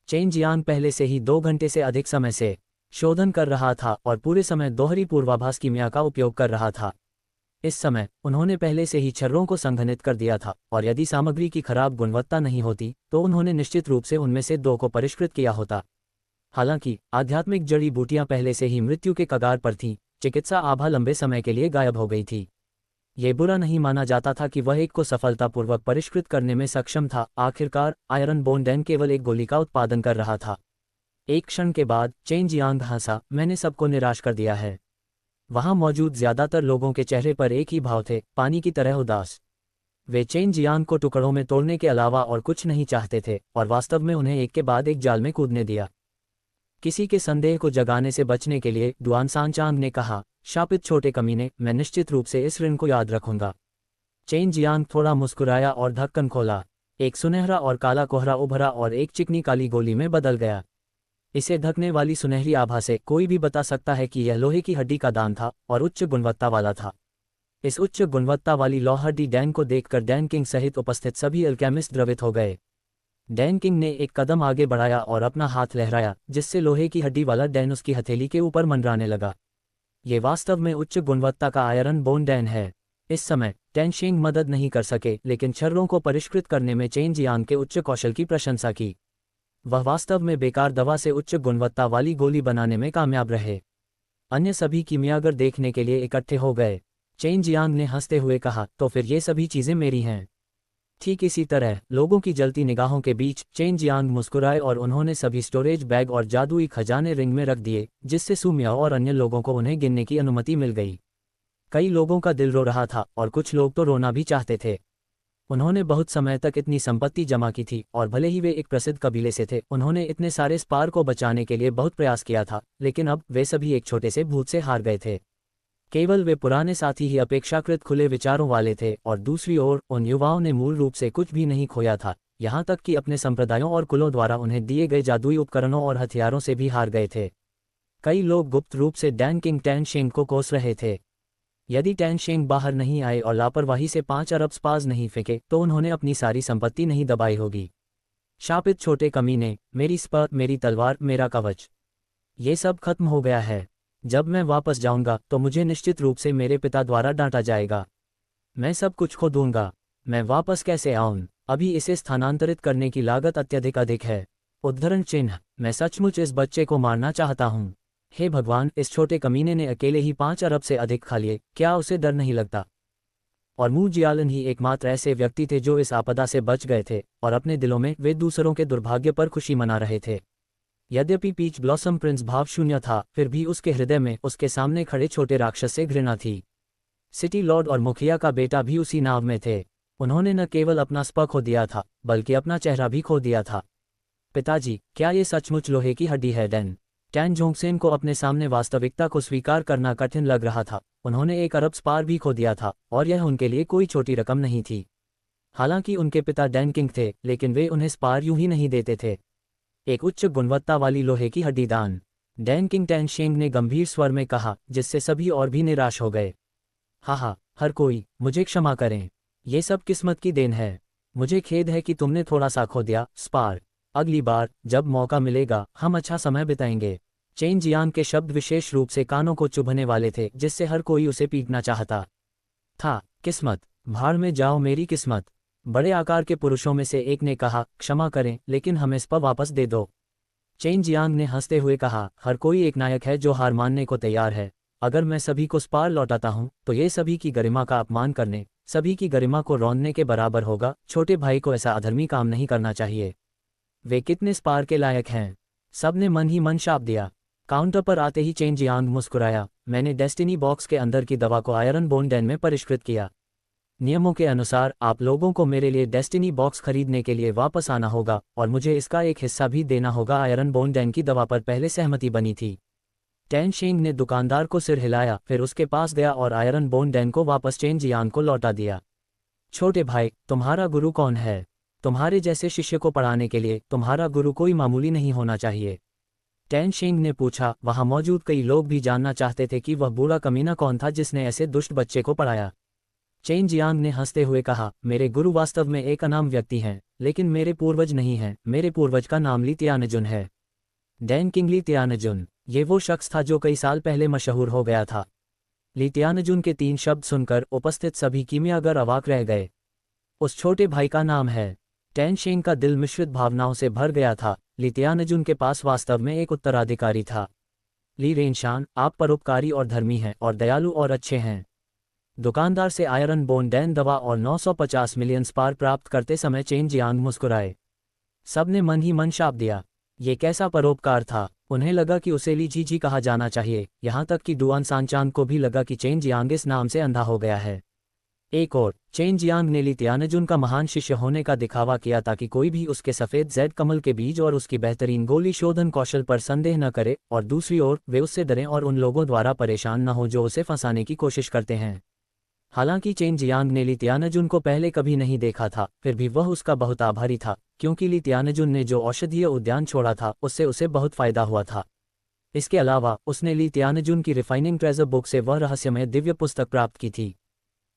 चेन जियांग पहले से ही 2 घंटे से अधिक समय से शोधन कर रहा था और पूरे समय दोहरी पूर्वाभास कीमिया का उपयोग कर रहा था। इस समय उन्होंने पहले से ही छर्रों को संघनित कर दिया था और यदि सामग्री की खराब गुणवत्ता नहीं होती तो उन्होंने निश्चित रूप से उनमें से 2 को परिष्कृत किया होता। हालांकि आध्यात्मिक जड़ी बूटियां पहले से ही मृत्यु के कगार पर थीं। चिकित्सा आभा लंबे समय के लिए गायब हो गई थी। ये बुरा नहीं माना जाता था कि वह एक को सफलतापूर्वक परिष्कृत करने में सक्षम था। आखिरकार आयरन बोन डैन केवल एक गोली का उत्पादन कर रहा था। एक क्षण के बाद चेन जियांग हंसा, मैंने सबको निराश कर दिया है। वहां मौजूद ज्यादातर लोगों के चेहरे पर एक ही भाव थे, पानी की तरह उदास। वे चेन जियांग को टुकड़ों में तोड़ने के अलावा और कुछ नहीं चाहते थे और वास्तव में उन्हें एक के बाद एक जाल में कूदने दिया। किसी के संदेह को जगाने से बचने के लिए डुआन सांचांग ने कहा, शापित छोटे कमीने, मैं निश्चित रूप से इस ऋण को याद रखूंगा। चेन जियांग थोड़ा मुस्कुराया और ढक्कन खोला। एक सुनहरा और काला कोहरा उभरा और एक चिकनी काली गोली में बदल गया। इसे ढकने वाली सुनहरी आभा से कोई भी बता सकता है कि यह लोहे की हड्डी का दान था और उच्च गुणवत्ता वाला था। इस उच्च गुणवत्ता वाली लौह हड्डी डैन को देखकर डैन किंग सहित उपस्थित सभी अल्केमिस्ट द्रवित हो गए। डैन किंग ने एक कदम आगे बढ़ाया और अपना हाथ लहराया, जिससे लोहे की हड्डी वाला डैन उसकी हथेली के ऊपर मंडराने लगा। ये वास्तव में उच्च गुणवत्ता का आयरन बोन डैन है। इस समय टैन शिंग मदद नहीं कर सके, लेकिन छर्रों को परिष्कृत करने में चेन जियांग के उच्च कौशल की प्रशंसा की। वह वास्तव में बेकार दवा से उच्च गुणवत्ता वाली गोली बनाने में कामयाब रहे। अन्य सभी कीमियागर देखने के लिए इकट्ठे हो गए। चेन जियांग ने हंसते हुए कहा, तो फिर ये सभी चीज़ें मेरी हैं। ठीक इसी तरह लोगों की जलती निगाहों के बीच चेन जियांग मुस्कुराए और उन्होंने सभी स्टोरेज बैग और जादुई खजाने रिंग में रख दिए, जिससे सुमियाओ और अन्य लोगों को उन्हें गिनने की अनुमति मिल गई। कई लोगों का दिल रो रहा था और कुछ लोग तो रोना भी चाहते थे। उन्होंने बहुत समय तक इतनी संपत्ति जमा की थी और भले ही वे एक प्रसिद्ध कबीले से थे, उन्होंने इतने सारे स्पार को बचाने के लिए बहुत प्रयास किया था, लेकिन अब वे सभी एक छोटे से भूत से हार गए थे। केवल वे पुराने साथी ही अपेक्षाकृत खुले विचारों वाले थे और दूसरी ओर उन युवाओं ने मूल रूप से कुछ भी नहीं खोया था, यहाँ तक कि अपने संप्रदायों और कुलों द्वारा उन्हें दिए गए जादुई उपकरणों और हथियारों से भी हार गए थे। कई लोग गुप्त रूप से डैन किंग टैन शिंग को कोस रहे थे। यदि टैन शिंग बाहर नहीं आए और लापरवाही से 5 अरब स्पार्स नहीं फेंके तो उन्होंने अपनी सारी संपत्ति नहीं दबाई होगी। शापित छोटे कमीने, मेरी स्पर, मेरी तलवार, मेरा कवच, ये सब खत्म हो गया है। जब मैं वापस जाऊंगा तो मुझे निश्चित रूप से मेरे पिता द्वारा डांटा जाएगा। मैं सब कुछ खो दूंगा। मैं वापस कैसे आऊं? अभी इसे स्थानांतरित करने की लागत अत्यधिक अधिक है। उद्धरण चिन्ह, मैं सचमुच इस बच्चे को मारना चाहता हूं। हे भगवान, इस छोटे कमीने ने अकेले ही 5 अरब से अधिक खा लिए, क्या उसे डर नहीं लगता? और मू जियालन ही एकमात्र ऐसे व्यक्ति थे जो इस आपदा से बच गए थे, और अपने दिलों में वे दूसरों के दुर्भाग्य पर खुशी मना रहे थे। यद्यपि पीच ब्लॉसम प्रिंस भावशून्य था, फिर भी उसके हृदय में उसके सामने खड़े छोटे राक्षस से घृणा थी। सिटी लॉर्ड और मुखिया का बेटा भी उसी नाव में थे। उन्होंने न केवल अपना स्पा खो दिया था, बल्कि अपना चेहरा भी खो दिया था। पिताजी, क्या ये सचमुच लोहे की हड्डी है? टैन जोंगसेन को अपने सामने वास्तविकता को स्वीकार करना कठिन लग रहा था। उन्होंने 1 अरब स्पार भी खो दिया था, और यह उनके लिए कोई छोटी रकम नहीं थी। हालांकि उनके पिता डैन किंग थे, लेकिन वे उन्हें स्पार यूं ही नहीं देते थे। एक उच्च गुणवत्ता वाली लोहे की हड्डी दान, डैन किंग टैन शिंग ने गंभीर स्वर में कहा, जिससे सभी और भी निराश हो गए। हा, हर कोई, मुझे क्षमा करें। ये सब किस्मत की देन है। मुझे खेद है कि तुमने थोड़ा सा खो दिया, स्पार। अगली बार जब मौका मिलेगा हम अच्छा समय बिताएंगे। चेन जियांग के शब्द विशेष रूप से कानों को चुभने वाले थे, जिससे हर कोई उसे पीटना चाहता था। किस्मत, भाड़ में जाओ मेरी किस्मत। बड़े आकार के पुरुषों में से एक ने कहा, क्षमा करें, लेकिन हमें स्पा वापस दे दो। चेन जियांग ने हंसते हुए कहा, हर कोई एक नायक है जो हार मानने को तैयार है। अगर मैं सभी को स्पार लौटाता हूं तो ये सभी की गरिमा का अपमान करने, सभी की गरिमा को रौंदने के बराबर होगा। छोटे भाई को ऐसा अधर्मी काम नहीं करना चाहिए। वे कितने स्पार के लायक हैं? सब ने मन ही मन शाप दिया। काउंटर पर आते ही चेन जियांग मुस्कुराया, मैंने डेस्टिनी बॉक्स के अंदर की दवा को आयरन बोन डैन में परिष्कृत किया। नियमों के अनुसार आप लोगों को मेरे लिए डेस्टिनी बॉक्स खरीदने के लिए वापस आना होगा और मुझे इसका एक हिस्सा भी देना होगा। आयरन बोन डैन की दवा पर पहले सहमति बनी थी। टैन शिंग ने दुकानदार को सिर हिलाया, फिर उसके पास गया और आयरन बोन डैन को वापस चेन जियांग को लौटा दिया। छोटे भाई, तुम्हारा गुरु कौन है? तुम्हारे जैसे शिष्य को पढ़ाने के लिए तुम्हारा गुरु कोई मामूली नहीं होना चाहिए। टैन शिंग ने पूछा। वहां मौजूद कई लोग भी जानना चाहते थे कि वह बूढ़ा कमीना कौन था जिसने ऐसे दुष्ट बच्चे को पढ़ाया। चेन जियांग ने हंसते हुए कहा, मेरे गुरु वास्तव में एक अनाम व्यक्ति हैं, लेकिन मेरे पूर्वज नहीं हैं। मेरे पूर्वज का नाम ली तियानजुन है। डैन किंग ली तियानजुन, ये वो शख्स था जो कई साल पहले मशहूर हो गया था। ली तियानजुन के 3 शब्द सुनकर उपस्थित सभी कीमियागर अवाक रह गए। उस छोटे भाई का नाम है। टैन शिंग का दिल मिश्रित भावनाओं से भर गया था। ली तियानजुन के पास वास्तव में एक उत्तराधिकारी था। ली रेनशान, आप परोपकारी और धर्मी हैं और दयालु और अच्छे हैं। दुकानदार से आयरन बोन डैन दवा और 950 मिलियन स्पार प्राप्त करते समय चेन जियांग मुस्कुराए। सबने मन ही मन शाप दिया। ये कैसा परोपकार था? उन्हें लगा कि उसे ली जी जी कहा जाना चाहिए, यहाँ तक कि डुआन सांचान को भी लगा कि चेन जियांग इस नाम से अंधा हो गया है। एक और, चेन जियांग ने ली तियानजुन का महान शिष्य होने का दिखावा किया ताकि कोई भी उसके सफ़ेद जैड कमल के बीज और उसकी बेहतरीन गोली शोधन कौशल पर संदेह न करे, और दूसरी ओर वे उससे डरें और उन लोगों द्वारा परेशान न हो जो उसे फंसाने की कोशिश करते हैं। हालांकि चेन जियांग ने ली तियानजुन को पहले कभी नहीं देखा था, फिर भी वह उसका बहुत आभारी था, क्योंकि ली तियानजुन ने जो औषधीय उद्यान छोड़ा था उससे उसे बहुत फायदा हुआ था। इसके अलावा उसने ली तियानजुन की रिफाइनिंग ट्रेजर बुक से वह रहस्यमय दिव्य पुस्तक प्राप्त की थी।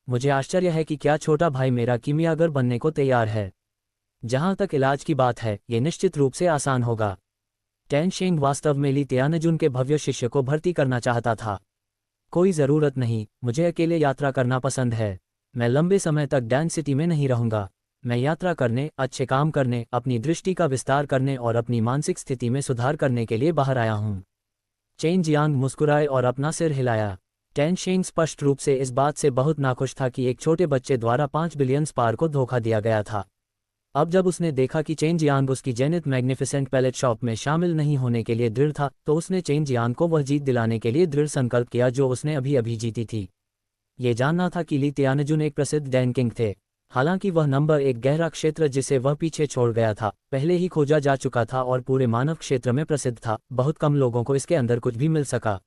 मुझे आश्चर्य है कि क्या छोटा भाई मेरा कीमियागर बनने को तैयार है। जहां तक इलाज की बात है, ये निश्चित रूप से आसान होगा। टैन शेंग वास्तव में ली तियानजुन के भव्य शिष्य को भर्ती करना चाहता था। कोई ज़रूरत नहीं, मुझे अकेले यात्रा करना पसंद है। मैं लंबे समय तक डैन सिटी में नहीं रहूंगा। मैं यात्रा करने, अच्छे काम करने, अपनी दृष्टि का विस्तार करने और अपनी मानसिक स्थिति में सुधार करने के लिए बाहर आया हूं। चेन जियांग मुस्कुराए और अपना सिर हिलाया। टैन शेंग स्पष्ट रूप से इस बात से बहुत नाखुश था कि एक छोटे बच्चे द्वारा 5 बिलियन स्पार को धोखा दिया गया था। अब जब उसने देखा कि चेन जियांग उसकी जेनिथ मैग्निफिसेंट पैलेट शॉप में शामिल नहीं होने के लिए दृढ़ था, तो उसने चेन जियांग को वह जीत दिलाने के लिए दृढ़ संकल्प किया जो उसने अभी अभी जीती थी। ये जानना था कि ली तियानजुन एक प्रसिद्ध डैन किंग थे। हालांकि वह नंबर एक गहरा क्षेत्र जिसे वह पीछे छोड़ गया था, पहले ही खोजा जा चुका था और पूरे मानव क्षेत्र में प्रसिद्ध था। बहुत कम लोगों को इसके अंदर कुछ भी मिल सका।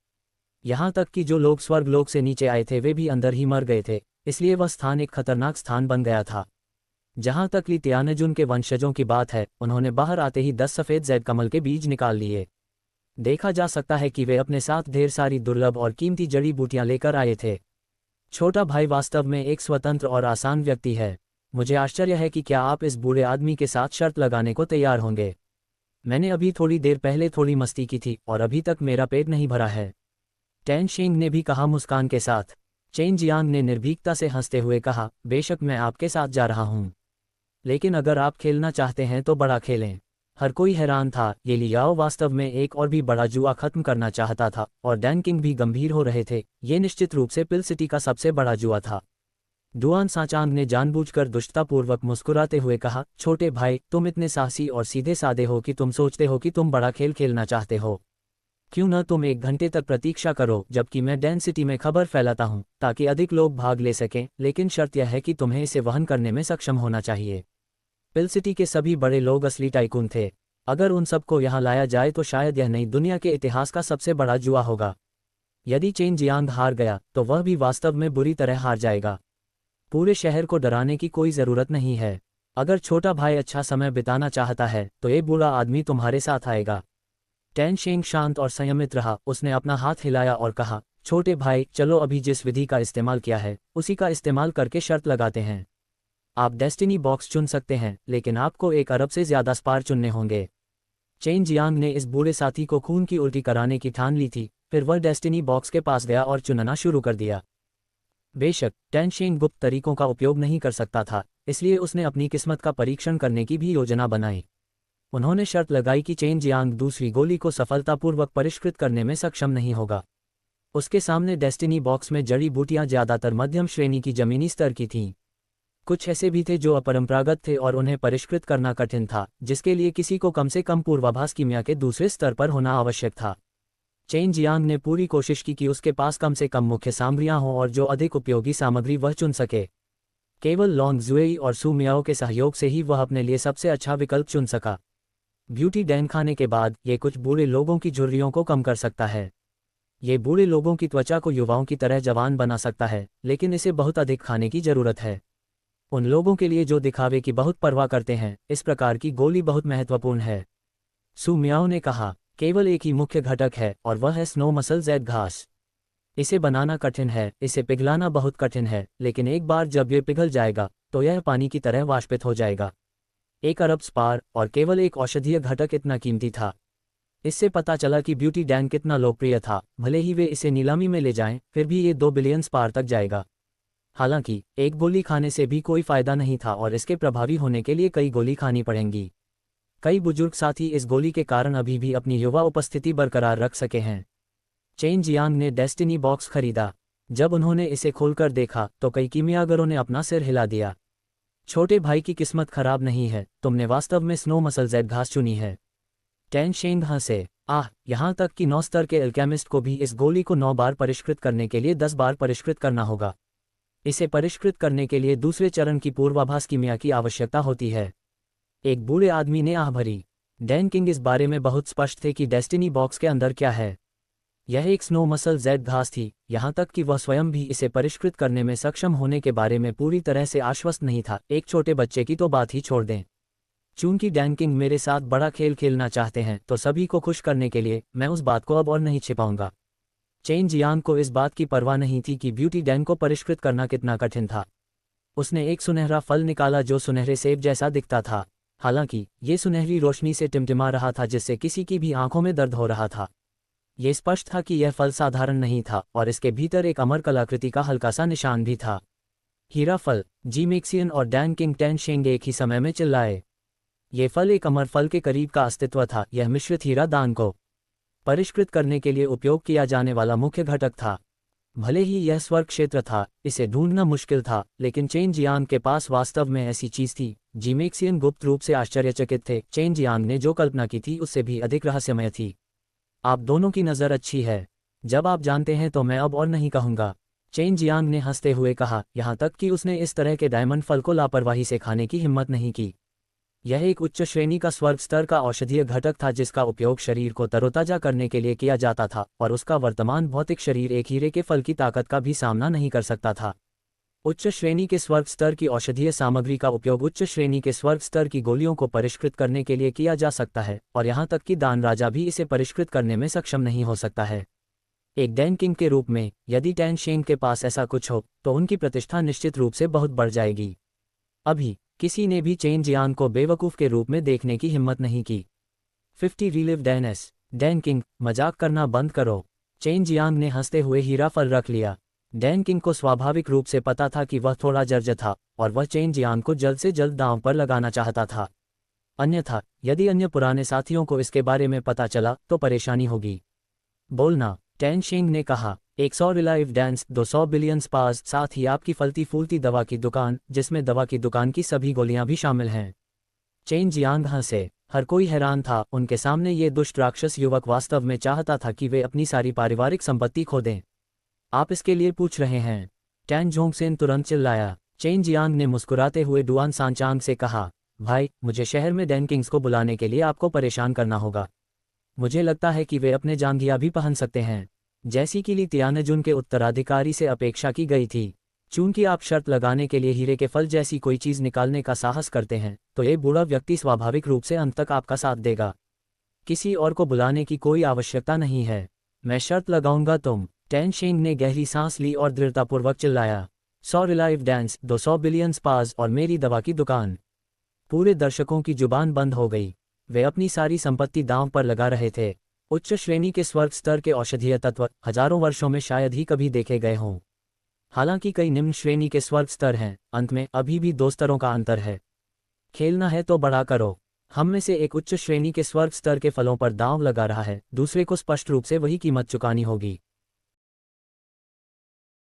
यहाँ तक कि जो लोग स्वर्गलोक से नीचे आए थे वे भी अंदर ही मर गए थे, इसलिए वह स्थान एक खतरनाक स्थान बन गया था। जहां तक ली तियानजुन के वंशजों की बात है, उन्होंने बाहर आते ही 10 सफ़ेद जैद कमल के बीज निकाल लिए। देखा जा सकता है कि वे अपने साथ ढेर सारी दुर्लभ और कीमती जड़ी बूटियां लेकर आए थे। छोटा भाई वास्तव में एक स्वतंत्र और आसान व्यक्ति है। मुझे आश्चर्य है कि क्या आप इस बूढ़े आदमी के साथ शर्त लगाने को तैयार होंगे। मैंने अभी थोड़ी देर पहले थोड़ी मस्ती की थी और अभी तक मेरा पेट नहीं भरा है, टैन शेंग ने भी कहा मुस्कान के साथ। चेन जियांग ने निर्भीकता से हंसते हुए कहा, बेशक मैं आपके साथ जा रहा हूं, लेकिन अगर आप खेलना चाहते हैं तो बड़ा खेलें। हर कोई हैरान था। ये लियाओ वास्तव में एक और भी बड़ा जुआ खत्म करना चाहता था और डैन किंग भी गंभीर हो रहे थे। ये निश्चित रूप से पिल सिटी का सबसे बड़ा जुआ था। डुआन साचांग ने जानबूझकर दुष्टतापूर्वक मुस्कुराते हुए कहा, छोटे भाई, तुम इतने साहसी और सीधे साधे हो कि तुम सोचते हो कि तुम बड़ा खेल खेलना चाहते हो। क्यों न तुम 1 घंटे तक प्रतीक्षा करो जबकि मैं डैन सिटी में खबर फैलाता हूं, ताकि अधिक लोग भाग ले सकें, लेकिन शर्त यह है कि तुम्हें इसे वहन करने में सक्षम होना चाहिए। पिल सिटी के सभी बड़े लोग असली टाइकून थे। अगर उन सबको यहाँ लाया जाए तो शायद यह नई दुनिया के इतिहास का सबसे बड़ा जुआ होगा। यदि चेन जियांग हार गया तो वह भी वास्तव में बुरी तरह हार जाएगा। पूरे शहर को डराने की कोई ज़रूरत नहीं है। अगर छोटा भाई अच्छा समय बिताना चाहता है तो ये बूढ़ा आदमी तुम्हारे साथ आएगा। टैन शेंग शांत और संयमित रहा। उसने अपना हाथ हिलाया और कहा, छोटे भाई, चलो अभी जिस विधि का इस्तेमाल किया है उसी का इस्तेमाल करके शर्त लगाते हैं। आप डेस्टिनी बॉक्स चुन सकते हैं, लेकिन आपको 1 अरब से ज़्यादा स्पार चुनने होंगे। चेन जियांग ने इस बूढ़े साथी को खून की उल्टी कराने की ठान ली थी। फिर वह डेस्टिनी बॉक्स के पास गया और चुनना शुरू कर दिया। बेशक टैन शेंग गुप्त तरीकों का उपयोग नहीं कर सकता था, इसलिए उसने अपनी किस्मत का परीक्षण करने की भी योजना बनाई। उन्होंने शर्त लगाई कि चेन जियांग दूसरी गोली को सफलतापूर्वक परिष्कृत करने में सक्षम नहीं होगा। उसके सामने डेस्टिनी बॉक्स में जड़ी बूटियां ज़्यादातर मध्यम श्रेणी की जमीनी स्तर की थीं। कुछ ऐसे भी थे जो अपरंपरागत थे और उन्हें परिष्कृत करना कठिन था, जिसके लिए किसी को कम से कम पूर्वाभास कीमिया के दूसरे स्तर पर होना आवश्यक था। चेन जियांग ने पूरी कोशिश की कि उसके पास कम से कम मुख्य सामग्रियां हों और जो अधिक उपयोगी सामग्री वह चुन सके। केवल लॉन्ग जुएई और सू मियाओ के सहयोग से ही वह अपने लिए सबसे अच्छा विकल्प चुन सका। ब्यूटी डैन खाने के बाद ये कुछ बूढ़े लोगों की झुर्रियों को कम कर सकता है। ये बूढ़े लोगों की त्वचा को युवाओं की तरह जवान बना सकता है, लेकिन इसे बहुत अधिक खाने की जरूरत है। उन लोगों के लिए जो दिखावे की बहुत परवाह करते हैं, इस प्रकार की गोली बहुत महत्वपूर्ण है। सू मियाओ ने कहा, केवल एक ही मुख्य घटक है और वह है स्नो मसल जैद घास। इसे बनाना कठिन है, इसे पिघलाना बहुत कठिन है, लेकिन एक बार जब ये पिघल जाएगा तो यह पानी की तरह वाष्पित हो जाएगा। 1 अरब स्पार और केवल एक औषधीय घटक इतना कीमती था। इससे पता चला कि ब्यूटी डैन कितना लोकप्रिय था। भले ही वे इसे नीलामी में ले जाएं, फिर भी ये 2 बिलियन स्पार तक जाएगा। हालांकि एक गोली खाने से भी कोई फायदा नहीं था और इसके प्रभावी होने के लिए कई गोली खानी पड़ेंगी। कई बुजुर्ग साथी इस गोली के कारण अभी भी अपनी युवा उपस्थिति बरकरार रख सके हैं। चेन जियांग ने डेस्टिनी बॉक्स खरीदा। जब उन्होंने इसे खोलकर देखा तो कई कीमियागरों ने अपना सिर हिला दिया। छोटे भाई की किस्मत खराब नहीं है, तुमने वास्तव में स्नो मसल जैद घास चुनी है। टैन शेंग हंसे, यहाँ तक कि 9 स्तर के एल्केमिस्ट को भी इस गोली को 9 बार परिष्कृत करने के लिए 10 बार परिष्कृत करना होगा। इसे परिष्कृत करने के लिए दूसरे चरण की पूर्वाभास कीमिया की आवश्यकता होती है। एक बूढ़े आदमी ने आह भरी। डैन किंग इस बारे में बहुत स्पष्ट थे कि डेस्टिनी बॉक्स के अंदर क्या है। यह एक स्नो मसल जेड घास थी, यहाँ तक कि वह स्वयं भी इसे परिष्कृत करने में सक्षम होने के बारे में पूरी तरह से आश्वस्त नहीं था। एक छोटे बच्चे की तो बात ही छोड़ दें। चूंकि डैन किंग मेरे साथ बड़ा खेल खेलना चाहते हैं तो सभी को खुश करने के लिए मैं उस बात को अब और नहीं छिपाऊंगा। चेन जियांग को इस बात की परवाह नहीं थी कि ब्यूटी डैन को परिष्कृत करना कितना कठिन था। उसने एक सुनहरा फल निकाला जो सुनहरे सेब जैसा दिखता था। हालांकि ये सुनहरी रोशनी से टिमटिमा रहा था जिससे किसी की भी आंखों में दर्द हो रहा था। ये स्पष्ट था कि यह फल साधारण नहीं था और इसके भीतर एक अमर कलाकृति का हल्का सा निशान भी था। हीरा फल! जी मैक्सियन और डैन किंग टैन शेंग एक ही समय में चिल्लाए। ये फल एक अमर फल के करीब का अस्तित्व था। यह मिश्रित हीरा दान को परिष्कृत करने के लिए उपयोग किया जाने वाला मुख्य घटक था। भले ही यह स्वर्ग क्षेत्र था, इसे ढूंढना मुश्किल था, लेकिन चेन जियांग के पास वास्तव में ऐसी चीज थी। जी मैक्सियन गुप्त रूप से आश्चर्यचकित थे। चेन जियांग ने जो कल्पना की थी उससे भी अधिक रहस्यमय थी। आप दोनों की नज़र अच्छी है। जब आप जानते हैं तो मैं अब और नहीं कहूँगा, चेन जियांग ने हंसते हुए कहा, यहाँ तक कि उसने इस तरह के डायमंड फल को लापरवाही से खाने की हिम्मत नहीं की। यह एक उच्च श्रेणी का स्वर्ग स्तर का औषधीय घटक था जिसका उपयोग शरीर को तरोताजा करने के लिए किया जाता था, और उसका वर्तमान भौतिक शरीर एक हीरे के फल की ताकत का भी सामना नहीं कर सकता था। उच्च श्रेणी के स्वर्ग स्तर की औषधीय सामग्री का उपयोग उच्च श्रेणी के स्वर्ग स्तर की गोलियों को परिष्कृत करने के लिए किया जा सकता है, और यहाँ तक कि दान राजा भी इसे परिष्कृत करने में सक्षम नहीं हो सकता है। एक डैन किंग के रूप में यदि टैन शेंग के पास ऐसा कुछ हो तो उनकी प्रतिष्ठा निश्चित रूप से बहुत बढ़ जाएगी। अभी किसी ने भी चेन जियांग को बेवकूफ़ के रूप में देखने की हिम्मत नहीं की। 50 रिलिव डैनस! डैन किंग, मजाक करना बंद करो। चेन जियांग ने हंसते हुए हीरा फल रख लिया। डैन किंग को स्वाभाविक रूप से पता था कि वह थोड़ा जर्जर था और वह चेन जियांग को जल्द से जल्द दांव पर लगाना चाहता था। अन्यथा यदि अन्य पुराने साथियों को इसके बारे में पता चला तो परेशानी होगी। बोलना! टैन शेंग ने कहा। 100 रिलाइव डैंस, 200 बिलियन स्पास, साथ ही आपकी फलती फूलती दवा की दुकान, जिसमें दवा की दुकान की सभी गोलियां भी शामिल हैं। चेन जियांग हंसे। हर कोई हैरान था। उनके सामने ये दुष्ट राक्षस युवक वास्तव में चाहता था कि वे अपनी सारी पारिवारिक संपत्ति खो दें। आप इसके लिए पूछ रहे हैं? टैन जोंगसेन तुरंत चिल्लाया। चेन जियांग ने मुस्कुराते हुए डुआन सांचांग से कहा, भाई, मुझे शहर में डैन किंग्स को बुलाने के लिए आपको परेशान करना होगा। मुझे लगता है कि वे अपने जांघिया भी पहन सकते हैं, जैसी कि ली तियानजुन के उत्तराधिकारी से अपेक्षा की गई थी। चूंकि आप शर्त लगाने के लिए हीरे के फल जैसी कोई चीज़ निकालने का साहस करते हैं तो ये बूढ़ा व्यक्ति स्वाभाविक रूप से अंत तक आपका साथ देगा। किसी और को बुलाने की कोई आवश्यकता नहीं है। मैं शर्त लगाऊंगा तुम। टैन शेंग ने गहरी सांस ली और दृढ़तापूर्वक चिल्लाया। 100 रिलाइव डैंस, 200 बिलियन स्पास और मेरी दवा की दुकान। पूरे दर्शकों की जुबान बंद हो गई। वे अपनी सारी संपत्ति दांव पर लगा रहे थे। उच्च श्रेणी के स्वर्ग स्तर के औषधीय तत्व हजारों वर्षों में शायद ही कभी देखे गए हों। हालांकि कई निम्न श्रेणी के स्वर्ग स्तर हैं, अंत में अभी भी 2 स्तरों का अंतर है। खेलना है तो बड़ा करो। हम में से एक उच्च श्रेणी के स्वर्ग स्तर के फलों पर दांव लगा रहा है, दूसरे को स्पष्ट रूप से वही कीमत चुकानी होगी।